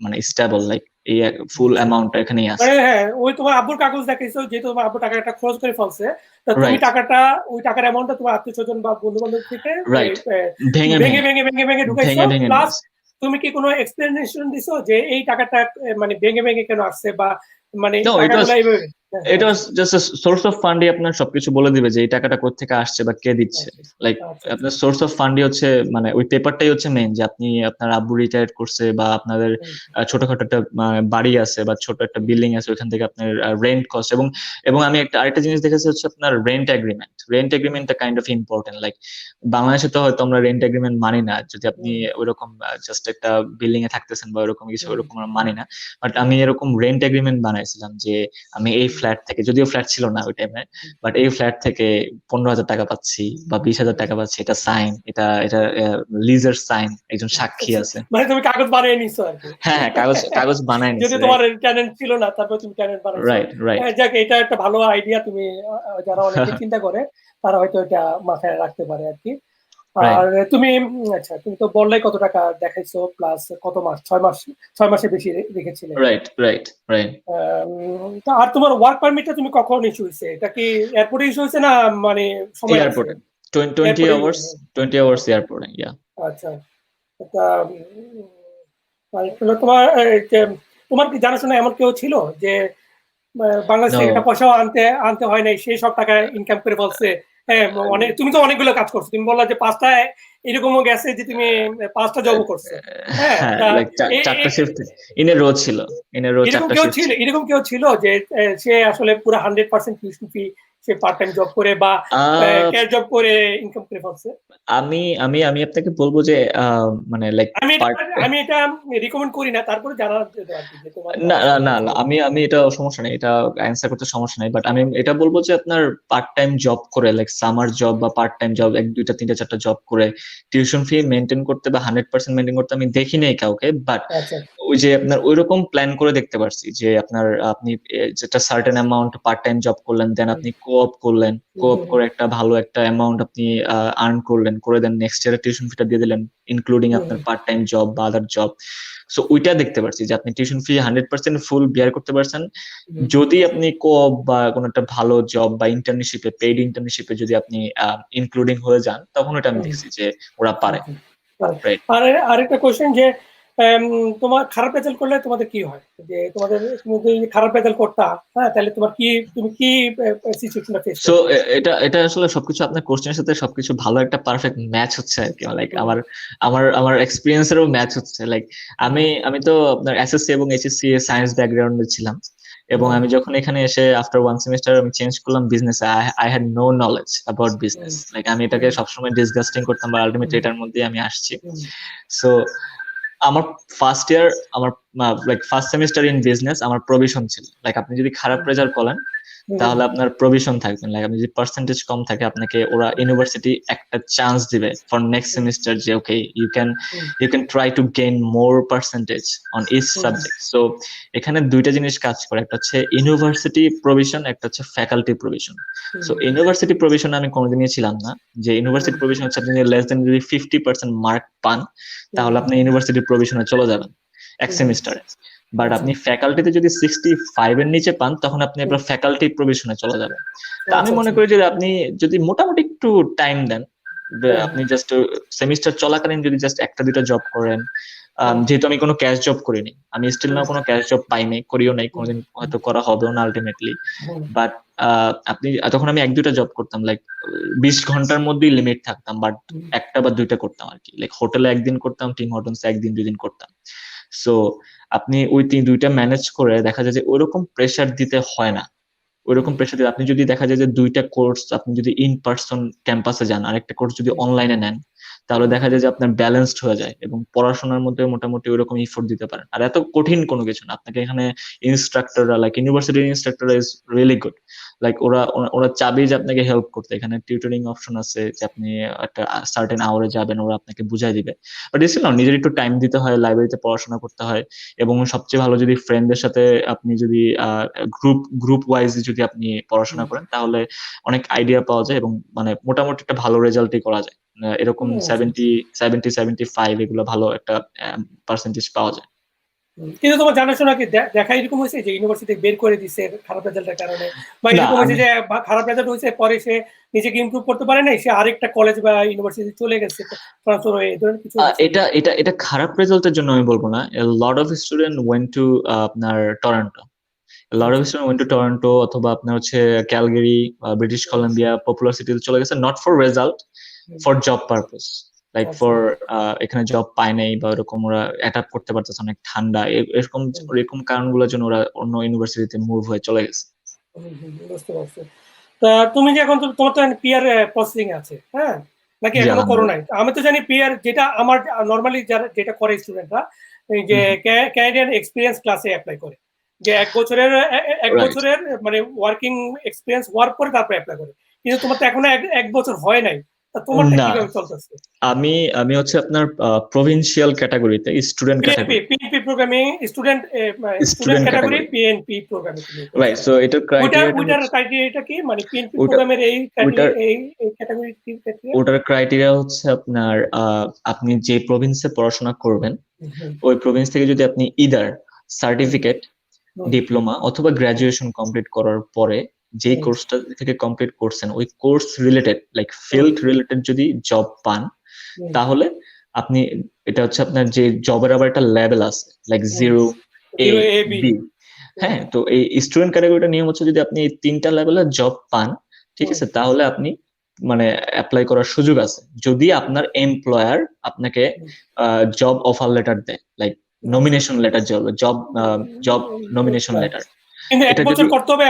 মানে স্টেবল, লাইক এই ফুল অ্যামাউন্টটা এখানেই আছে।
মানে হ্যাঁ, ওই তোমার আব্বুর কাগজ দেখাইছো, যেহেতু তোমার আব্বু টাকাটা খরচ করে ফেলছে, তা তুমি
রাইট
টাকাটা, ওই টাকার অ্যামাউন্টটা তোমার আত্মীয় স্বজন বা বন্ধু বান্ধব থেকে
রাইট
ভেঙে
ভেঙে
ভেঙে ভেঙে ভেঙে ঢুকাইছো।
ভেঙে
প্লাস
নিয়েছে।
তুমি কি কোনো এক্সপ্লেনেশন দিছো যে এই টাকাটা মানে ভেঙে ভেঙে কেন আসছে, বা মানে
নো,
টাকাগুলো এইভাবে?
এটা জাস্ট সোর্স অফ ফান্ডই আপনার সবকিছু বলে দিবে যে এই টাকাটা কোত্থেকে আসছে বা কে দিচ্ছে। লাইক আপনার সোর্স অফ ফান্ডই হচ্ছে, মানে ওই পেপারটাই হচ্ছে মেইন, যে আপনি আপনার আব্বু রিটায়ার করছে বা আপনাদের ছোটখাটো একটা বাড়ি আছে বা ছোট একটা বিল্ডিং আছে, ওইখান থেকে আপনার রেন্ট কস্ট, এবং এবং আমি আরেকটা জিনিস দেখেছি হচ্ছে আপনার রেন্ট এগ্রিমেন্টটা কাইন্ড অফ ইম্পর্টেন্ট। লাইক বাংলাদেশে তো হয়তো আমরা রেন্ট এগ্রিমেন্ট মানি না, যদি আপনি ওইরকম জাস্ট একটা বিল্ডিং এ থাকতেছেন বা ওইরকম কিছু, ওইরকম আমরা মানি না। বাট আমি এরকম রেন্ট এগ্রিমেন্ট বানাইছিলাম যে আমি এই ফ্ল্যাট থেকে, যদিও ফ্ল্যাট ছিল না ওই টাইমে, বাট এই ফ্ল্যাট থেকে 15,000 টাকা পাচ্ছি বা 20,000 টাকা পাচ্ছি, এটা সাইন, এটা লিজের সাইন, একজন সাক্ষী আছে।
মানে তুমি কাগজ বানিয়ে নিছো আর কি।
হ্যাঁ, কাগজ বানাই নিছি।
যদি তোমার টেনেন্ট ছিল না, তারপর তুমি টেনেন্ট বানাইছো।
রাইট।
যাক, এটা একটা ভালো আইডিয়া। তুমি যারা অনেকে চিন্তা করে তারা হয়তো এটা মাথায় রাখতে পারে আর কি। আর তুমি আচ্ছা, তুমি তো বললে কত টাকা দেখাইছো, প্লাস কত মাস, 6 মাসের বেশি রেখেছিলে।
রাইট।
আর তোমার ওয়ার্ক পারমিটটা তুমি কখন ইস্যু হয়েছে? এটা কি এয়ারপোর্টে ইস্যু হয়েছে, না মানে সময় আছে?
এয়ারপোর্টে 20 hours এয়ারপোর্টে, ইয়া।
আচ্ছা, এটা তোমার তোমার কি জানাশোনা এমন কেউ ছিল যে বাংলাদেশ থেকে একটা পয়সাও আনতে হয় নাই, সেই সব টাকা ইনকাম করে ফেলছে? হ্যাঁ, তুমি তো অনেকগুলো কাজ করছো, তুমি বললা যে 5টা এরকমও গেছে যে তুমি 5টা জবও করছো। হ্যাঁ,
লাইক 4টা শিফট ইন এ রো ছিল,
এরকম কেউ ছিল যে সে আসলে পুরো 100% টিউশন ফি সে পার্ট টাইম জব করে বা ক্যাশ জব করে ইনকাম করে ফেলছে?
আমি আমি আমি আপনাকে বলবো যে মানে লাইক
আমি এটা রিকমেন্ড করি না, তারপরে জানা আর কি যে তোমার
না, আমি এটা সমস্যা নেই, এটা অ্যান্সার করতে সমস্যা নেই, বাট আমি এটা বলবো যে আপনার পার্ট টাইম জব করে, লাইক সামার জব বা পার্ট টাইম জব, 1, 2, 3, 4টা জব করে টিউশন ফি মেনটেন করতে বা 100% মেনটেন করতে আমি দেখি নাই কাউকে। বাট ওই যে আপনার ওইরকম প্ল্যান করে দেখতে পারছি যে আপনি যেটা certain amount part time job করলেন, দেন আপনি কোঅপ করে একটা ভালো একটা অ্যামাউন্ট আপনি আর্ন করলেন, করে দেন নেক্সট ইয়ার টিউশন ফিটা দিয়ে দিলেন, ইনক্লুডিং আপনার পার্ট টাইম জব বা আদার জব। সো ওইটা দেখতে পারছি যে আপনি টিউশন ফি 100% ফুল বিয়ার করতে পারছেন, যদি আপনি কোঅপ বা কোনো একটা ভালো জব বা ইন্টার্নশিপে, পেইড ইন্টার্নশিপে যদি আপনি ইনক্লুডিং হয়ে যান, তখন এটা আমি দেখছি যে ওরা পারে।
আর আরেকটা কোশ্চেন, যে তোমার খারাপ রেজাল্ট করলে তোমাদের কি হয়? যে তুমি যদি খারাপ রেজাল্ট করতা, হ্যাঁ, তাহলে তুমি কি সিচুয়েশনটা ফেস করতে?
সো এটা আসলে সবকিছু আপনার কোশ্চেনের সাথে সবকিছু ভালো একটা পারফেক্ট ম্যাচ হচ্ছে আর কি। লাইক আমার এক্সপেরিয়েন্সেরও ম্যাচ হচ্ছে। লাইক আমি তো আপনার এসএসসি এবং এইচএসসি সায়েন্স ব্যাকগ্রাউন্ডে ছিলাম, এবং আমি যখন এখানে এসে আফটার 1 সেমিস্টার আমি চেঞ্জ করলাম business, I had no knowledge about business. Like আমি এটাকে সবসময় ডিসগাস্টিং করতাম, বা আলটিমেটলি এটার মধ্যে আমি আসছি। সো আমার ফার্স্ট ইয়ার, আমার like first semester in business আমার প্রভিশন ছিল। লাইক আপনি যদি খারাপ রেজাল্ট করেন তাহলে আপনার প্রভিশন থাকবে, লাইক আপনি যদি পার্সেন্টেজ কম থাকে আপনাকে ওরা ইউনিভার্সিটি একটা চান্স দিবে ফর নেক্সট সেমিস্টার, যে okay you can try to gain more percentage on each subject. So এখানে দুইটা জিনিস কাজ করে, একটা হচ্ছে ইউনিভার্সিটি প্রভিশন, একটা হচ্ছে faculty provision. So university provision আমি কোনোদিনই ছিলাম না। যে ইউনিভার্সিটি প্রভিশন হচ্ছে আপনি লেস দেন যদি 50% মার্ক পান তাহলে আপনি ইউনিভার্সিটি প্রভিশনে চলে যাবেন এক সেমিস্টারে। বাট আপনি ফ্যাকাল্টিতে যদি 65 এর নিচে পান তখন আপনি আপনার ফ্যাকাল্টি প্রভিশনে চলে যাবেন। তা আমি মনে করি যে আপনি যদি মোটামুটি একটু টাইম দেন, আপনি জাস্ট সেমিস্টার চলাকালীন যদি জাস্ট 1-2টা জব করেন, যেহেতু আমি কোনো ক্যাশ জব করিনি, আমি স্টিল না কোনো ক্যাশ জব পাইনি, করিও নাই, কোনোদিন হয়তো করা হবেও না আলটিমেটলি। বাট আপনি তখন আমি 1-2টা জব করতাম, লাইক 20 ঘন্টার মধ্যেই লিমিট থাকতাম, বাট 1টা বা 2টা করতাম আর কি। লাইক হোটেলে একদিন করতাম, টিম হর্টনসে 1-2 দিন করতাম। সো আপনি ওই 2টা ম্যানেজ করে দেখা যায় যে ওইরকম প্রেসার দিতে হয় না। ওইরকম প্রেসার দিতে আপনি যদি দেখা যায় যে 2টা কোর্স আপনি যদি ইন পার্সন ক্যাম্পাসে যান, আর একটা কোর্স যদি অনলাইনে নেন, তাহলে দেখা যায় যে আপনার ব্যালেন্সড হয়ে যায় এবং পড়াশোনার মধ্যে মোটামুটি ওইরকম ইফোর্ট দিতে পারেন। আর এত কঠিন কোনো কিছু না। আপনাকে এখানে ইনস্ট্রাক্টররা লাইক ইউনিভার্সিটির ইনস্ট্রাক্টররা ইজ রিয়েলি গুড। লাইক ওরা চাবি যে আপনাকে হেল্প করতে, এখানে টিউটরিং অপশন আছে যে আপনি একটা সার্টেন আওয়ারে যাবেন, ওরা আপনাকে বুঝাই দিবে। বাট এসে না, নিজের একটু টাইম দিতে হয়, লাইব্রেরিতে পড়াশোনা করতে হয়, এবং সবচেয়ে ভালো যদি ফ্রেন্ডদের সাথে আপনি যদি গ্রুপ ওয়াইজ যদি আপনি পড়াশোনা করেন তাহলে অনেক আইডিয়া পাওয়া যায় এবং মানে মোটামুটি একটা ভালো রেজাল্টই করা যায়। এরকম 70-75 এগুলো ভালো একটা পার্সেন্টেজ পাওয়া যায়।
কিন্তু তোমার জানাশোনা কি দেখা এরকম হয়েছে যে ইউনিভার্সিটি বের করে দিছে খারাপ রেজাল্টের কারণে, বা এরকম হয়েছে যে খারাপ রেজাল্ট হয়েছে পরে সে নিজেকে ইমপ্রুভ করতে পারে নাই, সে আরেকটা কলেজ বা ইউনিভার্সিটি চলে গেছে ট্রান্সফার হয়ে, এই ধরনের কিছু?
এটা খারাপ রেজাল্টের জন্য আমি বলবো না। Lot of student went to আপনার Toronto, lot of student went to Toronto অথবা আপনার হচ্ছে ক্যালগেরি, ব্রিটিশ কলম্বিয়া, পপুলার সিটিতে চলে গেছে, not for result, for job purpose, like for এখানে জব পায় নাই বা এরকম ওরা অ্যাডাপ্ট করতে পারতেছে, অনেক ঠান্ডা, এরকম কারণগুলোর জন্য ওরা অন্য ইউনিভার্সিটিতে মুভ হয়ে চলে গেছে।
বুঝতে পারছি। তা তুমি যে এখন তোমার তো পিআর প্রসেসিং আছে, হ্যাঁ, নাকি এখনো করো নাই? আমি তো জানি পিআর যেটা আমার নরমালি যারা যেটা করে স্টুডেন্টরা, যে ক্যানাডিয়ান এক্সপিরিয়েন্স ক্লাসে অ্যাপ্লাই করে, যে এক বছরের মানে ওয়ার্কিং এক্সপিরিয়েন্স হওয়ার পরে তারপরে অ্যাপ্লাই করে। কিন্তু তোমার তো এখনো এক বছর হয় নাই, তোমারটা কিভাবে চলতেছে?
আমি হচ্ছে আপনার প্রভিন্সিয়াল ক্যাটাগরিতে student category,
PNP programming student category, PNP programming.
Right. So এটার
ক্রাইটেরিয়াটা কি, মানে পিএনপি প্রোগ্রামের এই ক্যাটাগরি কি ক্রাইটেরিয়া?
ওটার ক্রাইটেরিয়া হচ্ছে আপনার আপনি যে প্রভিন্সে পড়াশোনা করবেন ওই প্রভিন্স থেকে যদি আপনি ইদার সার্টিফিকেট, ডিপ্লোমা অথবা গ্রাজুয়েশন কমপ্লিট করার পরে যে কোর্সটা থেকে কমপ্লিট করছেন ওই course related like field related যদি জব পান, তাহলে আপনি, এটা হচ্ছে আপনার যে জবের আবার একটা লেভেল আছে লাইক 0 A B, হ্যাঁ। তো এই স্টুডেন্ট ক্যাটাগরিটা নিয়ম হচ্ছে যদি আপনি এই 3টা লেভেলের জব পান, ঠিক আছে, তাহলে আপনি মানে অ্যাপ্লাই করার সুযোগ আছে যদি আপনার এমপ্লয়ার আপনাকে জব অফার লেটার দেয়, like nomination letter, job nomination letter.
কিন্তু এক বছর করতে হবে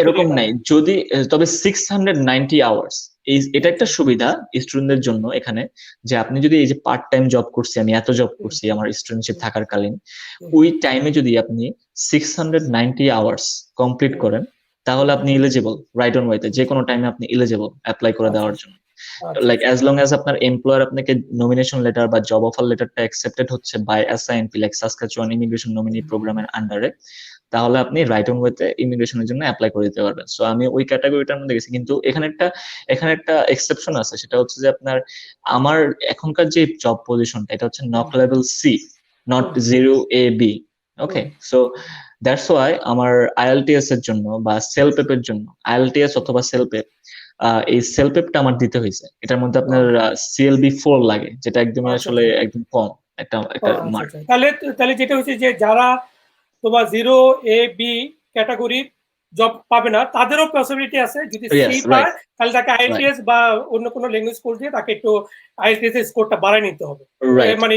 এরকম নাই, যদি তবে 690 আওয়ার্স, এটা একটা সুবিধা স্টুডেন্টদের জন্য এখানে, যে আপনি যদি এই যে পার্ট টাইম জব করছি, আমি এত জব করছি আমার স্টুডেন্টশিপ থাকার কালীন, ওই টাইমে যদি আপনি 690 আওয়ার্স কমপ্লিট করেন তাহলে আপনি এলিজিবল রাইট অন ওয়েতে, যে কোনো টাইমে আপনি এলিজিবল অ্যাপ্লাই করে দেওয়ার জন্য। লাইক অ্যাজ লং অ্যাজ আপনার এমপ্লয়ার আপনাকে নমিনেশন লেটার বা জব অফার লেটারটা অ্যাকসেপ্টেড হচ্ছে by SINP like Saskatchewan immigration nominee প্রোগ্রামের আন্ডারে, তাহলে আপনি রাইট অন ওয়েতে ইমিগ্রেশনের জন্য অ্যাপ্লাই করে দিতে পারবেন। সো আমি ওই ক্যাটাগরিটার মধ্যে গেছি, কিন্তু এখানে একটা এক্সেপশন আছে, সেটা হচ্ছে যে আপনার আমার এখনকার যে জব পজিশনটা এটা হচ্ছে NOC level C, not 0 A B, okay. So that's why আমার আইএলটিএস এর জন্য বা সেলপেপ এর জন্য, আইএলটিএস অথবা সেলপেপ, এই সেলপেপটা আমার দিতে হয়েছে। এটার মধ্যে আপনার CLB 4 লাগে, যেটা একদমই আসলে একদম কম একটা মার্ক।
তাহলে যেটা হচ্ছে যে যারা তোমার 0 A B ক্যাটাগরি জব পাবে না তাদেরও পসিবিলিটি আছে, যদি সি পায় তাহলে তাকে আইএলটিএস বা অন্য কোনো ল্যাঙ্গুয়েজ কোর্স দিয়ে তাকে একটু আইএলটিএস এর স্কোরটা বাড়ায় নিতে হবে, মানে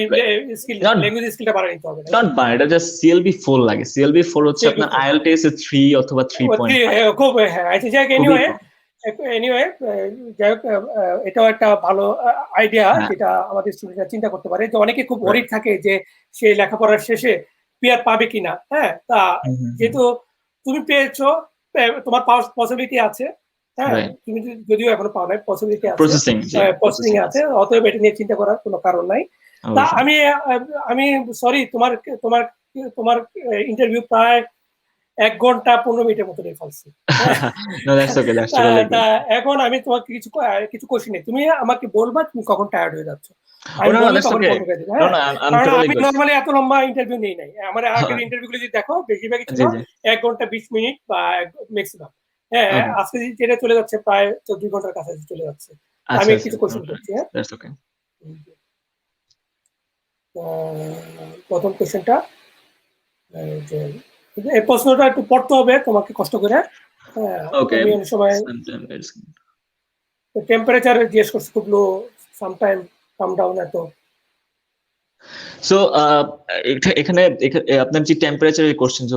ল্যাঙ্গুয়েজ স্কিলটা বাড়ায় নিতে হবে।
নট বাড়ায়, এটা জাস্ট CLB 4 লাগে। CLB 4 হচ্ছে আপনার আইএলটিএস এর 3 অথবা 3.5।
খুব হ্যাঁ, আচ্ছা যাই হোক, এনিওয়ে যাই হোক, এটাও একটা ভালো আইডিয়া যেটা আমাদের স্টুডেন্টরা চিন্তা করতে পারে, যে অনেকে খুব ওয়ারিড থাকে যে সে লেখাপড়ার শেষে পিআর পাবে কিনা। হ্যাঁ, তা যেহেতু তুমি পেয়েছো, তোমার পাওয়ার পসিবিলিটি আছে, হ্যাঁ, তুমি যদিও এখনো পাও নাই, পসিবিলিটি আছে, প্রসেসিং আছে, অতএব এটা নিয়ে চিন্তা করার কোনো কারণ নাই। তা আমি সরি, তোমার ইন্টারভিউ প্রায় 1 ঘন্টা 15 মিনিটের মতো নিয়ে ফেলছি। এখন আমি তোমাকে কিছু কোশ্চেন নেই, তুমি আমাকে বলবা তুমি কখন টায়ার্ড হয়ে যাচ্ছ, আমি বললে তখন বলতে পারি। আমি নরমালি এত লম্বা ইন্টারভিউ নেই নাই, আমার আগের ইন্টারভিউগুলো যদি দেখো বেশিরভাগই ছিল 1 ঘন্টা 20 মিনিট বা ম্যাক্সিমাম। হ্যাঁ, আজকে যেটা চলে যাচ্ছে প্রায় 14 ঘন্টার কাছাকাছি চলে যাচ্ছে। আমি কিছু কোশ্চেন করছি। হ্যাঁ, প্রথম কোশ্চেনটা, এই প্রশ্নটা একটু পড়তে হবে তোমাকে কষ্ট করে। আমি অনেক সময় টেম্পারেচার জিজ্ঞেস করছি, খুব লো, সামটাইম কাম ডাউন, এত
সো এখানে আপনার যে টেম্পারেচারের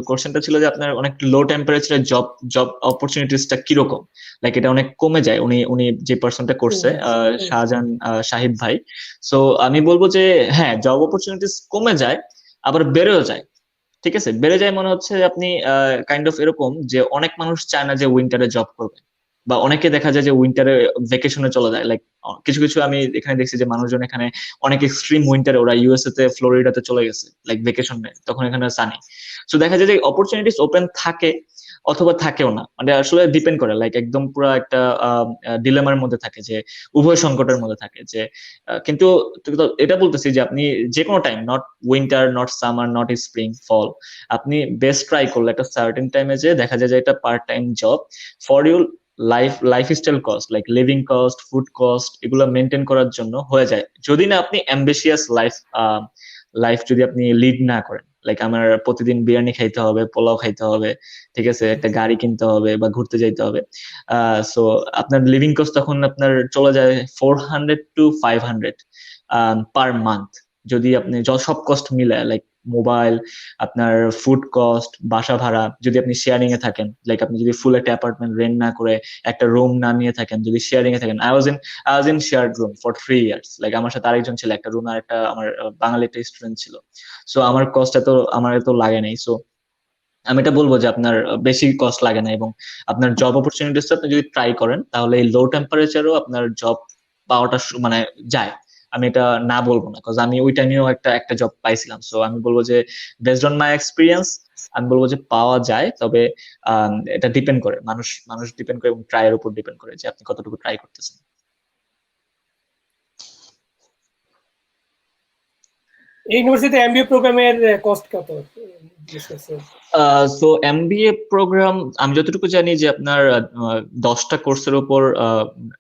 কোশ্চেনটা ছিল যে আপনার অনেক লো টেম্পারেচারের জব জব অপরচুনিটিসটা কিরকম, লাইক এটা অনেক কমে যায়। উনি উনি যে পার্সনটা করছে শাহজাহান শাহিদ ভাই। সো আমি বলবো যে হ্যাঁ, জব অপরচুনিটিস কমে যায়, আবার বেড়েও যায়। ঠিক আছে, বেড়ে যায় মনে হচ্ছে আপনি কাইন্ড অফ এরকম যে অনেক মানুষ চায় না যে উইন্টারে জব করবে, বা অনেকে দেখা যায় যে উইন্টারে ভেকেশনে চলে যায়। লাইক কিছু কিছু আমি এখানে দেখছি যে মানুষজন এখানে অনেক এক্সট্রিম উইন্টারে ওরা ইউএসএ তে ফ্লোরিডাতে চলে গেছে লাইক ভেকেশন নেয়, তখন এখানে সানি। সো দেখা যায় যে অপরচুনিটিস ওপেন থাকে অথবা থাকেও না, মানে আসলে ডিপেন্ড করে, লাইক একদম পুরো একটা ডিলেমার মধ্যে থাকে, যে উভয় সংকটের মধ্যে থাকে যে কিন্তু তো এটা বলতেছি যে আপনি যে কোনো time, not winter, not summer, not spring, fall, আপনি বেস্ট ট্রাই করলে একটা সার্টেন টাইমে যে দেখা যায় যে এটা part time job for you lifestyle cost, like living cost, food cost, এগুলো মেনটেন করার জন্য হয়ে যায়, যদি না আপনি অ্যাম্বিশিয়াস লাইফ যদি আপনি লিড না করেন। লাইক আমার প্রতিদিন বিরিয়ানি খাইতে হবে, পোলাও খাইতে হবে, ঠিক আছে, একটা গাড়ি কিনতে হবে বা ঘুরতে যাইতে হবে। সো আপনার লিভিং কস্ট তখন আপনার চলে যায় 400 to 500 পার মান্থ, যদি আপনি সব কস্ট মিলে, লাইক মোবাইল, আপনার ফুড কস্ট, বাসা ভাড়া, যদি আপনি শেয়ারিং এ থাকেন, লাইক আপনি যদি ফুল একটা অ্যাপার্টমেন্ট রেন্ট না করে একটা রুম না নিয়ে থাকেন, যদি শেয়ারিং এ থাকেন। I was in shared room for 3 years, like আমার সাথে আরেকজন ছিল একটা রুম, আর একটা আমার বাঙালি একটা স্টুডেন্ট ছিল। সো আমার কস্ট আমার এত লাগে নাই। সো আমি এটা বলবো যে আপনার বেশি কস্ট লাগে না, এবং আপনার জব অপরচুনিটিস আপনি যদি ট্রাই করেন তাহলে এই লো টেম্পারেচারও আপনার জব পাওয়াটা মানে যায়। আমি এটা না বলবো না, কজ আমি ওই টাইমেও একটা একটা জব পাইছিলাম। সো আমি বলবো যে বেসড অন মাই এক্সপিরিয়েন্স আমি বলবো যে পাওয়া যায়, তবে এটা ডিপেন্ড করে, মানুষ মানুষ ডিপেন্ড করে এবং ট্রাইয়ের উপর ডিপেন্ড করে যে আপনি কতটুকু ট্রাই করতেছেন।
এই ইউনিভার্সিটি এমবিএ প্রোগ্রামের কস্ট কত?
সো এমবিএ প্রোগ্রাম আমি যতটুকু জানি যে আপনার 10টা কোর্সের উপর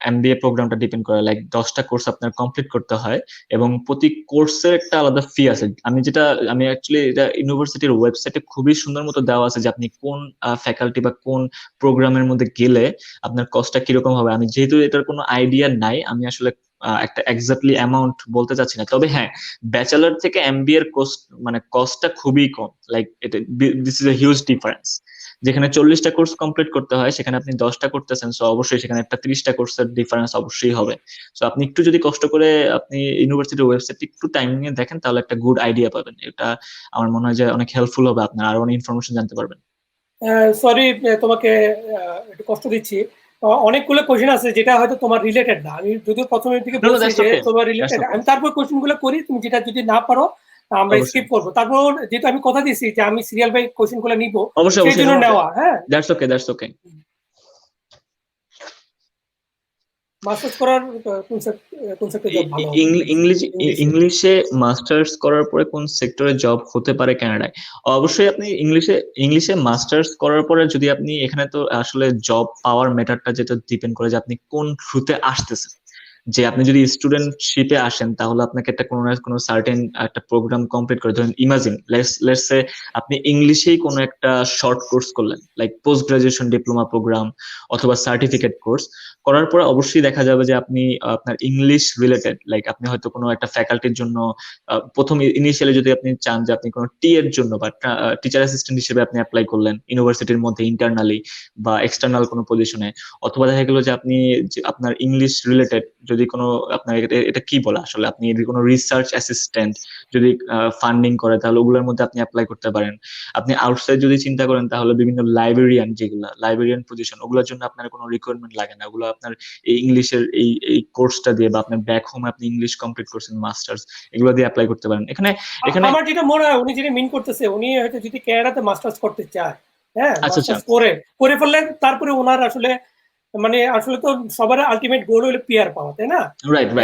এমবিএ প্রোগ্রামটা ডিপেন্ড করে, লাইক 10টা কোর্স আপনার কমপ্লিট করতে হয়, এবং প্রতি কোর্সের একটা আলাদা ফি আছে। আমি অ্যাকচুয়ালি এটা ইউনিভার্সিটির ওয়েবসাইটে খুবই সুন্দর মতো দেওয়া আছে যে আপনি কোন ফ্যাকাল্টি বা কোন প্রোগ্রামের মধ্যে গেলে আপনার কস্টটা কিরকম হবে। আমি যেহেতু এটার কোনো আইডিয়া নাই, আমি আসলে একটা এক্স্যাক্টলি অ্যামাউন্ট বলতে চাচ্ছি না, তবে হ্যাঁ, ব্যাচেলর থেকে এমবিএ এর মানে কস্টটা খুবই কম। Like this is a huge difference. যেখানে 40টা কোর্স কমপ্লিট করতে হয় সেখানে আপনি 10টা করতেছেন, সো অবশ্যই সেখানে একটা 30টা কোর্সের ডিফারেন্স অবশ্যই হবে। সো আপনি একটু যদি কষ্ট করে আপনি ইউনিভার্সিটির ওয়েবসাইট একটু টাইম নিয়ে দেখেন তাহলে একটা গুড আইডিয়া পাবেন। এটা আমার মনে হয় যে অনেক হেল্পফুল হবে, আপনার আরো অনেক ইনফরমেশন জানতে পারবেন।
সরি তোমাকে একটু কষ্ট দিচ্ছি, অনেকগুলো কোশ্চেন আছে যেটা হয়তো তোমার রিলেটেড না। আমি যদিও প্রথমের দিকে বলছি যে তোমার রিলেটেড, আমি তারপর কোশ্চেন গুলো করি, তুমি যেটা যদি না পারো আমরা স্কিপ করবো। তারপর যেহেতু আমি কথা দিচ্ছি যে আমি সিরিয়াল বাই কোশ্চেন গুলো নিবো, সেই জন্য নেওয়া। হ্যাঁ, দ্যাটস ওকে। মাস্টার্স করার কোন সেক্টরে জব ভালো হবে?
ইংলিশে মাস্টার্স করার পরে কোন সেক্টরে জব হতে পারে কানাডায়? অবশ্যই আপনি ইংলিশে মাস্টার্স করার পরে যদি আপনি এখানে, তো আসলে জব পাওয়ার ম্যাটারটা যেটা ডিপেন্ড করে যে আপনি কোন থ্রুতে আসতেছেন। যে আপনি যদি স্টুডেন্টশিপে আসেন তাহলে আপনাকে একটা কোনো না কোনো সার্টেন একটা প্রোগ্রাম কমপ্লিট করে, ধরেন ইমাজিন লেটস সে আপনি ইংলিশেই কোনো একটা শর্ট কোর্স করলেন, like post graduation diploma program অথবা সার্টিফিকেট কোর্স করার পরে অবশ্যই দেখা যাবে যে আপনি আপনার ইংলিশ রিলেটেড, লাইক আপনি হয়তো কোনো একটা ফ্যাকাল্টির জন্য প্রথম ইনিশিয়ালি যদি আপনি চান যে আপনি কোনো টি এর জন্য বা টিচার অ্যাসিস্ট্যান্ট হিসেবে আপনি অ্যাপ্লাই করলেন ইউনিভার্সিটির মধ্যে ইন্টারনালি বা এক্সটার্নাল কোনো পজিশনে, অথবা দেখা গেলো যে আপনি আপনার ইংলিশ রিলেটেড যদি কোনো আপনার এটা কি বলে আসলে, আপনি যদি কোনো রিসার্চ অ্যাসিস্ট্যান্ট যদি ফান্ডিং করে তাহলে ওগুলোর মধ্যে আপনি অ্যাপ্লাই করতে পারেন। আপনি আউটসাইড যদি চিন্তা করেন তাহলে বিভিন্ন লাইব্রেরিয়ান পজিশন, ওগুলোর জন্য আপনার কোনো রিকোয়ারমেন্ট লাগে না, ওগুলো আপনার এই ইংলিশের এই কোর্সটা দিয়ে বা আপনার ব্যাক হোমে আপনি ইংলিশ কমপ্লিট করছেন মাস্টার্স, এগুলো দিয়ে অ্যাপ্লাই করতে পারেন। এখানে
আমার যেটা মনে হয় উনি যেটা মিন করতেছে, উনি হয়তো যদি ক্যানাডাতে মাস্টার্স করতে চায়, হ্যাঁ,
আচ্ছা
করে ফেললে তারপরে ওনার আসলে মানে আসলে তো সবার আলটিমেট গোল হলো পিআর পাওয়া, তাই না?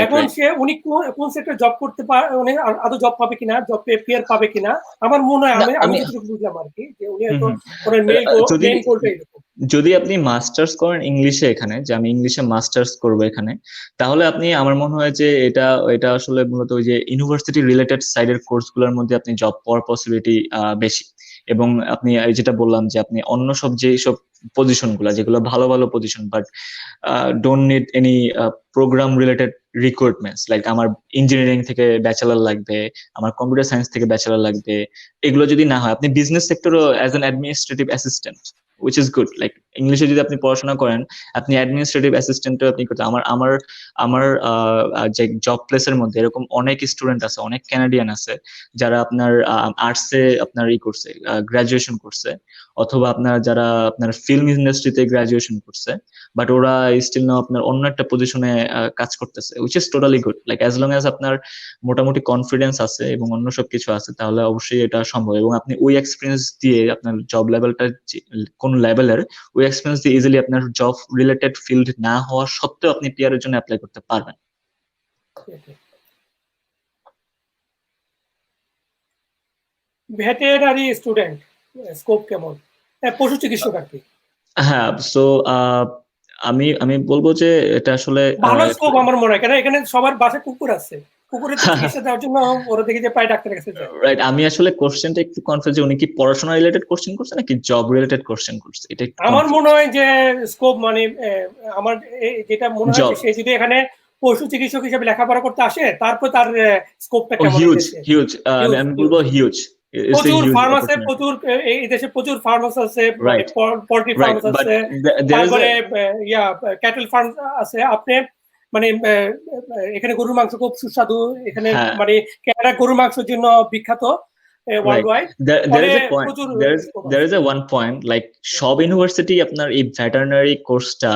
এখন উনি কোন সেক্টরে জব করতে পারে, উনি আদৌ জব পাবে কিনা, জব পিআর পাবে কিনা, আমার মনে হয় আমি যতটুকু বুঝলাম আর কি, যে উনি হয়তো ওনার মেইন গোলটা এরকম।
যদি আপনি মাস্টার্স করেন ইংলিশে, এখানে যে আমি ইংলিশে মাস্টার্স করবো এখানে, তাহলে আপনি, আমার মনে হয় যে এটা আসলে মূলত ওই যে ইউনিভার্সিটি রিলেটেড সাইডের কোর্স গুলোর মধ্যে আপনি জব পাওয়ার পসিবিলিটি বেশি। এবং আপনি এই যেটা বললাম যে আপনি অন্য সব যে সব পজিশন গুলা যেগুলো ভালো ভালো position, but don't need any program related recruitments, like আমার ইঞ্জিনিয়ারিং থেকে ব্যাচেলার লাগবে, আমার কম্পিউটার সায়েন্স থেকে ব্যাচেলার লাগবে, এগুলো যদি না হয় আপনি বিজনেস সেক্টরও as an administrative assistant, which is good, like ইংলিশে যদি আপনি পড়াশোনা করেন আপনি অ্যাডমিনিস্ট্রেটিভ অ্যাসিস্ট্যান্টও আপনি করতে। আমার আমার আমার যে জব প্লেসের মধ্যে এরকম অনেক স্টুডেন্ট আছে, অনেক ক্যানাডিয়ান আছে যারা আপনার আর্টসে আপনার করছে, গ্রাজুয়েশন করছে, অথবা আপনার যারা আপনার ফিল্ম ইন্ডাস্ট্রিতে গ্রাজুয়েশন করছে, বাট ওরা স্টিল নাও আপনার অন্য একটা পজিশনে কাজ করতেছে, which is totally good. Like as long as আপনার মোটামুটি কনফিডেন্স আছে এবং অন্য সব কিছু আছে, তাহলে অবশ্যই এটা সম্ভব। এবং আপনি ওই এক্সপিরিয়েন্স দিয়ে আপনার জব লেভেলটা কোন লেভেলের, ওই এক্সপিরিয়েন্স দিয়ে ইজিলি আপনার জব রিলেটেড ফিল্ড না হওয়া সত্ত্বেও আপনি পিআর এর জন্য অ্যাপ্লাই করতে পারবেন।
ভেটেরিনারি স্টুডেন্ট স্কোপ কেমন, পশু চিকিৎসক আর কি?
হ্যাঁ, সো আমি আমি বলবো যে এটা আসলে
ভালো স্কোপ আমার মনে হয়, কেন এখানে সবার বাসায় কুকুর আছে, কুকুরের চিকিৎসা দেওয়ার জন্য ওরা দেখি যে প্রায় ডাক্তারের কাছে যায়।
রাইট, আমি আসলে কোশ্চেনটা একটু কনফিউজ যে উনি কি পড়াশোনা রিলেটেড কোশ্চেন করছে নাকি জব রিলেটেড কোশ্চেন করছে, এটা
আমার মনে হয় যে স্কোপ মানে আমার যেটা মনে হয় সে যদি এখানে পশু চিকিৎসক হিসেবে লেখাপড়া করতে আসে তারপর তার স্কোপটা কেমন।
হিউজ হিউজ, আমি বলবো হিউজ,
প্রচুর ফার্ম আছে, প্রচুর এই দেশে প্রচুর ফার্ম আছে, পোল্ট্রি ফার্ম আছে, তারপরে ক্যাটেল ফার্ম আছে। আপনি মানে এখানে গরুর মাংস খুব সুস্বাদু, এখানে মানে ক্যানাডা গরুর মাংসের জন্য বিখ্যাত worldwide.
there is a one point, like সব ইউনিভার্সিটি আপনার এই ভেটেরিনারি কোর্সটা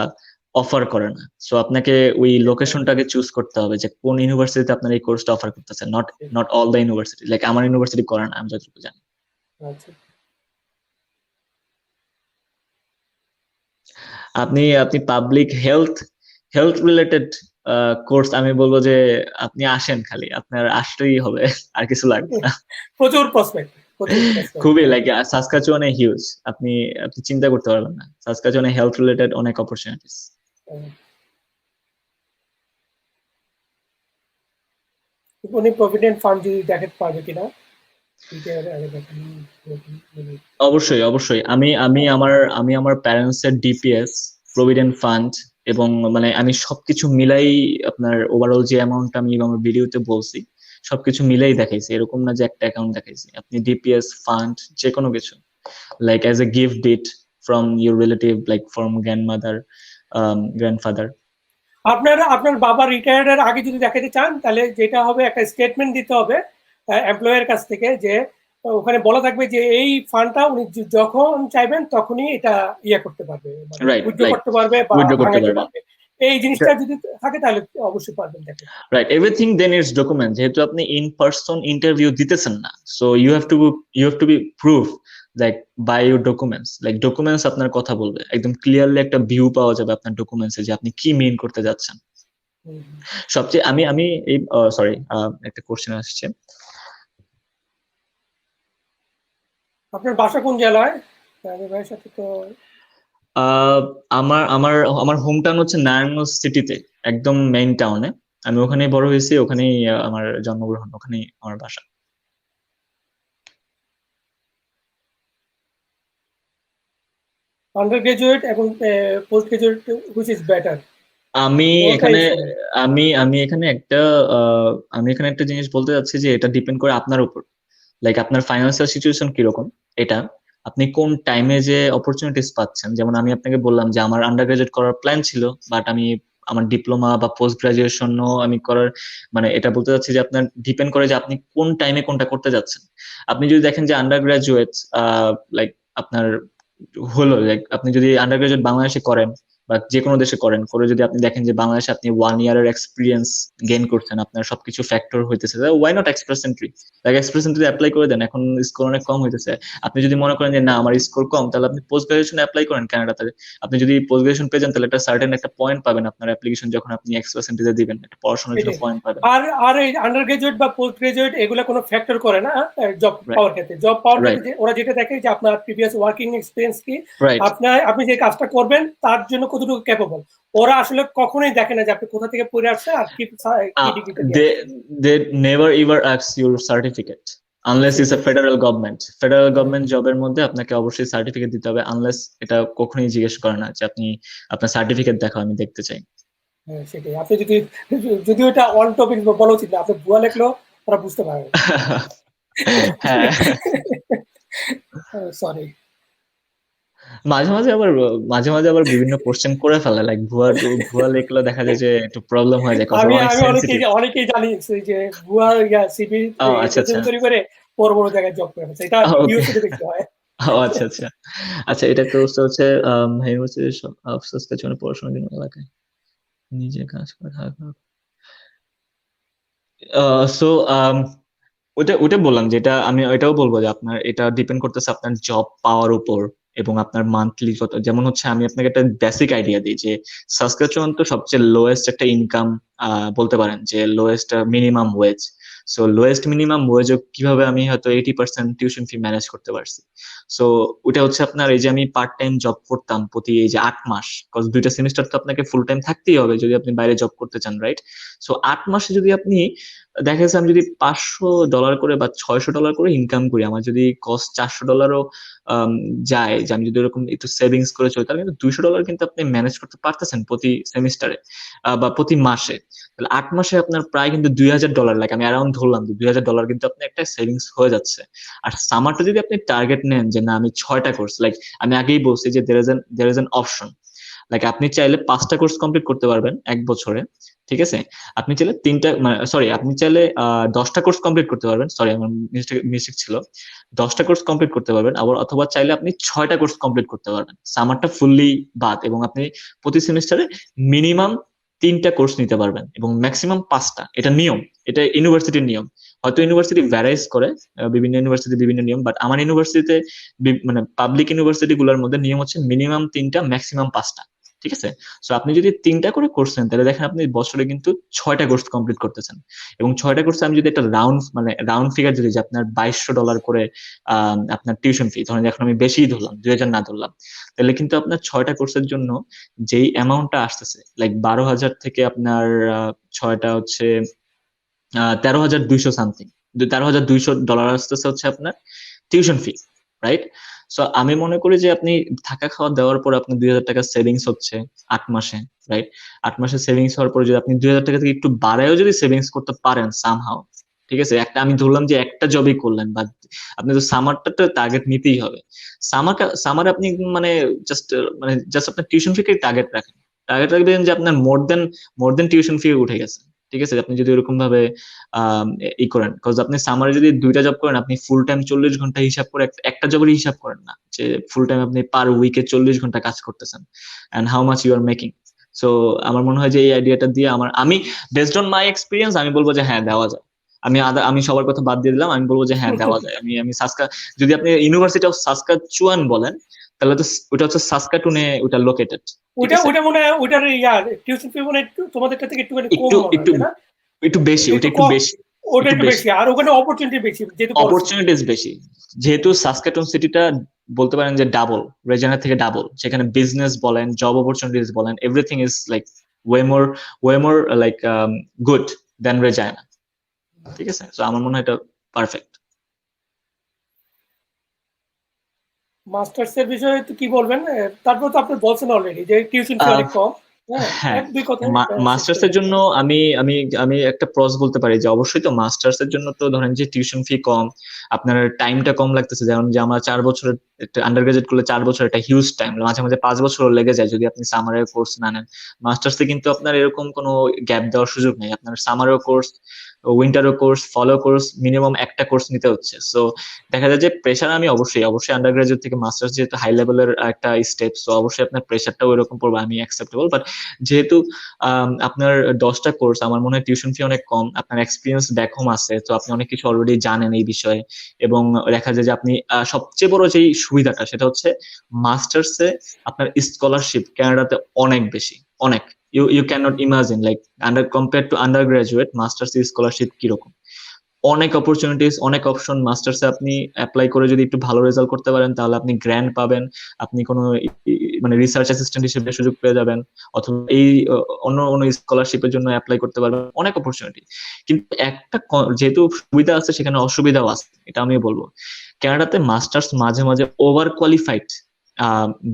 অফার করে না, সো আপনাকে ওই লোকেশনটাকে চুজ করতে হবে যে কোন ইউনিভার্সিটিতে আপনার এই কোর্সটা অফার করতেছে। Not all the university, like আমার ইউনিভার্সিটি করে না আমি যতটুকু জানি। আপনি পাবলিক হেলথ রিলেটেড কোর্স, আমি বলবো যে আপনি আসেন, খালি আপনার আসতেই হবে, আর কিছু লাগবে না।
প্রচুর প্রসপেক্ট,
খুবই, লাইক সাসকাচুয়ানে হিউজ, আপনি চিন্তা করতে পারবেন না, সাসকাচুয়ানে হেলথ রিলেটেড অনেক অপরচুনিটিস।
উনি প্রভিডেন্ট ফান্ড যদি দেখাতে পারবে কিনা?
অবশ্যই অবশ্যই, আমি আমার প্যারেন্টস এর ডিপিএস, প্রভিডেন্ট ফান্ড এবং মানে আমি সবকিছু মিলাই আপনার ওভারঅল যে অ্যামাউন্ট আমি আমার ভিডিওতে বলছি সবকিছু মিলাই দেখাইছি, এরকম না যে একটা অ্যাকাউন্ট দেখাইছি। আপনি ডিপিএস ফান্ড যে কোনো কিছু, like as a gift deed from your relative, like from grandmother, grandfather.
আপনার বাবা রিটায়ার্ডের আগে যদি দেখাতে চান তাহলে যেটা হবে, একটা স্টেটমেন্ট দিতে হবে এমপ্লয়ারের কাছ থেকে, যে ওখানে বলা থাকবে যে এই ফান্ডটা উনি যখন চাইবেন তখনই এটা করতে পারবে, উইথড্র করতে পারবে বা ভাঙাতে পারবে। এই জিনিসটা যদি থাকে তাহলে অবশ্যই পারবেন।
Right, everything then it's document, যেহেতু আপনি ইন পারসন ইন্টারভিউ দিতেছেন না, so you have to be proof like by your documents, like documents আপনার কথা বলবে, একদম ক্লিয়ারলি একটা ভিউ পাওয়া যাবে আপনার ডকুমেন্টসে যে আপনি কি মিন করতে যাচ্ছেন। সবচেয়ে আমি এই সরি, একটা কোশ্চেন আসছে,
আপনার বাসা কোন জেলায়?
আমার হোম টাউন হচ্ছে নারায়ণগঞ্জ সিটিতে, একদম মেইন টাউনে। আমি ওখানেই বড় হয়েছি, ওখানেই আমার জন্মগ্রহণ, ওখানেই আমার বাসা।
আন্ডারগ্রাজুয়েট এবং post graduate which is better? আমি
এখানে একটা জিনিস বলতে যাচ্ছি যে এটা ডিপেন্ড করে আপনার উপর, লাইক আপনার ফাইন্যান্সিয়াল সিচুয়েশন কিরকম, এটা আপনি কোন টাইমে যে অপরচুনিটিস পাচ্ছেন। যেমন আমি আপনাকে বললাম যে আমার আন্ডার গ্রাজুয়েট করার প্ল্যান ছিল, বাট আমি আমার ডিপ্লোমা বা পোস্ট গ্রাজুয়েশনও আমি করার, মানে এটা বলতে চাচ্ছি যে আপনার ডিপেন্ড করে যে আপনি কোন টাইমে কোনটা করতে যাচ্ছেন। আপনি যদি দেখেন যে আন্ডার গ্রাজুয়েট লাইক আপনার হলো, লাইক আপনি যদি আন্ডার গ্রাজুয়েট বাংলাদেশে করেন বা যে কোনো দেশে করেন, করে যদি আপনি দেখেন যে বাংলাদেশে আপনি 1 ইয়ারের এক্সপিরিয়েন্স গেইন করছেন, আপনার সবকিছু ফ্যাক্টর হইতেছে, why not express entry, like express entry apply করে দেন, এখন স্কোর অনেক কম হইতেছে। আপনি যদি মনে করেন যে না আমার স্কোর কম, তাহলে আপনি পোস্ট গ্রাজুয়েশন অ্যাপ্লাই করেন কানাডাতে। আপনি যদি পোস্ট গ্রাজুয়েশন পেয়ে যান তাহলে একটা সার্টেন একটা পয়েন্ট পাবেন আপনার অ্যাপ্লিকেশন, যখন আপনি এক্সপ্রেস এন্ট্রিতে দিবেন একটা পড়াশোনার জন্য পয়েন্ট পাবেন।
আর এই আন্ডার গ্রাজুয়েট বা পোস্ট গ্রাজুয়েট এগুলো কোনো ফ্যাক্টর করে না জব পাওয়ার ক্ষেত্রে। জব পাওয়ার ক্ষেত্রে ওরা যেটা দেখে যে আপনার প্রিভিয়াস ওয়ার্কিং এক্সপেরিয়েন্স কি, আপনি যে কাজটা করবেন তার জন্য কতটুকু ক্যাপেবল। ওরা আসলে কখনোই দেখে না যে আপনি কোথা থেকে পড়ে আসছেন আর কি degree.
They never ever ask your certificate. Unless is a federal government জবের মধ্যে আপনাকে অবশ্যই সার্টিফিকেট দিতে হবে, আনলেস এটা কখনোই জিজ্ঞেস করে না যে আপনি আপনার সার্টিফিকেট দেখাও, আমি দেখতে চাই।
হ্যাঁ, সেটাই। আপনি যদি ওটা অন টপিক বলা উচিত না, আপনি ভুয়া লেখলেও তারা বুঝতে পারবে।
হ্যাঁ,
সরি।
মাঝে মাঝে আবার বিভিন্ন কোশ্চেন করে ফেলে, লাইক ভুয়া লিখলে দেখা যায় যে একটু প্রবলেম হয়ে যায়, কথা
আমি
অনেক
আমি
সেনসিটিভ।
অনেকেই জানিয়েছি যে ভুয়া সিভি
ও আচ্ছা আচ্ছা,
তৈরি করে বড় বড় জায়গায় জব করে ফেলছে। এটা
ওকে,
ইউএসএ তে বেশি হয়।
ও আচ্ছা আচ্ছা। আচ্ছা, এটা কোর্সটা হচ্ছে ইউনিভার্সিটি অফ সাসকাচুয়ান পড়াশোনার জন্য এলাকায় নিজে কাজ করে থাকা। সো ওটা ওটা বললাম, যেটা আমি ওইটাও বলবো যে আপনার এটা ডিপেন্ড করতেছে আপনার জব পাওয়ার উপর এবং আপনার মান্থলি কত। যেমন হচ্ছে আমি আপনাকে একটা বেসিক আইডিয়া দিই যে সাসকাচুয়ান তো সবচেয়ে লোয়েস্ট একটা ইনকাম বলতে পারেন, যে lowest minimum wedge. So lowest minimum wedge কিভাবে আমি হয়তো 80% টিউশন ফি ম্যানেজ করতে পারছি। সো ওটা হচ্ছে আপনার, এই যে আমি পার্ট টাইম জব করতাম প্রতি এই যে 8 মাস, কজ 2টা সেমিস্টার তো আপনাকে ফুল টাইম থাকতেই হবে যদি আপনি বাইরে জব করতে চান, রাইট? সো 8 মাসে যদি আপনি, দেখা যাচ্ছে আমি যদি $500 করে বা $600 করে ইনকাম করি, আমার যদি কস্ট $400 যায়, যে আমি যদি এরকম একটু সেভিংস করে চলি, তাহলে কিন্তু $200 কিন্তু আপনি ম্যানেজ করতে পারতেছেন প্রতি সেমিস্টারে বা প্রতি মাসে। তাহলে 8 মাসে আপনার প্রায় কিন্তু $2000, লাগে আমি অ্যারাউন্ড ধরলাম যে $2000 কিন্তু আপনার একটা সেভিংস হয়ে যাচ্ছে। আর সামারটা যদি আপনি টার্গেট নেন যে না আমি 6টা কোর্স, লাইক আমি আগেই বলছি যে there is an option, like আপনি চাইলে 5টা কোর্স কমপ্লিট করতে পারবেন 1 বছরে, ঠিক আছে? আপনি চাইলে 3টা, সরি, আপনি চাইলে 10টা কোর্স কমপ্লিট করতে পারবেন, সরি আমার মিস্টেক ছিল, 10টা কোর্স কমপ্লিট করতে পারবেন আবার, অথবা চাইলে আপনি 6টা কোর্স কমপ্লিট করতে পারবেন, সামারটা ফুললি বাদ, এবং আপনি প্রতি সেমিস্টারে মিনিমাম 3টা কোর্স নিতে পারবেন এবং ম্যাক্সিমাম 5টা। এটা নিয়ম, এটা ইউনিভার্সিটির নিয়ম। হয়তো ইউনিভার্সিটি ভ্যারাইজ করে, বিভিন্ন ইউনিভার্সিটি বিভিন্ন নিয়ম, বাট আমার ইউনিভার্সিটিতে মানে পাবলিক ইউনিভার্সিটি গুলোর মধ্যে নিয়ম হচ্ছে মিনিমাম 3টা ম্যাক্সিমাম 5টা, ঠিক আছে? সো আপনি যদি 3টা করে কোর্স নেন, তাহলে দেখেন আপনি বছরে কিন্তু 6টা কোর্স কমপ্লিট করতেছেন। এবং 6টা কোর্সে আমি যদি একটা রাউন্ড ফিগার যদি, যে আপনার $2200 করে আপনার টিউশন ফি, ধরেন এখন আমি বেশি ধরলাম, 2000 না ধরলাম, তাহলে কিন্তু আপনার 6টা কোর্সের জন্য যেই অ্যামাউন্টটা আসতেছে, লাইক 12,000 থেকে আপনার 6টা হচ্ছে 13,200 সামথিং, $13,200 আসতেছে হচ্ছে আপনার টিউশন ফি, রাইট? সো আমি মনে করি যে আপনি থাকা খাওয়া দেওয়ার পর আপনার $2,000 সেভিংস হচ্ছে 8 মাসে, রাইট? 8 মাসে সেভিংস হওয়ার পরে যদি আপনি $2,000 থেকে একটু বাড়ায়ও যদি সেভিংস করতে পারেন সামহাও, ঠিক আছে, একটা আমি ধরলাম যে একটা জবই করলেন, বা আপনি তো সামারটা তো টার্গেট নিতেই হবে। সামারে আপনি মানে জাস্ট আপনার টিউশন ফি কে টার্গেট রাখবেন যে আপনার মোর দেন টিউশন ফি উঠে গেছে, ঠিক আছে? আপনি যদি এরকম ভাবে ই করেন, কজ আপনি সামারে যদি 2টা জব করেন, আপনি ফুল টাইম 40 ঘন্টা হিসাব করে একটা জবের হিসাব করেন না, যে ফুল টাইম আপনি পার উইকে 40 ঘন্টা কাজ করতেছেন, and how much you are making. So আমার মনে হয় যে এই আইডিয়াটা দিয়ে আমি বেসড অন মাই এক্সপিরিয়েন্স আমি বলবো যে হ্যাঁ দেওয়া যায়। আমি সবার কথা বাদ দিয়ে দিলাম, আমি বলবো যে হ্যাঁ দেওয়া যায়। আমি যদি আপনি ইউনিভার্সিটি অফ সাসকাচুয়ান বলেন, তাহলে তো ওটা হচ্ছে সাসকাটুনে ওটা লোকেটেড, ঠিক
ওটা
আছে?
ওটা মনে হয় ওটার টিউশন ফি মনে হয় একটু তোমাদেরটা থেকে একটুখানি কম
একটু
মনে হয়,
একটু
তাই না?
একটু বেশি, ওটা একটু
কম,
বেশি,
ওটা
একটু
একটু
বেশি,
বেশি, আর ওখানে অপরচুনিটি বেশি যেহেতু বড় সিটি।
অপরচুনিটিস বেশি, যেহেতু সাসকাটুন সিটিটা বলতে পারেন যে ডাবল, রেজানা থেকে ডাবল, সেখানে বিজনেস বলেন, জব অপরচুনিটিস বলেন, everything is like way more like good than Regina, ঠিক আছে? তো আমার মনে হয় এটা পারফেক্ট।
মাস্টার্স এর বিষয়ে তো কি বলবেন? তারপর তো আপনি বলছেন অলরেডি যে টিউশন ফি অনেক কম। হ্যাঁ,
হ্যাঁ,
এক দুই কথায় শেষ
মাস্টার্স
করে
এর
দেন।
জন্য আমি আমি আমি একটা প্রস বলতে পারি যে অবশ্যই তো মাস্টার্স এর জন্য তো ধরেন যে টিউশন ফি কম, আপনার টাইমটা কম লাগতেছে, যেমন যে আমরা 4 বছরের একটা আন্ডার গ্রাজুয়েট করলে 4 বছর একটা হিউজ টাইম, মাঝে মাঝে 5 বছরও লেগে যায় যদি আপনি সামারের কোর্স না নেন। মাস্টার্স এ কিন্তু আপনার এরকম কোনো গ্যাপ দেওয়ার সুযোগ নেই, আপনার সামারও কোর্স, উইন্টারও কোর্স, ফলো কোর্স, মিনিমাম একটা কোর্স নিতে হচ্ছে। সো দেখা যায় যে প্রেশার, আমি অবশ্যই আন্ডার গ্রাজুয়েট থেকে মাস্টার্স যেহেতু হাই লেভেলের একটা স্টেপ, সো অবশ্যই আপনার প্রেশারটাও এরকম পড়বে, আমি অ্যাকসেপ্টেবল। বাট যেহেতু আপনার 10টা কোর্স, আমার মনে হয় টিউশন ফি অনেক কম, আপনার এক্সপিরিয়েন্স ব্যাক হোম আছে, তো আপনি অনেক কিছু অলরেডি জানেন এই বিষয়ে, এবং দেখা যায় যে আপনি সবচেয়ে বড় যেই সুবিধাটা সেটা হচ্ছে মাস্টার্সে আপনার স্কলারশিপ কানাডাতে অনেক বেশি, অনেক। You can not imagine, like compare to under graduate masters scholarship কিরকম। অনেক অপরচুনিটিস, অনেক অপশন। মাস্টার্সে আপনি অ্যাপ্লাই করে যদি একটু ভালো রেজাল্ট করতে পারেন তাহলে আপনি গ্র্যান্ট পাবেন, আপনি কোনো মানে রিসার্চ অ্যাসিস্ট্যান্ট হিসেবে সুযোগ পেয়ে যাবেন, অথবা এই অন্য অন্য স্কলারশিপের জন্য অ্যাপ্লাই করতে পারবেন, অনেক অপরচুনিটি। কিন্তু একটা যেহেতু সুবিধা আছে সেখানে অসুবিধাও আছে, এটা আমি বলবো। কানাডাতে মাস্টার্স মাঝে মাঝে ওভার কোয়ালিফাইড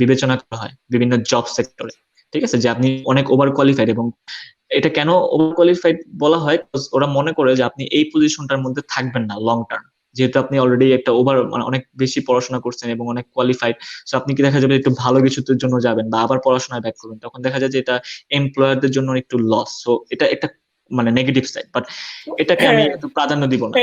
বিবেচনা করা হয় বিভিন্ন জব সেক্টরে, ঠিক আছে, যে আপনি অনেক ওভার কোয়ালিফাইড। এবং এটা কেন ওভার কোয়ালিফাইড বলা হয়, ওরা মনে করে যে আপনি এই পজিশনটার মধ্যে থাকবেন না লং টার্ম, যেহেতু আপনি অলরেডি একটা মানে অনেক বেশি পড়াশোনা করছেন এবং অনেক কোয়ালিফাইড। সো আপনি কি দেখা যাবে একটু ভালো কিছুর জন্য যাবেন বা আবার পড়াশোনায় ব্যাক করবেন, তখন দেখা যায় যে এটা এমপ্লয়ারদের জন্য একটু লস। সো এটা একটা মানে নেগেটিভ সাইড, বাট এটাকে আমি
হ্যাঁ,
একটু প্রাধান্য দিব না।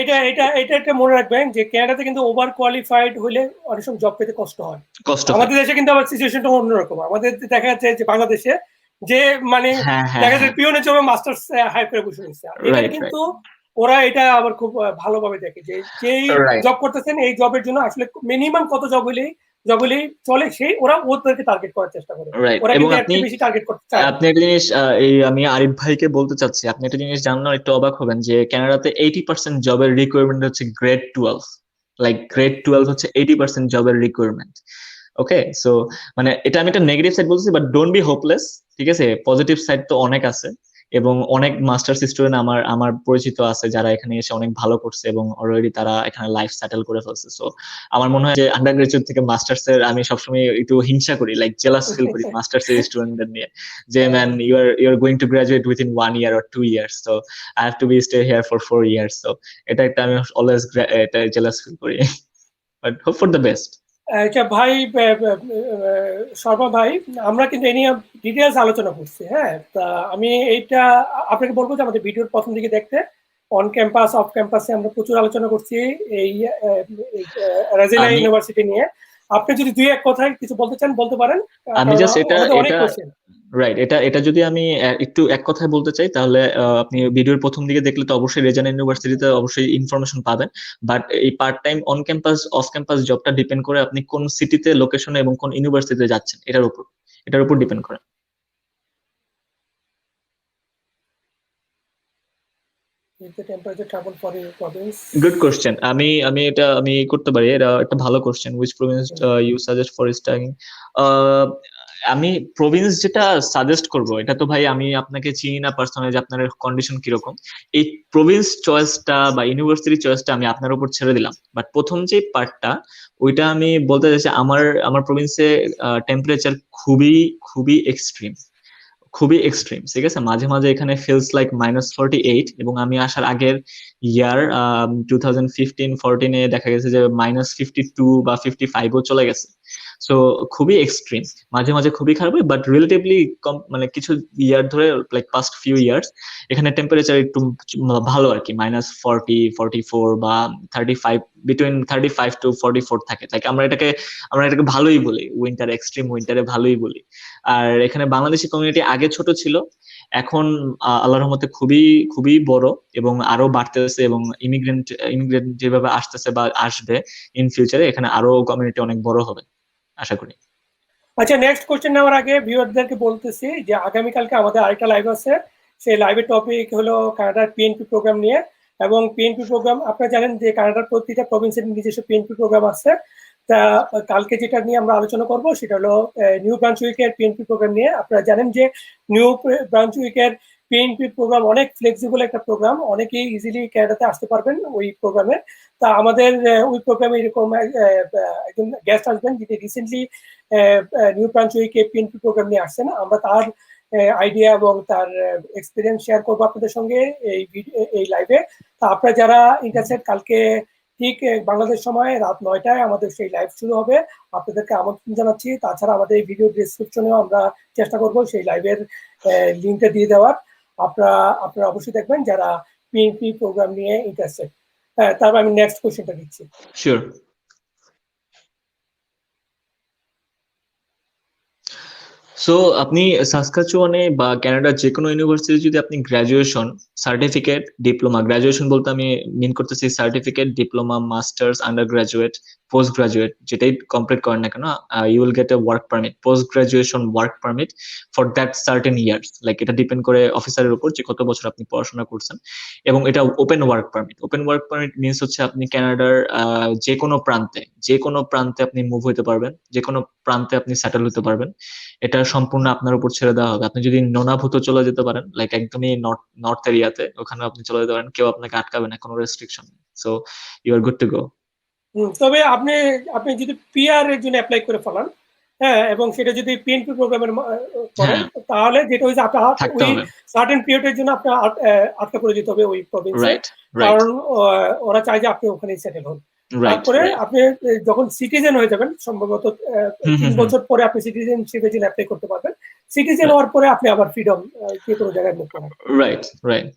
এটা একটা মনে রাখবেন যে কানাডাতে কিন্তু ওভার কোয়ালিফাইড হলে অনেক সময় জব পেতে কষ্ট হয়।
কষ্ট হয়।
আমাদের দেশে কিন্তু আবার সিচুয়েশনটা অন্যরকম। আমাদের দেখা যাচ্ছে যে বাংলাদেশে যে মানে
হ্যাঁ হ্যাঁ
দেখা
হ্যাঁ,
যাচ্ছে পিওনের জবে মাস্টার্স হায়ার করে বসে রয়েছে। এখানে
রাইট
কিন্তু
রাইট
ওরা এটা আবার খুব ভালোভাবে দেখে যে যেই
রাইট
জব করতেছেন এই জবের জন্য আসলে মিনিমাম কত জব হলেই চলে, সেই ওরা ওদেরকে টার্গেট করার চেষ্টা করে।
রাইট।
ওরা
এবং
কিন্তু এর
আপনি
চেয়ে বেশি টার্গেট করতে চায় না।
আপনি একটা জিনিস এই আমি আরিফ ভাইকে বলতে চাচ্ছি, আপনি একটা জিনিস জানলে একটু অবাক হবেন যে কানাডাতে 80% জবের রিকোয়ারমেন্ট হচ্ছে গ্রেড 12। লাইক গ্রেড 12 হচ্ছে 80% জবের রিকোয়ারমেন্ট। ওকে, সো মানে এটা আমি একটা নেগেটিভ সাইড বলছি, বাট ডোন্ট বি হোপলেস, ঠিক আছে, পজিটিভ সাইড তো অনেক আছে। এবং অনেক মাস্টার্স স্টুডেন্ট আমার আমার পরিচিত আছে যারা এখানে এসে অনেক ভালো করছে এবং অলরেডি তারা এখানে লাইফ সেটেল করে ফেলছে। সো আমার মনে হয় যে আন্ডার গ্রাজুয়েট থেকে মাস্টার্স এর আমি সবসময় একটু হিংসা করি, লাইক জেলাস ফিল করি মাস্টার্স এর স্টুডেন্টদের নিয়ে, যে man you are going to graduate within 1 year or 2 years, so I have to be stay here for 4 years। So এটা একটা আমি অলওয়েজ এটা জেলাস ফিল করি, but hope for the best.
আচ্ছা ভাই, শর্মা ভাই, আমরা কিন্তু এ নিয়ে ডিটেলস আলোচনা করছি। হ্যাঁ, তা আমি এইটা আপনাকে বলবো যে আমাদের ভিডিওর প্রথম দিকে দেখতে অন ক্যাম্পাস অফ ক্যাম্পাসে আমরা প্রচুর আলোচনা করছি এই রাজিলা
আমি
ইউনিভার্সিটি নিয়ে। আপনি যদি দুই এক কথায় কিছু বলতে চান বলতে পারেন,
আমি
কারণ
জাস্ট এটা
আমাদের অনেক
এটা
কোয়েশ্চেন।
রাইট, এটা এটা যদি আমি একটু এক কথায় বলতে চাই তাহলে আপনি ভিডিওর প্রথম দিকে দেখলে তো অবশ্যই রেজানা ইউনিভার্সিটিতে অবশ্যই ইনফরমেশন পাবেন। বাট এই part time on campus of campus জবটা ডিপেন্ড করে আপনি কোন সিটিতে লোকেশনে এবং কোন ইউনিভার্সিটিতে যাচ্ছেন এটার উপর ডিপেন্ড করে।
Temperature travel for your province.
Good question. আমি এটা আমি করতে পারি, এটা একটা ভালো question. Which province you suggest for studying? আমি প্রভিন্স যেটা সাজেস্ট করব, এটা তো ভাই আমি আপনাকে চিনি না পার্সোনালি যে আপনার কন্ডিশন কিরকম। এই প্রভিন্স চয়েসটা বা ইউনিভার্সিটি চয়েসটা আমি আপনার উপর ছেড়ে দিলাম। বাট প্রথম যে পার্টটা ওইটা আমি বলতে চাইছি, আমার আমার প্রভিন্সে টেম্পারেচার খুবই খুবই এক্সট্রিম, খুবই এক্সট্রিম, ঠিক আছে। মাঝে মাঝে এখানে ফিলস লাইক -48, এবং আমি আসার আগের ইয়ার 2015-14-এ দেখা গেছে যে -52 বা 55ও চলে গেছে। সো খুবই এক্সট্রিম, মাঝে মাঝে খুবই খারাপ হয়, বাট রিলেটিভলি কম, মানে কিছু ইয়ার ধরে লাইক পাস্ট ফিউ ইয়ার্স এখানে টেম্পারেচার একটু ভালো আর কি, -40, 44 বা 35, বিটুইন 35 to 44 থাকে। লাইক আমরা এটাকে ভালোই বলি, উইন্টার, এক্সট্রিম উইন্টারে ভালোই বলি। আর এখানে বাংলাদেশি কমিউনিটি আগে ছোট ছিল, এখন আল্লাহর রহমতে খুবই খুবই বড় এবং আরো বাড়তেছে। এবং ইমিগ্রেন্ট ইমিগ্রেন্ট যেভাবে আসতেছে বা আসবে ইন ফিউচারে, এখানে আরো কমিউনিটি অনেক বড় হবে আশা করি।
আচ্ছা, নেক্সট কোশ্চেন নেওয়ার আগে ভিউয়ারদেরকে বলতেছি যে আগামীকালকে আমাদের আরেকটা লাইভ আছে। সেই লাইভের টপিক হলো কানাডার পিএনপি প্রোগ্রাম নিয়ে। এবং পিএনপি প্রোগ্রাম আপনারা জানেন যে কানাডার প্রতিটা প্রভিন্সের নিজস্ব পিএনপি প্রোগ্রাম আছে। তা কালকে যেটা নিয়ে আমরা আলোচনা করব সেটা হলো নিউ ব্রান্সউইকের পিএনপি প্রোগ্রাম নিয়ে। আপনারা জানেন যে নিউ ব্রান্সউইকের পিএনপি প্রোগ্রাম অনেক ফ্লেক্সিবল একটা প্রোগ্রাম, অনেকেই ইজিলি ক্যানাডাতে আসতে পারবেন ওই প্রোগ্রামে। তা আমাদের ওই প্রোগ্রামে এরকম একজন গেস্ট আসবেন যিনি রিসেন্টলি নিউ ব্রান্সউইকে পিএনপি প্রোগ্রাম নিয়ে আসছেন। আমরা তার আইডিয়া এবং তার এক্সপিরিয়েন্স শেয়ার করবো আপনাদের সঙ্গে এই লাইভে। তা আপনারা যারা ইন্টারেস্টেড, কালকে ঠিক বাংলাদেশ সময় রাত 9টায় আমাদের সেই লাইভ শুরু হবে। আপনাদেরকে আমন্ত্রণ জানাচ্ছি। তাছাড়া আমাদের এই ভিডিও ডিসক্রিপশনেও আমরা চেষ্টা করবো সেই লাইভের লিঙ্কটা দিয়ে দেওয়ার। আপনারা অবশ্যই দেখবেন যারা পিএনপি প্রোগ্রাম নিয়ে ইন্টারেস্টেড। তারপর আমি নেক্সট কোশ্চেনটা দিচ্ছি।
শিওর। সো আপনি সাসকাচুয়ানে বা কানাডার যে কোনো ইউনিভার্সিটি যদি আপনি গ্রাজুয়েশন সার্টিফিকেট ডিপ্লোমা, গ্রাজুয়েশন বলতে আমি মিন করতেছি certificate diploma masters under graduate post graduate যেটাই কমপ্লিট করেন না কেন, you will get a work permit, post graduation work permit for that certain years. Like এটা ডিপেন্ড করে অফিসারের উপর যে কত বছর আপনি পড়াশোনা করছেন। এবং এটা open work permit. Open work permit means হচ্ছে আপনি কানাডার যে কোনো প্রান্তে আপনি মুভ হইতে পারবেন, যে কোনো প্রান্তে আপনি সেটেল হতে পারবেন। এটা সম্পূর্ণ আপনার উপর ছেড়ে দেওয়া হবে। আপনি যদি নোনাভূত চলে যেতে পারেন, লাইক একদমই নর্থ এরিয়াতে, ওখানে আপনি চলে যেতে পারেন, কেউ আপনাকে আটকাবে না, কোনো রেস্ট্রিকশন নেই। So you are good to go.
তবে আপনি আপনি যদি পিআর এর জন্য অ্যাপ্লাই করে ফেলান, হ্যাঁ, এবং সেটা যদি পিএনপি প্রোগ্রামের করেন,
হ্যাঁ,
তাহলে যেটা হচ্ছে আপনার
থাকতে
ওই
হবে।
সার্টেন পিরিয়ডের জন্য আপনার আটকা করে যেতে হবে ওই প্রভিন্সে।
রাইট, রাইট,
কারণ ওরা চায় যে আপনি ওখানেই সেটেল হন।
রাইট,
তারপরে
রাইট।
আপনি যখন সিটিজেন হয়ে যাবেন, সম্ভবত
হুম, হুম,
3
হুম।
বছর পরে আপনি সিটিজেনশিপের জন্য অ্যাপ্লাই করতে পারবেন। সিটিজেন হওয়ার পরে আপনি আবার ফ্রিডম যে কোনো জায়গায় মুভ করেন।
Right, right.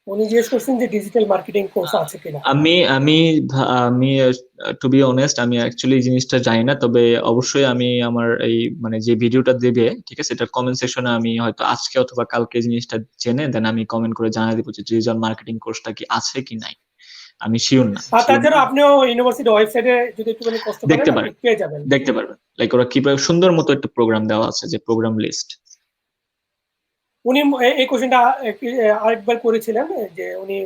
উনি জিজ্ঞেস করছেন যে ডিজিটাল মার্কেটিং কোর্স আছে কিনা।
আমি আমি আমি টু বি অনেস্ট, আমি অ্যাকচুয়ালি এই জিনিসটা জানি না। তবে অবশ্যই আমি আমার এই মানে যে ভিডিওটা দেবে, ঠিক আছে, এটা কমেন্ট সেকশনে আমি হয়তো আজকে অথবা কালকে জিনিসটা জেনে দেন আমি কমেন্ট করে জানিয়ে দিব যে ডিজিটাল মার্কেটিং কোর্সটা কি আছে কি নাই। আমি শিওর না,
আর
শিওর
তাছাড়া
না।
আপনিও ইউনিভার্সিটি ওয়েবসাইটে যদি একটুখানি কষ্ট করেন
দেখতে
আপনি
পারবেন,
পেয়ে যাবেন।
দেখতে পারবেন, লাইক ওরা কিভাবে সুন্দর মতো একটা প্রোগ্রাম দেওয়া আছে, যে প্রোগ্রাম লিস্ট।
উনি এই কোশ্চেনটা আরেকবার করেছিলেন যে উনি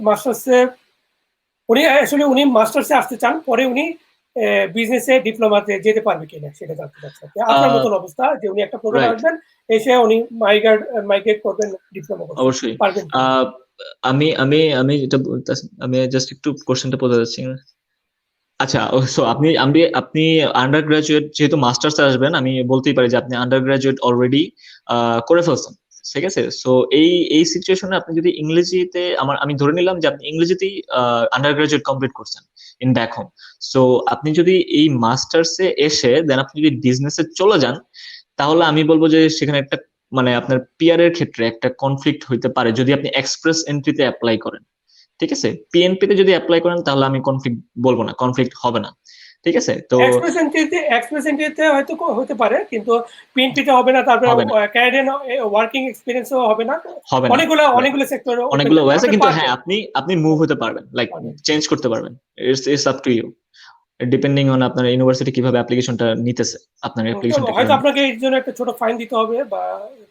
মাস্টার্সে উনি মাস্টার্সে আসতে চান, পরে উনি বিজনেসে ডিপ্লোমাতে যেতে পারবে কিনা সেটা জানতে চাচ্ছেন। আপনার মতন অবস্থা যে উনি একটা প্রোগ্রামে
রাইট,
আসবেন, এসে উনি মাইগ্রেট করবেন ডিপ্লোমা কোর্সে
অবশ্যই।
পারবেন কিনা।
আহ, আমি আমি আমি যেটা আমি জাস্ট একটু কোশ্চেনটা বলতে চাচ্ছি। আচ্ছা, সো আপনি আন্ডার গ্রাজুয়েট, যেহেতু মাস্টার্স আসবেন, আমি বলতেই পারি যে আপনি আন্ডার গ্রাজুয়েট অলরেডি করে ফেলছেন, ঠিক আছে। সো এই সিচুয়েশনে আপনি যদি ইংরেজিতে, আমি ধরে নিলাম যে আপনি ইংরেজিতেই আন্ডার গ্রাজুয়েট কমপ্লিট করছেন ইন ব্যাক হোম। সো আপনি যদি এই মাস্টার্সে এসে দেন আপনি যদি বিজনেসে চলে যান, তাহলে আমি বলবো যে সেখানে একটা মানে আপনার পিয়ারের ক্ষেত্রে একটা কনফ্লিক্ট হইতে পারে যদি আপনি এক্সপ্রেস এন্ট্রিতে অ্যাপ্লাই করেন, ঠিক আছে। পিএনপি তে যদি অ্যাপ্লাই করেন তাহলে আমি কনফ্লিক্ট বলবো না, কনফ্লিক্ট হবে না, ঠিক আছে। তো
এক্সপ্রেস এন্ট্রিতে হয়তো হতে পারে, কিন্তু পিএনপিতে হবে না। তারপরে
হবে না,
ক্যানাডিয়ান ওয়ার্কিং এক্সপিরিয়েন্সও হবে না।
হবে না,
অনেকগুলো
right.
অনেকগুলো সেক্টরে ওপেন
অনেকগুলো
থাকে,
ওয়ে আছে,
আপনি
কিন্তু হ্যাঁ
পারবেন।
আপনি মুভ হতে পারবেন, লাইক
পারবেন।
চেঞ্জ করতে পারবেন। It's up to you, depending on আপনার ইউনিভার্সিটি কিভাবে অ্যাপ্লিকেশনটা নিতেছে, আপনার
তো
অ্যাপ্লিকেশনটা
হয়তো
কিভাবে
আপনাকে
নিতেছে।
এর জন্য একটা ছোট ফাইন দিতে হবে বা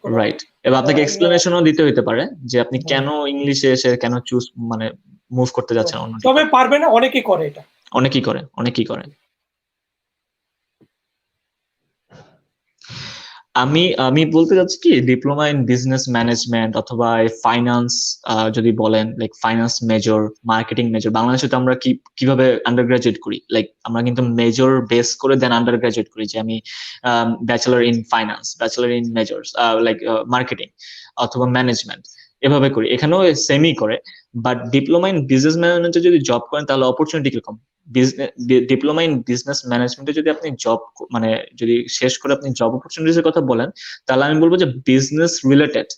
কোনো
রাইট, এবং আপনাকে
ইয়ে আছে।
এক্সপ্লেনেশনও দিতে হতে পারে যে আপনি
হুম,
কেন ইংলিশে এসে কেন চুজ মানে মুভ করতে
হুম।
যাচ্ছেন অন্য
তবে
ডিপার্টমেন্ট।
পারবে না, অনেকেই করে এটা।
অনেকেই করে, অনেকেই করে। আমি আমি বলতে চাচ্ছি কি, ডিপ্লোমা ইন বিজনেস ম্যানেজমেন্ট অথবা ফাইন্যান্স, যদি বলেন like finance major, marketing major, বাংলাদেশে তো আমরা কিভাবে আন্ডার গ্রাজুয়েট করি, লাইক আমরা কিন্তু মেজর বেস করে দেন আন্ডার গ্রাজুয়েট করি, যে আমি bachelor in finance, bachelor in measures, like marketing অথবা ম্যানেজমেন্ট, এভাবে করি। এখানেও সেমই করে। বাট ডিপ্লোমা ইন বিজনেস ম্যানেজমেন্টে যদি জব করেন তাহলে অপরচুনিটি কিরকম। ডিপ্লোমা ইন বিজনেস ম্যানেজমেন্টে যদি আপনি জব মানে যদি শেষ করে আপনি জব অপরচুনিটিস এর কথা বলেন, তাহলে আমি বলবো যে বিজনেস রিলেটেড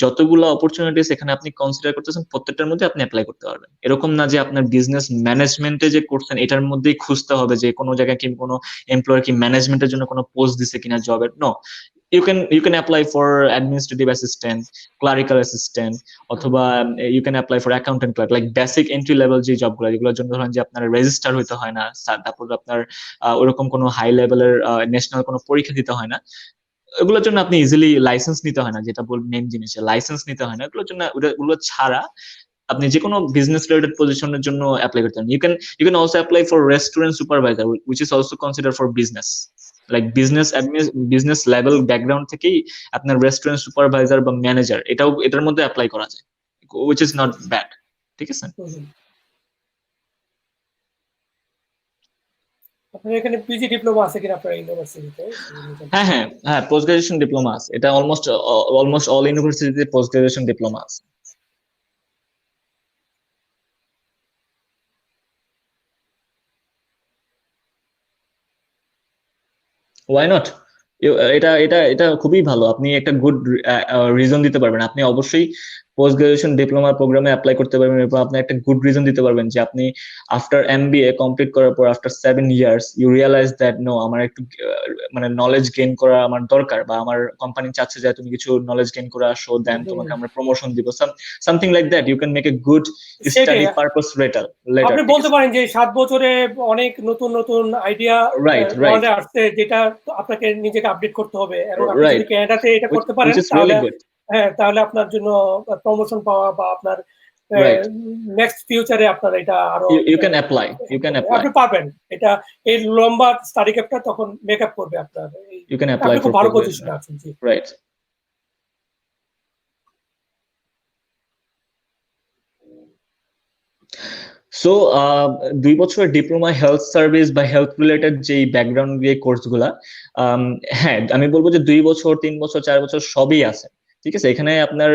যতগুলো অপরচুনিটিস এখানে আপনি কনসিডার করতেছেন প্রত্যেকটার মধ্যে আপনি অ্যাপ্লাই করতে পারবেন। এরকম না যে আপনার বিজনেস ম্যানেজমেন্টে যে করছেন এটার মধ্যেই খুঁজতে হবে যে কোনো জায়গায় কি কোনো এমপ্লয়ার কি ম্যানেজমেন্টের জন্য কোনো পোস্ট দিছে কিনা জবের। No, you can apply for administrative assistant, clerical assistant, অথবা you can apply for accountant clerk, like basic entry level যে জবগুলো, যেগুলোর জন্য ধরেন যে আপনার রেজিস্টার হইতে হয় না, তারপর আপনার ওরকম কোনো হাই লেভেলের ন্যাশনাল কোনো পরীক্ষা দিতে হয় না, এগুলোর জন্য আপনি ইজিলি লাইসেন্স নিতে হয় না, যেটা বল মেন জিনিস, লাইসেন্স নিতে হয় না এগুলোর জন্য। ওগুলো ছাড়া আপনি যে কোনো বিজনেস রিলেটেড পজিশনের জন্য অ্যাপ্লাই করতে পারেন। You can also apply for restaurant supervisor, which is also consider for business, like business level background থেকেই আপনার রেস্টুরেন্ট সুপারভাইজার বা ম্যানেজার এটার মধ্যে অ্যাপ্লাই করা যায়, উইচ ইজ নট ব্যাড, ঠিক আছে।
আপনার এখানে পিজি ডিপ্লোমা আছে কিনা আপনার ইউনিভার্সিটিতে?
হ্যাঁ, হ্যাঁ, হ্যাঁ, পোস্ট গ্রাজুয়েশন ডিপ্লোমা আছে, এটা অলমোস্ট অল ইউনিভার্সিটিতে পোস্ট গ্রাজুয়েশন ডিপ্লোমা আছে। Why not? এটা এটা এটা খুবই ভালো, আপনি একটা গুড রিজন দিতে পারবেন। আপনি অবশ্যই পোস্ট গ্রাজুয়েশন ডিপ্লোমা প্রোগ্রামে অ্যাপ্লাই করতে পারবেন এবং আপনি একটা গুড রিজন দিতে পারবেন যে আপনি আফটার এমবিএ কমপ্লিট করার পর after 7 years you realise that no আমার একটু মানে নলেজ গেইন করা আমার দরকার, বা আমার কোম্পানি চাচ্ছে যে তুমি কিছু নলেজ গেইন করে আসো, দেন তোমাকে আমরা প্রমোশন দিব, something like that. You can make a good study purpose letter.
আপনি বলতে পারেন যে 7 বছরে অনেক নতুন নতুন আইডিয়া ওয়ার্ল্ডে আসছে, যেটা আপনাকে নিজেকে আপডেট করতে হবে, এবং আপনি যদি কানাডাতে এটা করতে পারেন তাহলে হ্যাঁ, তাহলে আপনার জন্য প্রমোশন পাওয়া বা আপনার নেক্সট ফিউচারে আপনার এটা আরো
ইউ ক্যান অ্যাপ্লাই
আপনি পাবেন। এটা এই লম্বা স্টাডি গ্যাপটা তখন মেকআপ করবে আপনার,
ইউ ক্যান অ্যাপ্লাই
খুব ভালো পজিশনে আছেন। জি,
রাইট। সো 2 বছরের ডিপ্লোমা হেলথ সার্ভিস বা হেলথ রিলেটেড যে ব্যাকগ্রাউন্ড দিয়ে কোর্সগুলা, হ্যাঁ আমি বলবো যে 2 বছর 3 বছর 4 বছর সবই আছে, ঠিক আছে। এখানে আপনার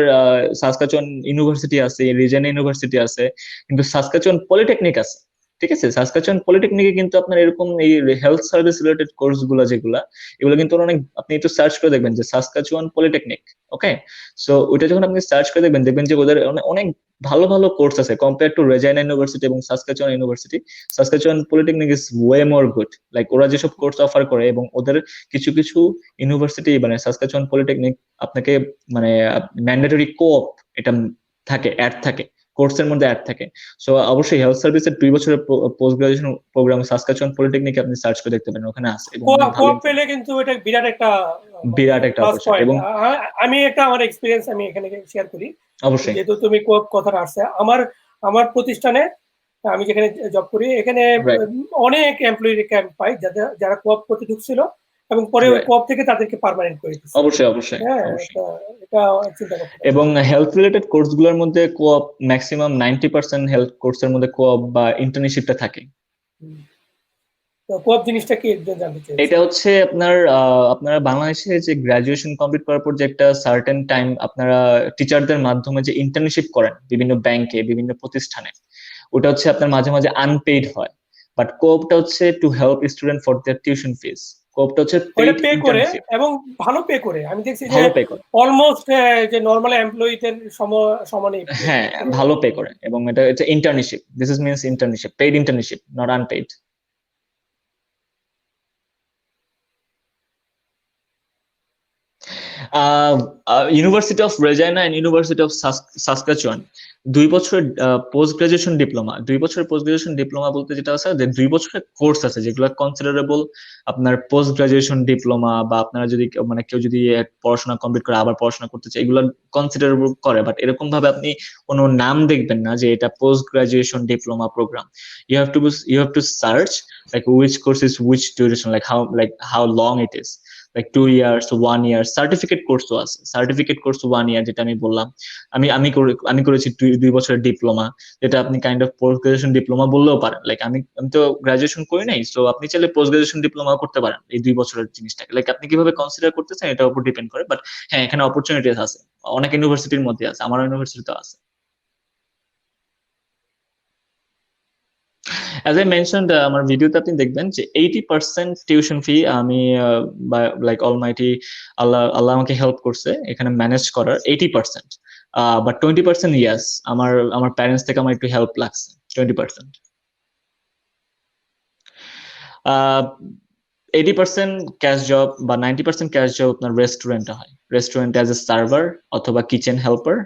সাসকাচুয়ান ইউনিভার্সিটি আছে, রিজেনা ইউনিভার্সিটি আছে, কিন্তু সাসকাচুয়ান পলিটেকনিক আছে, ঠিক আছে। সাসকাচুয়ান পলিটেকনিকে কিন্তু আপনার এরকম এই হেলথ সার্ভিস রিলেটেড কোর্স গুলা যেগুলা, এগুলো কিন্তু অনেক, আপনি একটু সার্চ করে দেখবেন যে সাসকাচুয়ান পলিটেকনিক, ওকে। সো ওইটা যখন আপনি সার্চ করে দেখবেন যে ওদের অনেক ভালো ভালো কোর্স আছে কম্পেয়ার টু রেজাইনা ইউনিভার্সিটি এবং Saskatchewan university. Saskatchewan polytechnic is way more good, like ওরা যেসব কোর্স অফার করে, এবং ওদের কিছু কিছু ইউনিভার্সিটি মানে সাসকাচুয়ান পলিটেকনিক আপনাকে মানে ম্যান্ডেটরি কোঅপ এটা থাকে, অ্যাড থাকে, কোর্সের মধ্যে অ্যাড থাকে। সো অবশ্যই হেলথ সার্ভিসের 2 বছরের পোস্ট গ্রাজুয়েশন প্রোগ্রাম সাসকাচুয়ান পলিটেকনিকে আপনি সার্চ করে দেখতে পারেন, ওখানে আছে। এবং
কোঅপ পেলে কিন্তু এটা বিরাট একটা
অপরচুনিটি। এবং
আমি একটা আমার এক্সপেরিয়েন্স আমি এখানে শেয়ার করি।
অবশ্যই,
যেহেতু তুমি কোঅপ কথাটা আসছে, আমার প্রতিষ্ঠানে আমি যেখানে জব করি, এখানে অনেক এমপ্লয়ি ক্যাম্প পাই যারা কোঅপ করতে ঢুকছিল এবং পরে ওই কোঅপ থেকে তাদেরকে পার্মানেন্ট করে দিচ্ছে।
অবশ্যই
এটা চিন্তা করতে।
এবং হেলথ রিলেটেড কোর্সগুলোর মধ্যে কোঅপ ম্যাক্সিমাম 90% হেলথ কোর্সের মধ্যে কোঅপ বা ইন্টার্নশিপটা থাকে।
কোঅপ জিনিসটা কি জানতে চাই?
এটা হচ্ছে আপনারা বাংলাদেশে যে গ্রাজুয়েশন কমপ্লিট করার পর যে একটা সার্টেন টাইম আপনারা টিচারদের মাধ্যমে যে ইন্টার্নশিপ করেন বিভিন্ন ব্যাংকে, বিভিন্ন প্রতিষ্ঠানে, ওটা হচ্ছে আপনার মাঝে মাঝে আনপেইড হয়। বাট কোঅপটা হচ্ছে to help student for their tuition fees. কোঅপটা হচ্ছে পেইড ইন্টার্নশিপ
এবং ভালো পে করে। আমি দেখছি যে অলমোস্ট যে নরমাল এমপ্লয়িদের সমানই।
হ্যাঁ, ভালো পে করে, এবং এটা internship. This is means internship, paid internship, not unpaid. University of Regina and University of Saskatchewan 2 বছরের পোস্ট গ্রাজুয়েশন ডিপ্লোমা। 2 বছরের পোস্ট গ্রাজুয়েশন ডিপ্লোমা বলতে যেটা আছে যে 2 বছরের কোর্স আছে যেগুলো কনসিডারেবল আপনার পোস্ট গ্রাজুয়েশন ডিপ্লোমা, বা আপনারা যদি মানে কেউ যদি পড়াশোনা কমপ্লিট করে আবার পড়াশোনা করতে চায়, এগুলো কনসিডারেবল করে। বাট এরকম ভাবে আপনি কোনো নাম দেখবেন না যে এটা post graduation diploma program. You have to search like which course is which duration, like how long it is, like 2 years, 1 year. Certificate কোর্সও আছে, সার্টিফিকেট কোর্স 1 ইয়ার, যেটা আমি বললাম। আমি করেছি 2 বছরের ডিপ্লোমা, যেটা আপনি kind of post graduation diploma বললেও পারেন। লাইক আমি তো গ্রাজুয়েশন করি নাই, সো আপনি চাইলে পোস্ট গ্রাজুয়েশন ডিপ্লোমা করতে পারেন এই 2 বছরের জিনিসটাকে। লাইক আপনি কিভাবে কনসিডার করতেছেন এটার উপর ডিপেন্ড করে। বাট হ্যাঁ, এখানে অপরচুনিটিস আছে, অনেক ইউনিভার্সিটির মধ্যে আছে, আমার ইউনিভার্সিটিতে আছে। As I mentioned, আমার ভিডিওতে আপনি দেখবেন যে 80% টিউশন ফি আমি লাইক অলমাইটি আল্লাহ আমাকে হেল্প করছে এখানে ম্যানেজ করার 80%। বাট 20% ইয়াস, আমার প্যারেন্টস থেকে আমার একটু হেল্প লাগছে 20%। 80% ক্যাশ জব বা 90% ক্যাশ জব আপনার রেস্টুরেন্টে হয়। রেস্টুরেন্টে অ্যাজ এ সার্ভার অথবা কিচেন হেল্পার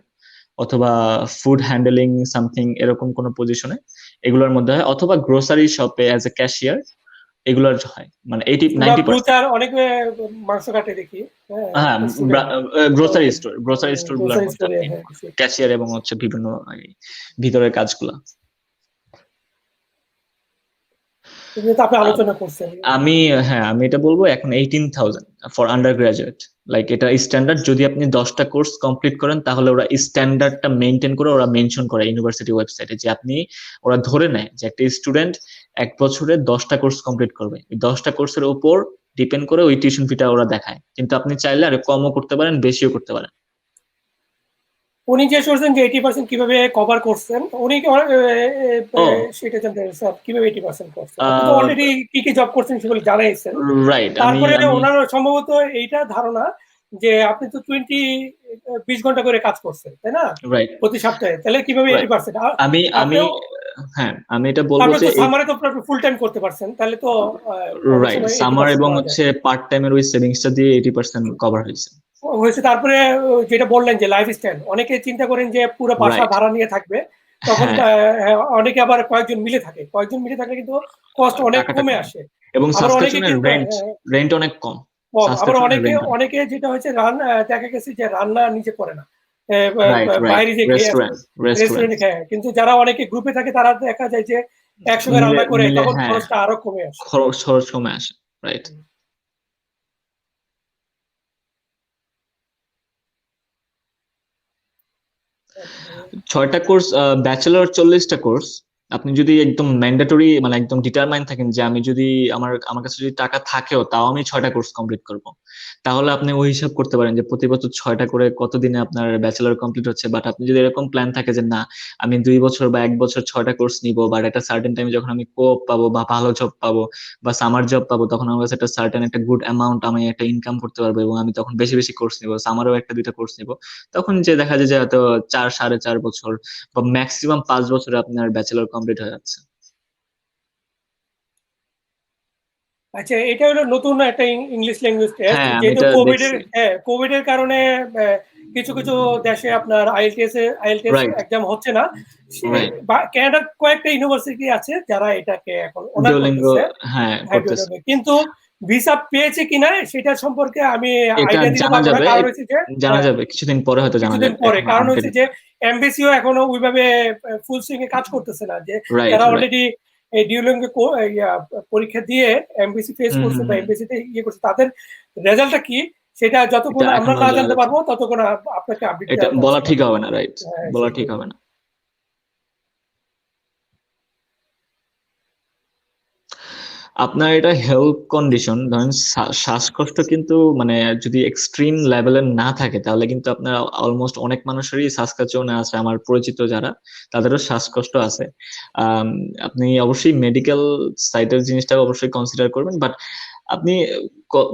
অথবা ফুড হ্যান্ডেলিং সামথিং এরকম কোনো পজিশনে এগুলোর মধ্যে হয়, অথবা গ্রোসারি শপে অ্যাজ এ ক্যাশিয়ার, এগুলোর হয়। মানে 80-90%
অনেক মাংস কাটে দেখি।
হ্যাঁ, গ্রোসারি স্টোর গুলোর মধ্যে ক্যাশিয়ার এবং হচ্ছে বিভিন্ন ভিতরের কাজগুলা। আমি এটা বলবো এখন 18,000 ফর আন্ডার গ্রাজুয়েট। লাইক এটা স্ট্যান্ডার্ড। যদি আপনি 10টা কোর্স কমপ্লিট করেন তাহলে ওরা স্ট্যান্ডার্ডটা মেনটেন করে, ওরা মেনশন করে ইউনিভার্সিটি ওয়েবসাইটে যে ওরা ধরে নেয় যে একটা স্টুডেন্ট 1 বছরে 10টা কোর্স কমপ্লিট করবে। এই 10টা কোর্সের উপর ডিপেন্ড করে ওই টিউশন ফিটা ওরা দেখায়। কিন্তু আপনি চাইলে আর কমও করতে পারেন, বেশিও করতে পারেন।
উনি যে শুনছেন যে 80% কিভাবে কভার করছেন, উনি সেটা জানতে স্যার কিভাবে 80% করছেন? আপনি তো অলরেডি কি জব করছেন সেগুলো জানাইছেন।
রাইট।
তারপরে ওনার সম্ভবত এইটা ধারণা যে আপনি তো 20 ঘন্টা করে কাজ করছেন, তাই না?
রাইট
প্রতি সপ্তাহে। তাহলে কিভাবে
রাইট
80%?
আমি আমি
আপনিও
হ্যাঁ আমি এটা বলবো
তারপরে
যে
তো সামারে তো আপনি ফুল টাইম করতে পারছেন। তাহলে তো অনেক
রাইট
সময়
সামার
80%
এবং
করা যায়।
হচ্ছে পার্ট টাইমের ওই সেভিংসটা দিয়ে 80% কভার হয়েছে।
হয়েছে তারপরে যেটা বললেন যে লাইফস্টাইল, অনেকে চিন্তা করেন যে পুরো বাসা
রাইট
ভাড়া নিয়ে থাকবে, তখন
হ্যাঁ
অনেকে আবার কয়েকজন মিলে থাকে, কয়েকজন মিলে থাকলে কিন্তু কস্ট অনেক
টাকাটা
কমে
কম
আসে।
এবং
আবার অনেকে
সাসকাচুয়ানের
কিন্তু
রেন্ট অনেক কম।
কম, আবার
সাসকাচুয়ানের
অনেকে
রেন্ট অনেক
অনেকে যেটা হচ্ছে দেখা গেছে যে রান্না নিজে করে না,
রাইট রাইট
বাইরে যে খেয়ে আসবে,
রেস্টুরেন্ট
রেস্টুরেন্টে খেয়ে। কিন্তু যারা অনেকে গ্রুপে থাকে তারা দেখা যায় যে একসঙ্গে
মিলে
রান্না করে,
মিলে
তখন
হ্যাঁ
খরচটা আরো কমে আসে।
খরচ খরচ কমে আসে। রাইট ছয়টা কোর্স ব্যাচেলর 40টা কোর্স। আপনি যদি একদম ম্যান্ডেটরি মানে একদম ডিটারমাইন থাকেন যে আমি যদি আমার কাছে যদি টাকা থাকেও তাও আমি 6টা কোর্স কমপ্লিট করব, তাহলে আপনি ওই হিসাব করতে পারেন যে প্রতি বছর 6টা করে কতদিনে আপনার ব্যাচেলর কমপ্লিট হচ্ছে। বাট আপনি যদি এরকম প্ল্যান থাকে যে না আমি 2 বছর বা 1 বছর 6টা কোর্স নিব, বা একটা সার্টেন টাইমে যখন আমি কোপ পাবো বা ভালো জব পাবো বা সামার জব পাবো তখন আমার কাছে একটা সার্টেন একটা গুড অ্যামাউন্ট আমি একটা ইনকাম করতে পারবো এবং আমি তখন বেশি বেশি কোর্স নিবো, সামারও 1-2টা কোর্স নিবো, তখন যে দেখা যায় যে হয়তো 4-4.5 বছর বা ম্যাক্সিমাম 5 বছরে আপনার ব্যাচেলর কমপ্লিট হয়ে যাচ্ছে।
আচ্ছা, এটা হলো নতুন একটা ইংলিশ ল্যাঙ্গুয়েজ টেস্ট।
হ্যাঁ আমি
যেহেতু
এটা
কোভিড এর
দেখছি।
কোভিড এর কারণে কিছু কিছু দেশে আপনার আইএলটিএস
রাইট
এক্সাম হচ্ছে না।
রাইট
কানাডার কয়েকটা ইউনিভার্সিটি আছে যারা এটাকে এখন অনার
ডুওলিঙ্গো
করতেছে।
হ্যাঁ
হ্যাঁ,
করতেছে।
কিন্তু ভিসা পেয়েছে কিনা সেটা সম্পর্কে আমি
এটা
আইডিয়া দিতে
জানা
পারবো না,
যাবে
কারণ হচ্ছে যে
জানা যাবে কিছুদিন পরে, হয়তো জানা
কিছুদিন
যাবে,
পরে,
এখনো
কারণ
আপডেট।
হচ্ছে যে এমবিসিও এখনো ওইভাবে ফুল সুইং এ কাজ করতেছে না। যে
রাইট
যারা
রাইট
অলরেডি এই ডিউলিঙ্গো পরীক্ষা দিয়ে এমবিসি ফেস
হুম
করছে
হুম
বা
হুম
এমবিসি তে করছে, তাদের রেজাল্টটা কি সেটা
এটা
যতক্ষণ আমরা
এখনো
না
জানা
জানতে
যাচ্ছে
পারবো
না।
ততক্ষণ আপনাকে আপডেট
এটা
দেওয়া
বলা
পসিবল
ঠিক
না।
হবে না, রাইট
হ্যাঁ,
বলা ঠিক
সেটাই।
হবে না। আপনার এটা হেলথ কন্ডিশন, ধরেন শ্বাসকষ্ট কিন্তু মানে যদি এক্সট্রিম লেভেলের না থাকে তাহলে কিন্তু আপনার অলমোস্ট অনেক মানুষেরই শ্বাসকষ্টনে আছে, আমার পরিচিত যারা তাদেরও শ্বাসকষ্ট আছে। আম, আপনি অবশ্যই মেডিকেল সাইটের জিনিসটা অবশ্যই কনসিডার করবেন, বাট আপনি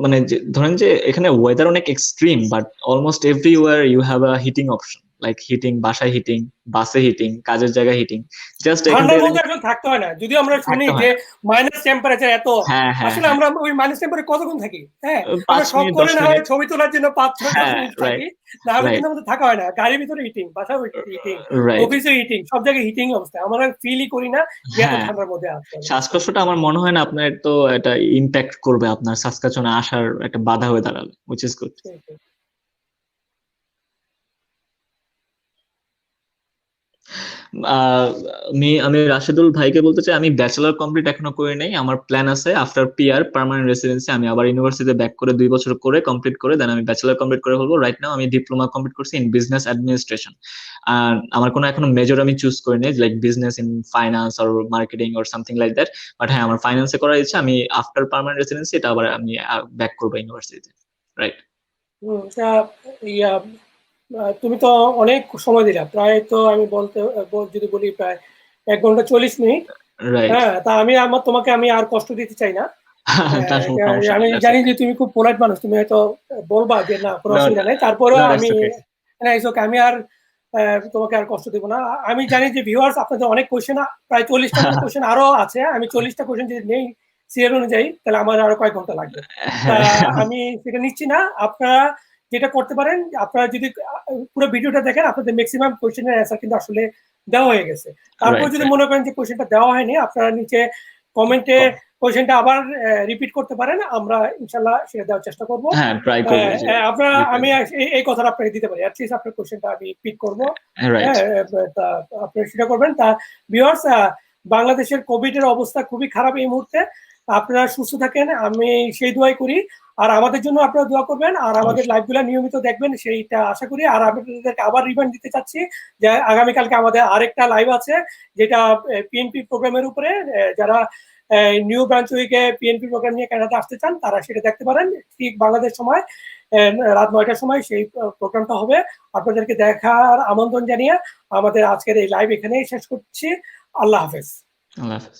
মানে ধরেন যে এখানে ওয়েদার অনেক extreme, but almost everywhere you have a heating option, like heating, বাসায় হিটিং, বাসে হিটিং, কাজের জায়গায় হিটিং, জাস্ট এখান
ঠান্ডার
থেকে
মধ্যে এখন থাকতে হয় না। যদিও আমরা শুনি
থাকতে হয়
যে
না।
মাইনাস টেম্পারেচার এত,
হ্যাঁ হ্যাঁ
আসলে
হ্যাঁ
আমরা ওই মাইনাস টেম্পারেচার কতক্ষণ থাকি? হ্যাঁ, আমরা
5
শখ
মিনিট
করে
10
না হয়
মিনিট
ছবি তোলার জন্য 5-6-10
হ্যাঁ
মিনিট
রাইট
থাকি, না হলে
রাইট
কিন্তু আমাদের থাকা হয় না। গাড়ির ভিতরে হিটিং, বাসায় হিটিং,
রাইট
অফিসে হিটিং, সব জায়গায় হিটিং অবস্থা। আমরা ফিলই করি না যে এত
হ্যাঁ
ঠান্ডার মধ্যে আছে।
শ্বাসকষ্টটা আমার মনে হয় না আপনার তো এটা ইম্প্যাক্ট করবে, আপনার সাসকাচুয়ানে আসার একটা বাধা হয়ে দাঁড়াবে, হুইচ ইজ গুড। আহ, আমি রাশেদুল ভাইকে বলতে চাই আমি ব্যাচেলর কমপ্লিট এখনো করি নাই, আমার প্ল্যান আছে আফটার পিআর পার্মানেন্ট রেসিডেন্সি আমি আবার ইউনিভার্সিটিতে ব্যাক করে 2 বছর করে কমপ্লিট করে দেন আমি ব্যাচেলর কমপ্লিট করে ফেলবো। রাইট নাও আমি ডিপ্লোমা কমপ্লিট করছি ইন বিজনেস অ্যাডমিনিস্ট্রেশন। আর আমার কোনো এখনো মেজর আমি চুজ করি নাই, like business in finance or marketing or something like that. But হ্যাঁ আমার ফাইন্যান্সে করার ইচ্ছা, আমি আফটার পার্মানেন্ট রেসিডেন্সি এটা আবার আমি ব্যাক করবো ইউনিভার্সিটিতে। রাইট
তা ইয়া তুমি তো অনেক সময় দিলা, প্রায় তো আমি যদি বলি প্রায় 1 ঘন্টা 40 মিনিট।
রাইট
হ্যাঁ, তা তোমাকে আমি আর কষ্ট দিতে চাই না।
তার কোনো সমস্যা নেই,
আমি
দ্যাটস
জানি
ওকে।
যে তুমি খুব পোলাইট মানুষ, তুমি হয়তো বলবা যে না কোনো
নো
অসুবিধা নেই, তারপরেও
নো
আমি
দ্যাটস ওকে।
না it's okay, আমি আর তোমাকে আর কষ্ট দেবো না। আমি জানি যে ভিউয়ার্স আপনাদের অনেক কোয়েশ্চেন, প্রায় 40টার মতো কোয়েশ্চেন আরো আছে। আমি 40টা কোয়েশ্চেন যদি নেই সিরিয়াল অনুযায়ী তাহলে আমার আরো কয়েক ঘন্টা লাগবে। তা আমি সেটা নিচ্ছি না। আপনারা যেটা করতে পারেন, আপনারা যদি পুরো ভিডিওটা দেখেন আপনাদের ম্যাক্সিমাম কোয়েশ্চেনের অ্যান্সার কিন্তু আসলে দেওয়া হয়ে গেছে। তারপর
রাইট
যদি
রাইট
মনে করেন যে কোয়েশ্চেনটা দেওয়া হয়নি, আপনারা নিচে কমেন্টে কোয়েশ্চেনটা আবার রিপিট করতে পারেন, আমরা ইনশাল্লাহ সেটা দেওয়ার চেষ্টা করবো।
হ্যাঁ ট্রাই করবো যে
আপনারা
রিপ্লাই
আমি
দেওয়ার।
এই কথাটা আপনাকে দিতে পারি, অ্যাটলিস্ট আপনার কোয়েশ্চেনটা আমি পিক করবো।
রাইট
হ্যাঁ, তা আপনি সেটা করবেন। তা ভিউয়ার্স, বাংলাদেশের কোভিড এর অবস্থা খুবই খারাপ এই মুহূর্তে। আপনারা সুস্থ থাকেন, আমি সেই দোয়াই করি। আর আমাদের জন্য আপনারা দোয়া করবেন, আর আমাদের
অবশ্যই।
লাইভগুলো নিয়মিত দেখবেন সেইটা আশা করি। আর আমি আপনাদেরকে আবার রিমাইন্ড দিতে চাচ্ছি যে আগামীকালকে আমাদের আরেকটা লাইভ আছে, যেটা পিএনপি প্রোগ্রামের উপরে। যারা নিউ ব্রাঞ্চ উইকে পিএনপি প্রোগ্রাম নিয়ে কানাডা আসতে চান তারা সেটা দেখতে পারেন, ঠিক বাংলাদেশ সময় রাত 9টার সময় সেই প্রোগ্রামটা হবে। আপনাদেরকে দেখার আমন্ত্রণ জানিয়ে আমাদের আজকের এই লাইভ এখানেই শেষ করছি। আল্লাহ হাফেজ।
আল্লাহ হাফেজ।